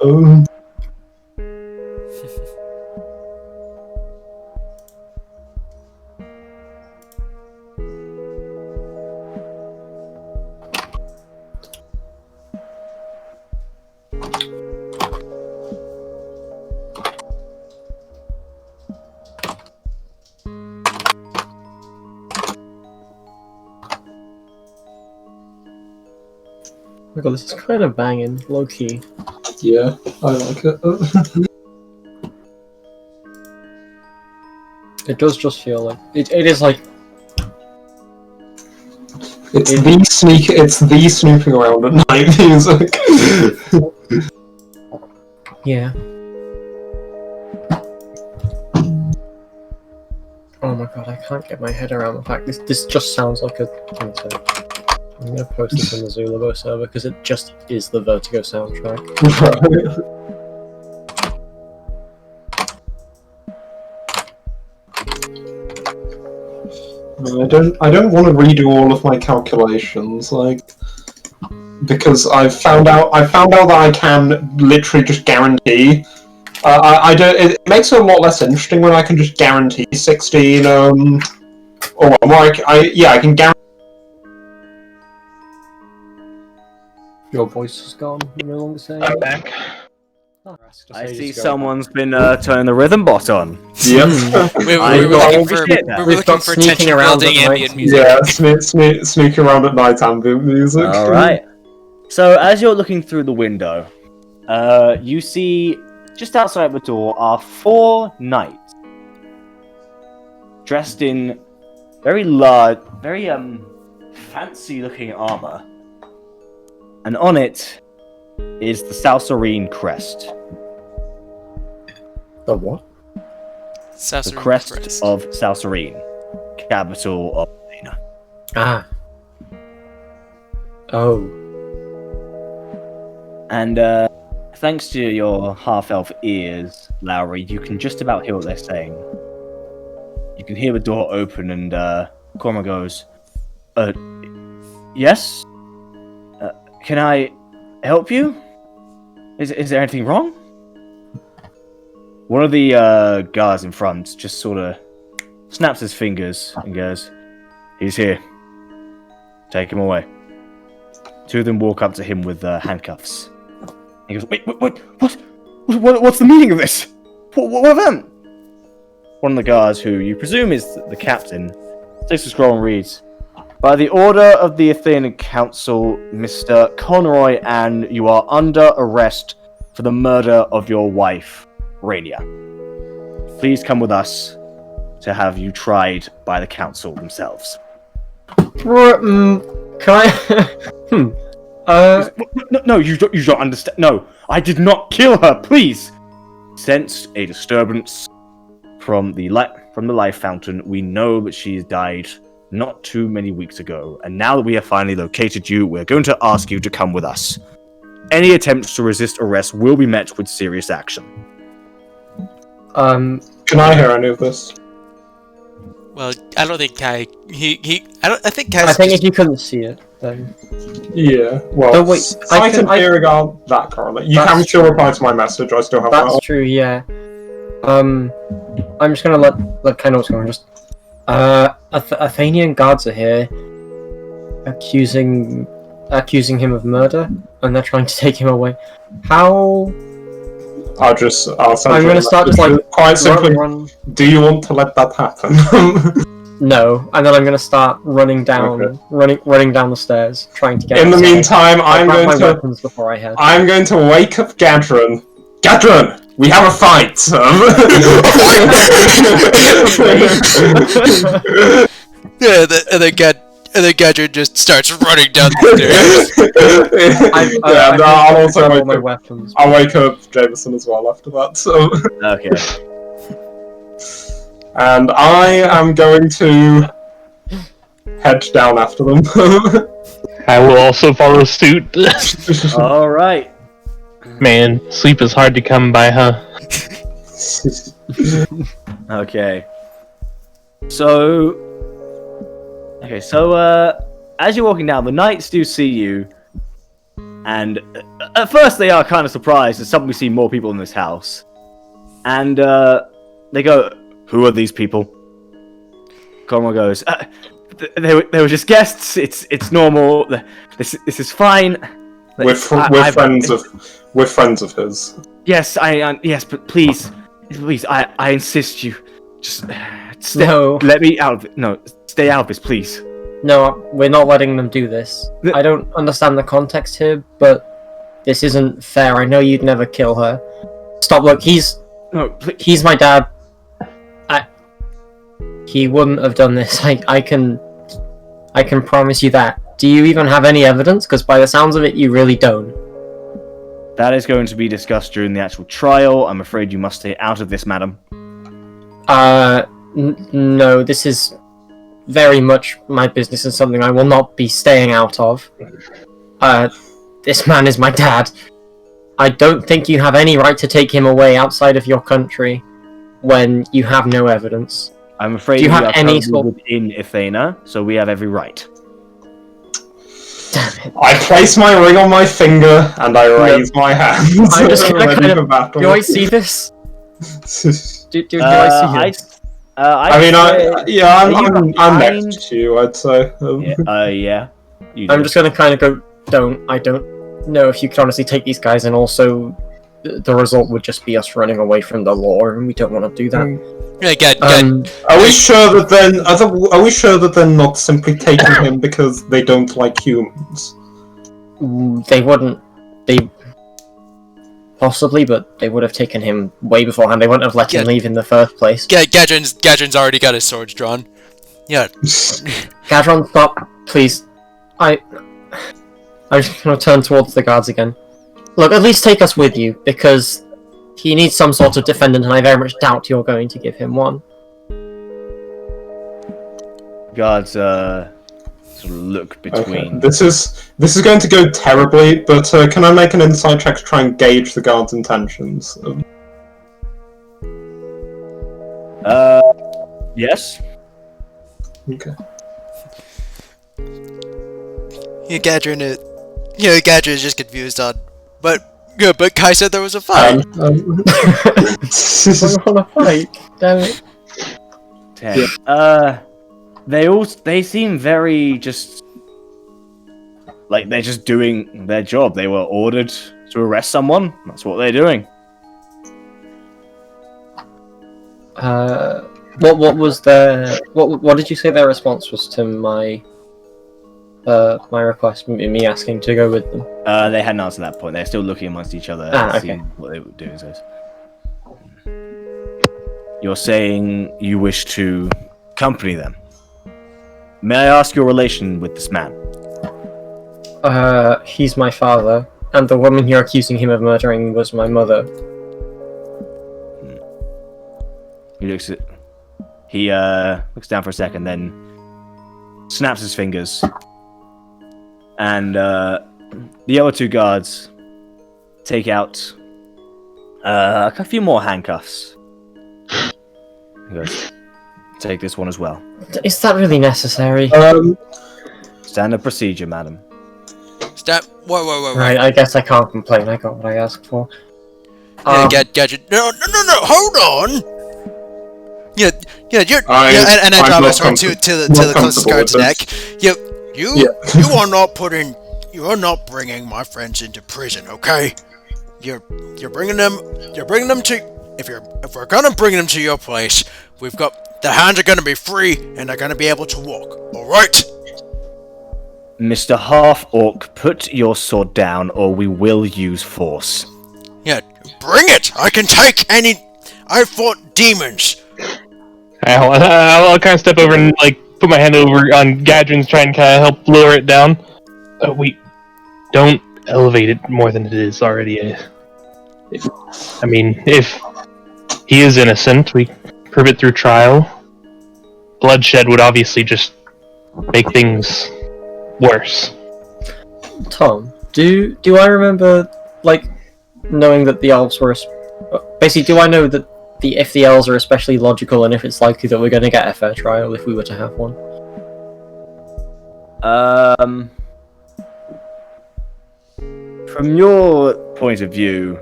Oh my god, this is kind of banging, low key. Yeah, I like it. It does just feel like it is like It's the snooping around at night music. yeah. Oh my god, I can't get my head around the fact this just sounds like a. I'm gonna post this on the Zulabo server because it just is the Vertigo soundtrack. I don't want to redo all of my calculations, like, because I've found out that I can literally just guarantee. I don't. It makes it a lot less interesting when I can just guarantee 16. Or more. I can guarantee. Your voice is gone. You're no longer saying. I'm back. I see someone's been turning the rhythm bot on. Yep. We were looking for tension building ambient music. Yeah, sneaking around at night ambient music. All right. So as you're looking through the window, you see just outside the door are 4 knights dressed in very large, very fancy-looking armor, and on it is the Salsarine crest. The what? The crest of Salsarine, capital of Athena. Ah. Oh. And thanks to your half-elf ears, Lowri, you can just about hear what they're saying. You can hear the door open and Corma goes, yes? Can I help you? Is there anything wrong? One of the guards in front just sort of snaps his fingers and goes, he's here. Take him away. 2 of them walk up to him with handcuffs. He goes, wait, what? What's the meaning of this? What of them? One of the guards, who you presume is the captain, takes the scroll and reads, by the order of the Ethaynian Council, Mr. Conroy, and you are under arrest for the murder of your wife, Rainia. Please come with us to have you tried by the council themselves. Can I? No, you don't understand. No, I did not kill her. Please. Sensed a disturbance from the life fountain. We know that she died not too many weeks ago, and now that we have finally located you, we're going to ask you to come with us. Any attempts to resist arrest will be met with serious action. Can I hear any of this? Well, I don't think Kai. I think I think if you couldn't see it, then Yeah. Well, Oh, wait, sight and hearing aren't that correlate. You can still reply to my message. I still have that's that. true. Yeah. I'm just gonna let kind of what's going on. Just Ethaynian guards are here, accusing him of murder, and they're trying to take him away. How? I'll send I'm you gonna a start just message. like quite simply. run. Do you want to let that happen? No, and then I'm gonna start running down, running down the stairs, trying to get. In the outside. meantime, I'll I'm grab going my to. weapons before I head. I'm going to wake up Gadron. Gadron, we have a fight. Yeah, and then Gadget just starts running down the stairs. I'll also grab all wake my up. weapons. I'll wake up Jameson as well after that. So. Okay. And I am going to head down after them. I will also follow suit. All right. Man, sleep is hard to come by, huh? Okay. So, as you're walking down, the knights do see you, and at first they are kind of surprised that suddenly we see more people in this house, and they go, "Who are these people?" Cornwall goes, "They were just guests. It's normal. This is fine." We're friends of his. Yes, yes, but please, I insist you, just No. let me out of it. No, stay out of this, please. No, we're not letting them do this. I don't understand the context here, but this isn't fair. I know you'd never kill her. Stop! Look, he's my dad. He wouldn't have done this. I can promise you that. Do you even have any evidence? Because by the sounds of it, you really don't. That is going to be discussed during the actual trial. I'm afraid you must stay out of this, madam. No, this is very much my business and something I will not be staying out of. This man is my dad. I don't think you have any right to take him away outside of your country when you have no evidence. I'm afraid Do you we have are any currently within Ethayna, so we have every right. Damn it. I place my ring on my finger and I raise my hand. I'm just gonna ready kind for of. battle. Do I see this? Do I see this? I'm next to you, I'd say. Yeah. You I'm do. just gonna kind of go. I don't know if you could honestly take these guys, and also the result would just be us running away from the law, and we don't want to do that. Yeah, Are we sure that they're not simply taking him because they don't like humans? They wouldn't. They possibly, but they would have taken him way beforehand. They wouldn't have let him leave in the first place. Gadron's already got his swords drawn. Yeah. Gadron, stop, please. I'm just gonna turn towards the guards again. Look, at least take us with you, because he needs some sort of defendant, and I very much doubt you're going to give him one. Guards sort of look between. Okay. This is going to go terribly, but can I make an insight check to try and gauge the guards' intentions? Yes. Okay. Gadron is just confused on, but Kai said there was a fight. I want to fight. Damn it. 10. They seem very just like they're just doing their job. They were ordered to arrest someone. That's what they're doing. What was their what did you say their response was to my request, me asking to go with them? They hadn't answered that point. They're still looking amongst each other, seeing what they would do. So you're saying you wish to accompany them. May I ask your relation with this man? He's my father, and the woman you're accusing him of murdering was my mother. He looks at. He looks down for a second, then snaps his fingers, and the other two guards take out a few more handcuffs. He goes, "Take this one as well." Is that really necessary? Standard procedure, madam. Whoa. Right, I guess I can't complain. I got what I asked for. Gadget. No, hold on! You're, and I draw my sword to the closest guard's neck. You are not bringing my friends into prison, okay? You're bringing them to, if we're gonna bring them to your place, the hands are gonna be free, and they're gonna be able to walk, alright? Mr. Half-Orc, put your sword down, or we will use force. Yeah, bring it! I can take any... I fought demons! I'll kind of step over and put my hand over on Gadrin's, trying to kind of help lower it down. We don't elevate it more than it is already. I mean, if he is innocent, we prove it through trial. Bloodshed would obviously just make things worse. Tom, do I remember, knowing that the elves were... Basically, do I know that if the elves are especially logical, and if it's likely that we're going to get a fair trial if we were to have one? From your point of view,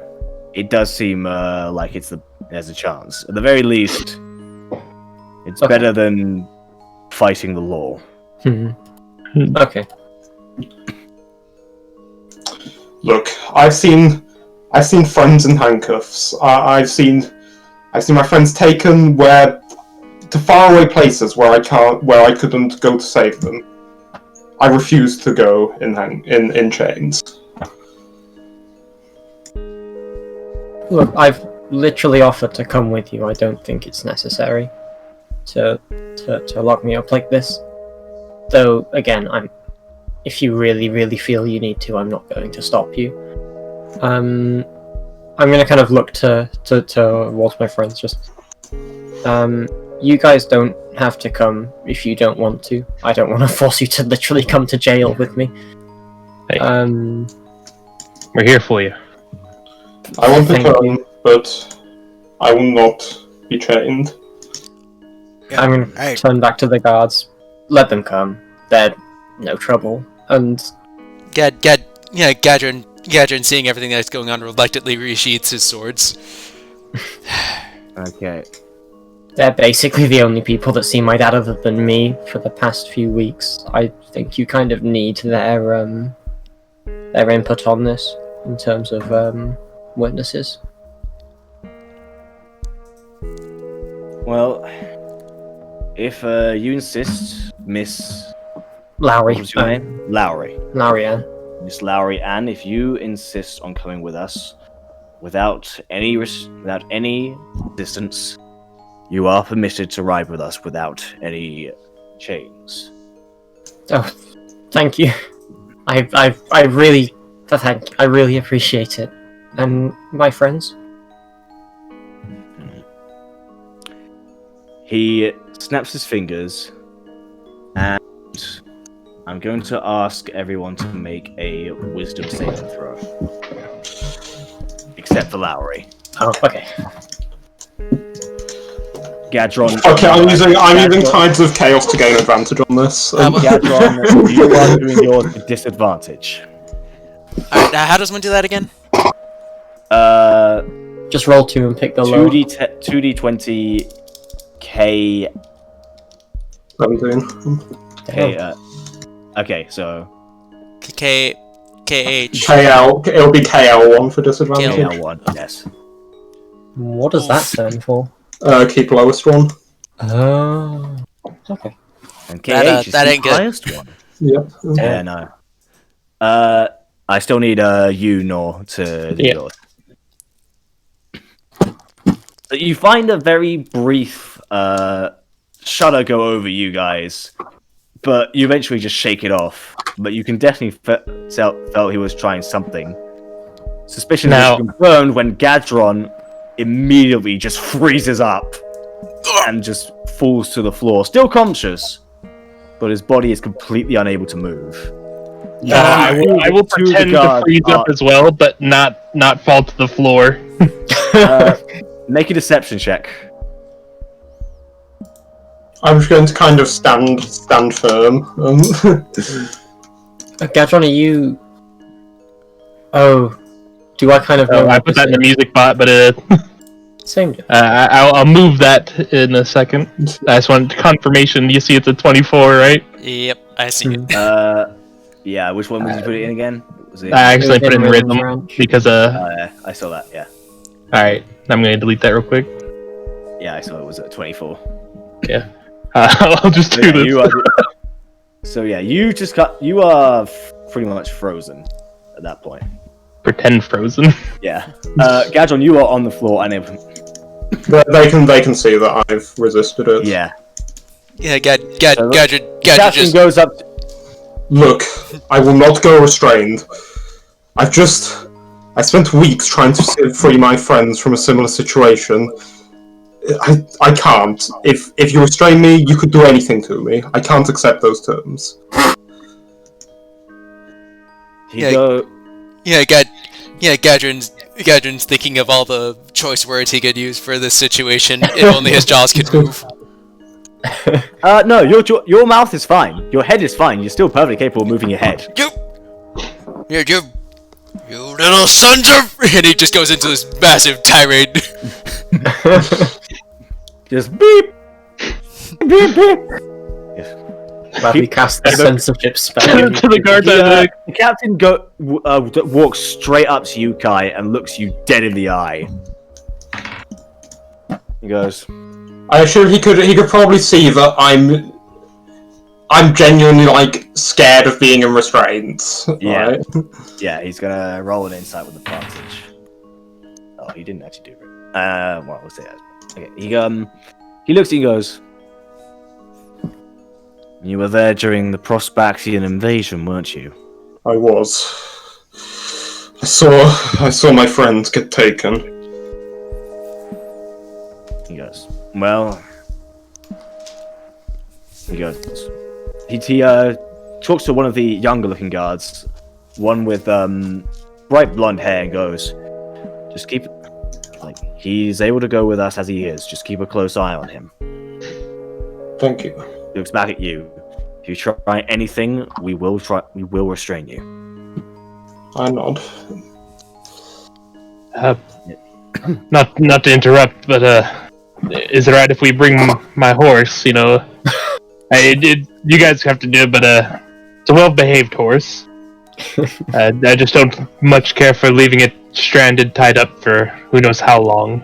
it does seem like there's a chance. At the very least, it's better than fighting the law. Okay. Look, I've seen friends in handcuffs. I've seen my friends taken to faraway places where I couldn't go to save them. I refuse to go in chains. Look, I've literally offered to come with you. I don't think it's necessary to lock me up like this. Though, again, if you really, really feel you need to, I'm not going to stop you. I'm going to kind of look towards my friends, just... you guys don't have to come if you don't want to. I don't want to force you to literally come to jail with me. Hey, we're here for you. I want to come, but I will not be chained. I'm going to turn back to the guards. Let them come. They're no trouble. And... Gadrin, seeing everything that's going on, reluctantly resheaths his swords. Okay. They're basically the only people that see my dad other than me for the past few weeks. I think you kind of need their input on this, in terms of, witnesses. Well, if you insist, Miss... Lowri. What was your name? Lowri. Lowri, Miss Lowri, and if you insist on coming with us, without any distance, you are permitted to ride with us without any chains. Oh, thank you. I really appreciate it. And my friends? He snaps his fingers, and I'm going to ask everyone to make a wisdom saving throw. Except for Lowri. Oh, okay. Gadron. Okay, I'm using Tides of Chaos to gain advantage on this. Gadron, you are doing yours with disadvantage. Alright, how does one do that again? Just roll 2 and pick the low. 2d20 K. 17. K. Okay, so KH. KL. It'll be KL1 for disadvantage. KL1, yes. What does that stand for? Keep lowest one. Oh. Okay. And KH is that the ain't good. highest one. Yep. Yeah, no. I still need you, Nor, to do yours. You find a very brief shudder go over you guys, but you eventually just shake it off. but you can definitely felt he was trying something. Suspicion Now- was confirmed when Gadron immediately just freezes up and just falls to the floor, still conscious, but his body is completely unable to move. I will pretend to freeze up as well, but not fall to the floor. Make a deception check. I'm just going to kind of stand firm. Gadron, are you... Oh, do I kind of know? I put that in the music bot, but Same. I'll move that in a second. I just want confirmation. You see it's a 24, right? Yep, I see it. Yeah, which one did you put it in again? Was it... I actually put it in Rhythm rhythm range. because yeah, I saw that, yeah. Alright, I'm gonna delete that real quick. Yeah, I saw it was at 24. Yeah. I'll just do this. So yeah, you are pretty much frozen at that point. Pretend frozen. Yeah. Gadron, you are on the floor and They can see that I've resisted it. yeah. Yeah, Gadget Captain just... goes up. Look, I will not go restrained. I spent weeks trying to free my friends from a similar situation. I can't. If you restrain me, you could do anything to me. I can't accept those terms. Gadron's thinking of all the choice words he could use for this situation if only his jaws could move. No, your mouth is fine. Your head is fine. You're still perfectly capable of moving your head. You little sons of... And he just goes into this massive tirade. Just beep, beep, beep. He cast the censorship spell. To the guards, The captain walks straight up to you, Kai, and looks you dead in the eye. He goes, I assume he could probably see that I'm genuinely like scared of being in restraints. Yeah. Right? yeah, he's gonna roll an insight with advantage. Oh, he didn't actually do it. Well, we'll say that. Okay, he looks at you and goes, you were there during the Prospaxian invasion, weren't you? I was. I saw my friends get taken. He goes, well... He goes... He talks to one of the younger-looking guards, one with bright blonde hair, and goes, just keep... Like, he's able to go with us as he is, just keep a close eye on him. Thank you. He looks back at you. If you try anything, we will restrain you. I nod. Not to interrupt, but is it right if we bring my horse? You know, you guys have to do it, but it's a well-behaved horse. I just don't much care for leaving it stranded, tied up for who knows how long.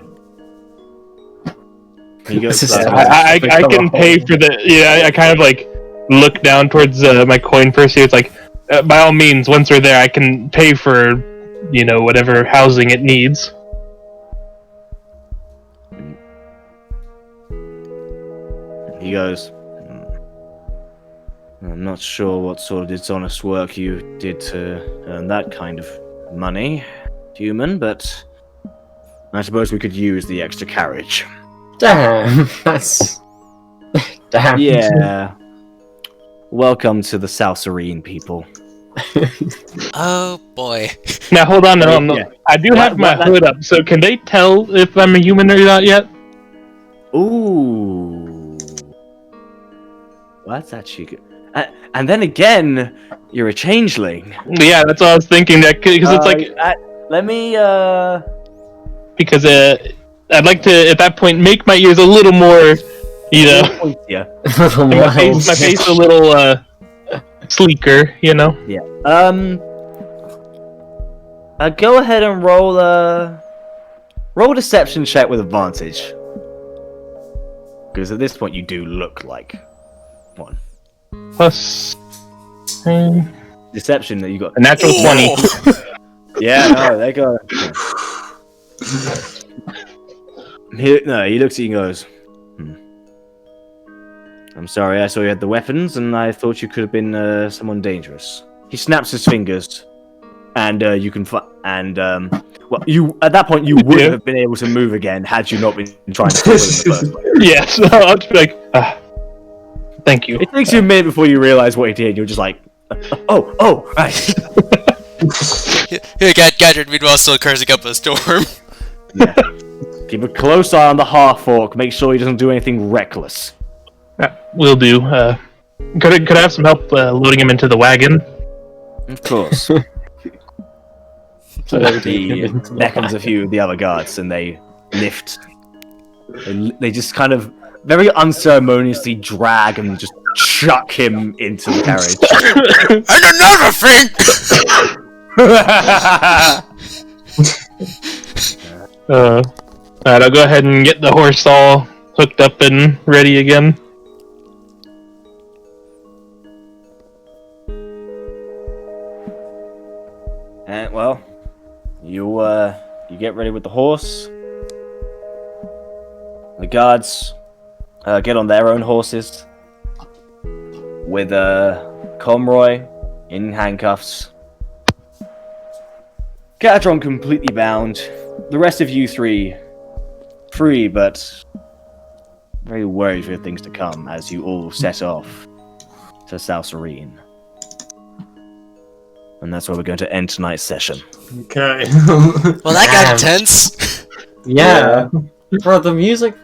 He goes, I can pay for the. Yeah, I kind of like look down towards my coin purse here. It's like, by all means, once we're there, I can pay for, you know, whatever housing it needs. He goes, I'm not sure what sort of dishonest work you did to earn that kind of money, human, but I suppose we could use the extra carriage. Damn, that's... Damn. Yeah. Welcome to the South Serene, people. Oh boy. Now hold on, Yeah. I do have my hood up, so can they tell if I'm a human or not yet? Ooh. Well, that's actually good. And then again, you're a changeling. Yeah, that's what I was thinking. That because it's like let me because I'd like to at that point make my ears a little more, you know, yeah. my face a little sleeker, you know. Yeah. Go ahead and roll a deception check with advantage. Because at this point you do look like one. Plus Deception that you got. a natural 20. Yeah, no, they go. He looks at you and goes, I'm sorry, I saw you had the weapons, and I thought you could have been someone dangerous. He snaps his fingers, and you can well, you at that point you would have been able to move again had you not been trying to kill him in the first place. Yes, I'll just be like, thank you. It takes you a minute before you realize what he did. You're just like, oh, right. Gadget, meanwhile, still cursing up a storm. Yeah. Keep a close eye on the half-orc. Make sure he doesn't do anything reckless. Will do. Could I have some help loading him into the wagon? Of course. So he beckons a few of the other guards, and they lift. They just kind of very unceremoniously drag and just chuck him into the carriage. And another thing! Alright, I'll go ahead and get the horse all hooked up and ready again. And well, you get ready with the horse. The guards get on their own horses with Comroy in handcuffs. Gadron completely bound. The rest of you three free, but very worried for things to come as you all set off to South Serene. And that's where we're going to end tonight's session. Okay. Well, that got intense. Yeah. Bro, the music.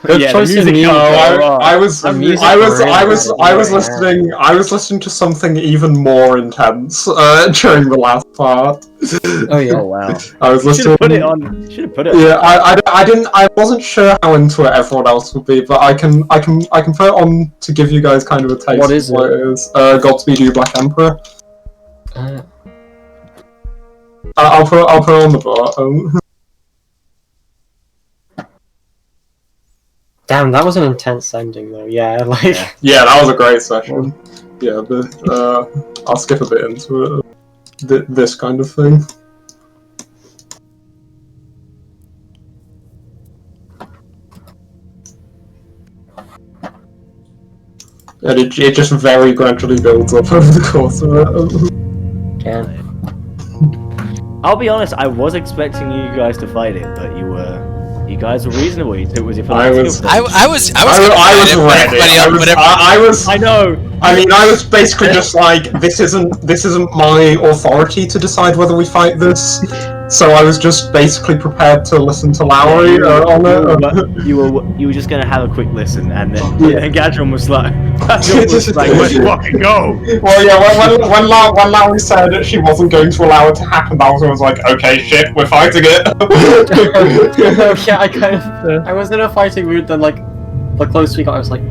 Good Yeah, choice the of music music. I was really listening to something even more intense during the last part. Oh yeah. Oh wow! I was Should listening. have put it on. Should have put it. Yeah, I wasn't sure how into it everyone else would be, but I can put it on to give you guys kind of a taste. What is of what it is. Godspeed You Black Emperor. I'll put it on the bottom. Damn, that was an intense ending though. Yeah, like. Yeah, that was a great session. Yeah, I'll skip a bit into it. This kind of thing. And it just very gradually builds up over the course of it. Yeah. I'll be honest. I was expecting you guys to fight it, but you guys were reasonable. It was your I was first. I was ready. I know. I mean, I was basically just like, this isn't my authority to decide whether we fight this. So I was just basically prepared to listen to Lowri on it. But you were just gonna have a quick listen, and then Gadron was like, let's fucking go. Well, yeah, when Lowri said that she wasn't going to allow it to happen, that was like, okay, shit, we're fighting it. Yeah, I was in a fighting mood. Then, like, the closer we got, I was like,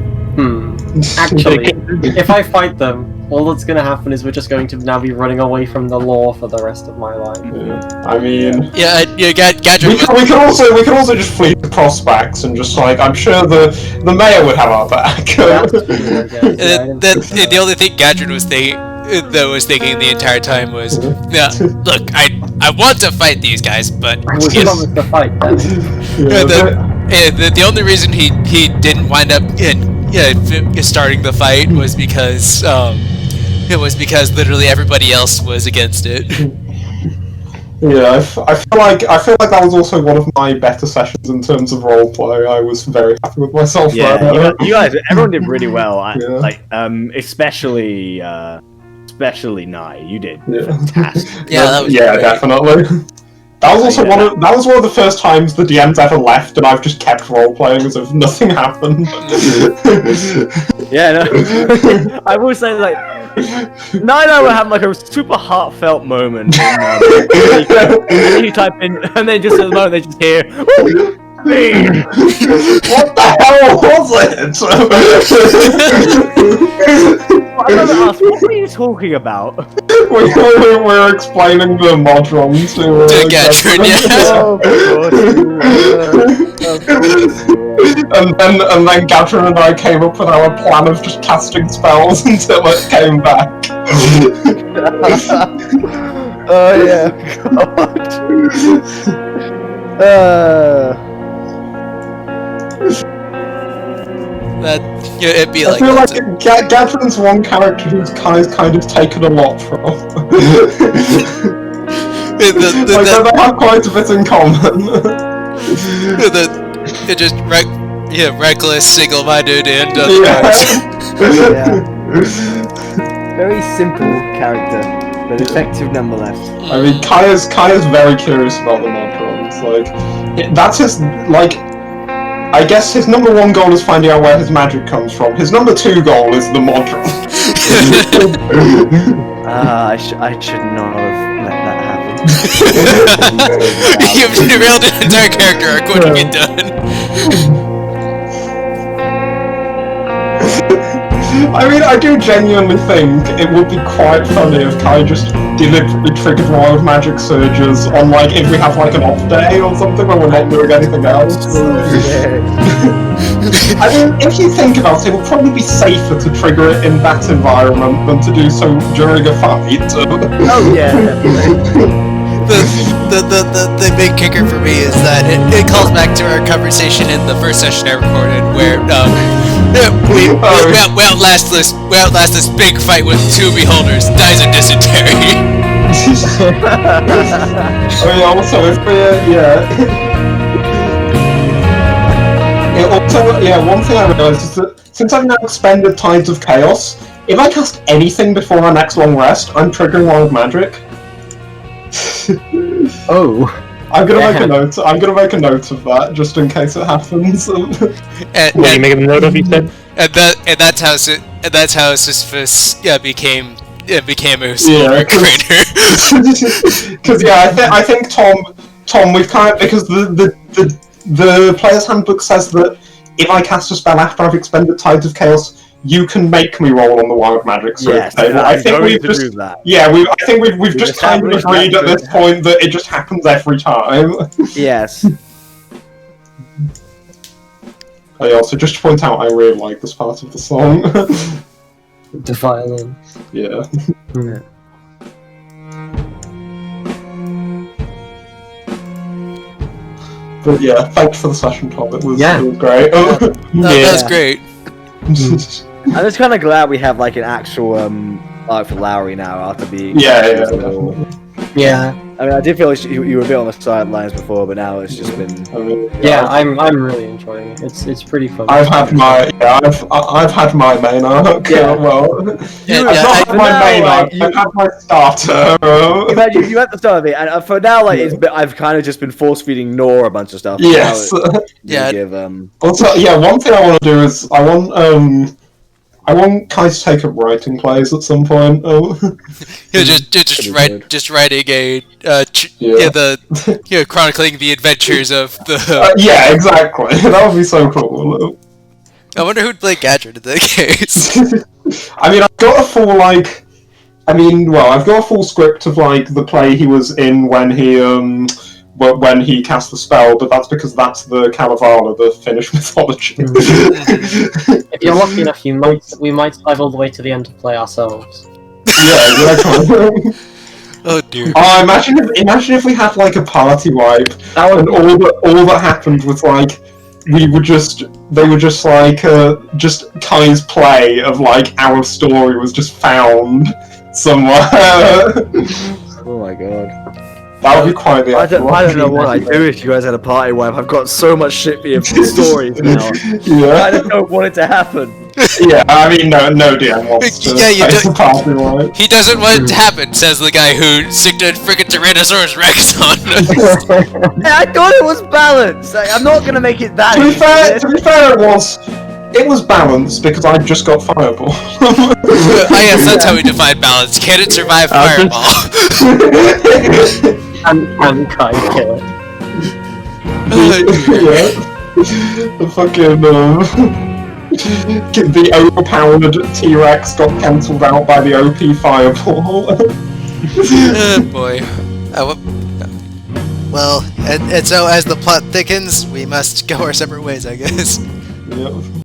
actually, if I fight them, all that's gonna happen is we're just going to now be running away from the law for the rest of my life. Yeah. I mean, Gadget. we could also just flee to Prospects and just like, I'm sure the mayor would have our back. The only thing Gadget was thinking the entire time was, look, I want to fight these guys, but the fight. the only reason he didn't wind up starting the fight was because literally everybody else was against it. Yeah, I feel like that was also one of my better sessions in terms of roleplay. I was very happy with myself. Yeah, you guys, everyone did really well. Especially Nye, you did fantastic. Yeah, definitely. That was also one of the first times the DM's ever left, and I've just kept role playing as if nothing happened. Yeah, no. I will say, like, Nye and I were having like a super heartfelt moment. And you type in, and then just at the moment they just hear, what the hell was it? I gotta ask, what were you talking about? we were explaining the modron to Gadget, and then Gadron and I came up with our plan of just casting spells until it came back. Oh yeah, God. That it'd be I like feel that. like Gadrin's one character who's kind of taken a lot from. Like, they have quite a bit in common. It just reckless, single-minded, and Yeah. Very simple character, but effective nonetheless. I mean, Kaya's very curious about the Modrons. Like, that's his, like, I guess his number one goal is finding out where his magic comes from. His number two goal is the Modron. I should not have let that happen. You've derailed an entire character arc. What have you done? I mean, I do genuinely think it would be quite funny if Kai just deliberately triggered wild magic surges on, like, if we have, like, an off day or something where we're not doing anything else. I mean, if you think about it, it would probably be safer to trigger it in that environment than to do so during a fight. Oh yeah, definitely. The big kicker for me is that it calls back to our conversation in the first session I recorded, where we outlast this big fight with two beholders, dies of dysentery. I mean, also, if one thing I realised is that since I've now expended Tides of Chaos, if I cast anything before our next long rest, I'm triggering wild magic. Oh. I'm gonna make a note. I'm gonna make a note of that just in case it happens. What are you making a note of? You said. And that's how Sisyphus became a silver crater. Because I think Tom, we've kind of, because the player's handbook says that if I cast a spell after I've expended Tides of Chaos, you can make me roll on the wild magic Yes, table. I think we've just do that. I think we've just kind of agreed at this point that it just happens every time. Yes. I also just to point out I really like this part of the song. The violin. Yeah. But yeah, thanks for the session, Tom. It was great. That was great. I'm just kind of glad we have like an actual arc for Lowri now after being. Yeah. I mean, I did feel like you were a bit on the sidelines before, but now it's just been. I mean, I'm really enjoying it. It's pretty fun. I've had my main arc. Yeah. Well, I've not had my main arc. I've had my starter. Imagine you at the start of it, and for now, like I've kind of just been force feeding Nor a bunch of stuff. Yes. Give, Also, one thing I want to do is I want Kai to take up writing plays at some point. Just writing a chronicling the adventures of the. Yeah, exactly. That would be so cool. I wonder who'd play Gadget in that case. I mean, I've got a full script of like the play he was in when he cast the spell, but that's because that's the Kalevala, the Finnish mythology. If you're lucky enough, we might dive all the way to the end to play ourselves. Yeah, exactly. Oh dear. Oh, imagine if we had like a party wipe, and all that happened was like they were just like just Kai's play of like our story was just found somewhere. Oh my god. That would be quite the I don't know what I'd do if you guys had a party wipe. I've got so much shit for stories now. Yeah. I just don't want it to happen. Yeah, I mean, no DM wants to face a party wipe. He doesn't want it to happen, says the guy who sicked a freaking Tyrannosaurus Rex on us. Yeah, I thought it was balanced. Like, I'm not gonna make it that. To be fair, it was balanced because I just got Fireball. Yes, that's how we define balance. Can it survive Fireball? and Kai kill it. The fucking the overpowered T-Rex got cancelled out by the OP Fireball. Oh boy. Well, and so as the plot thickens, we must go our separate ways, I guess. Yep.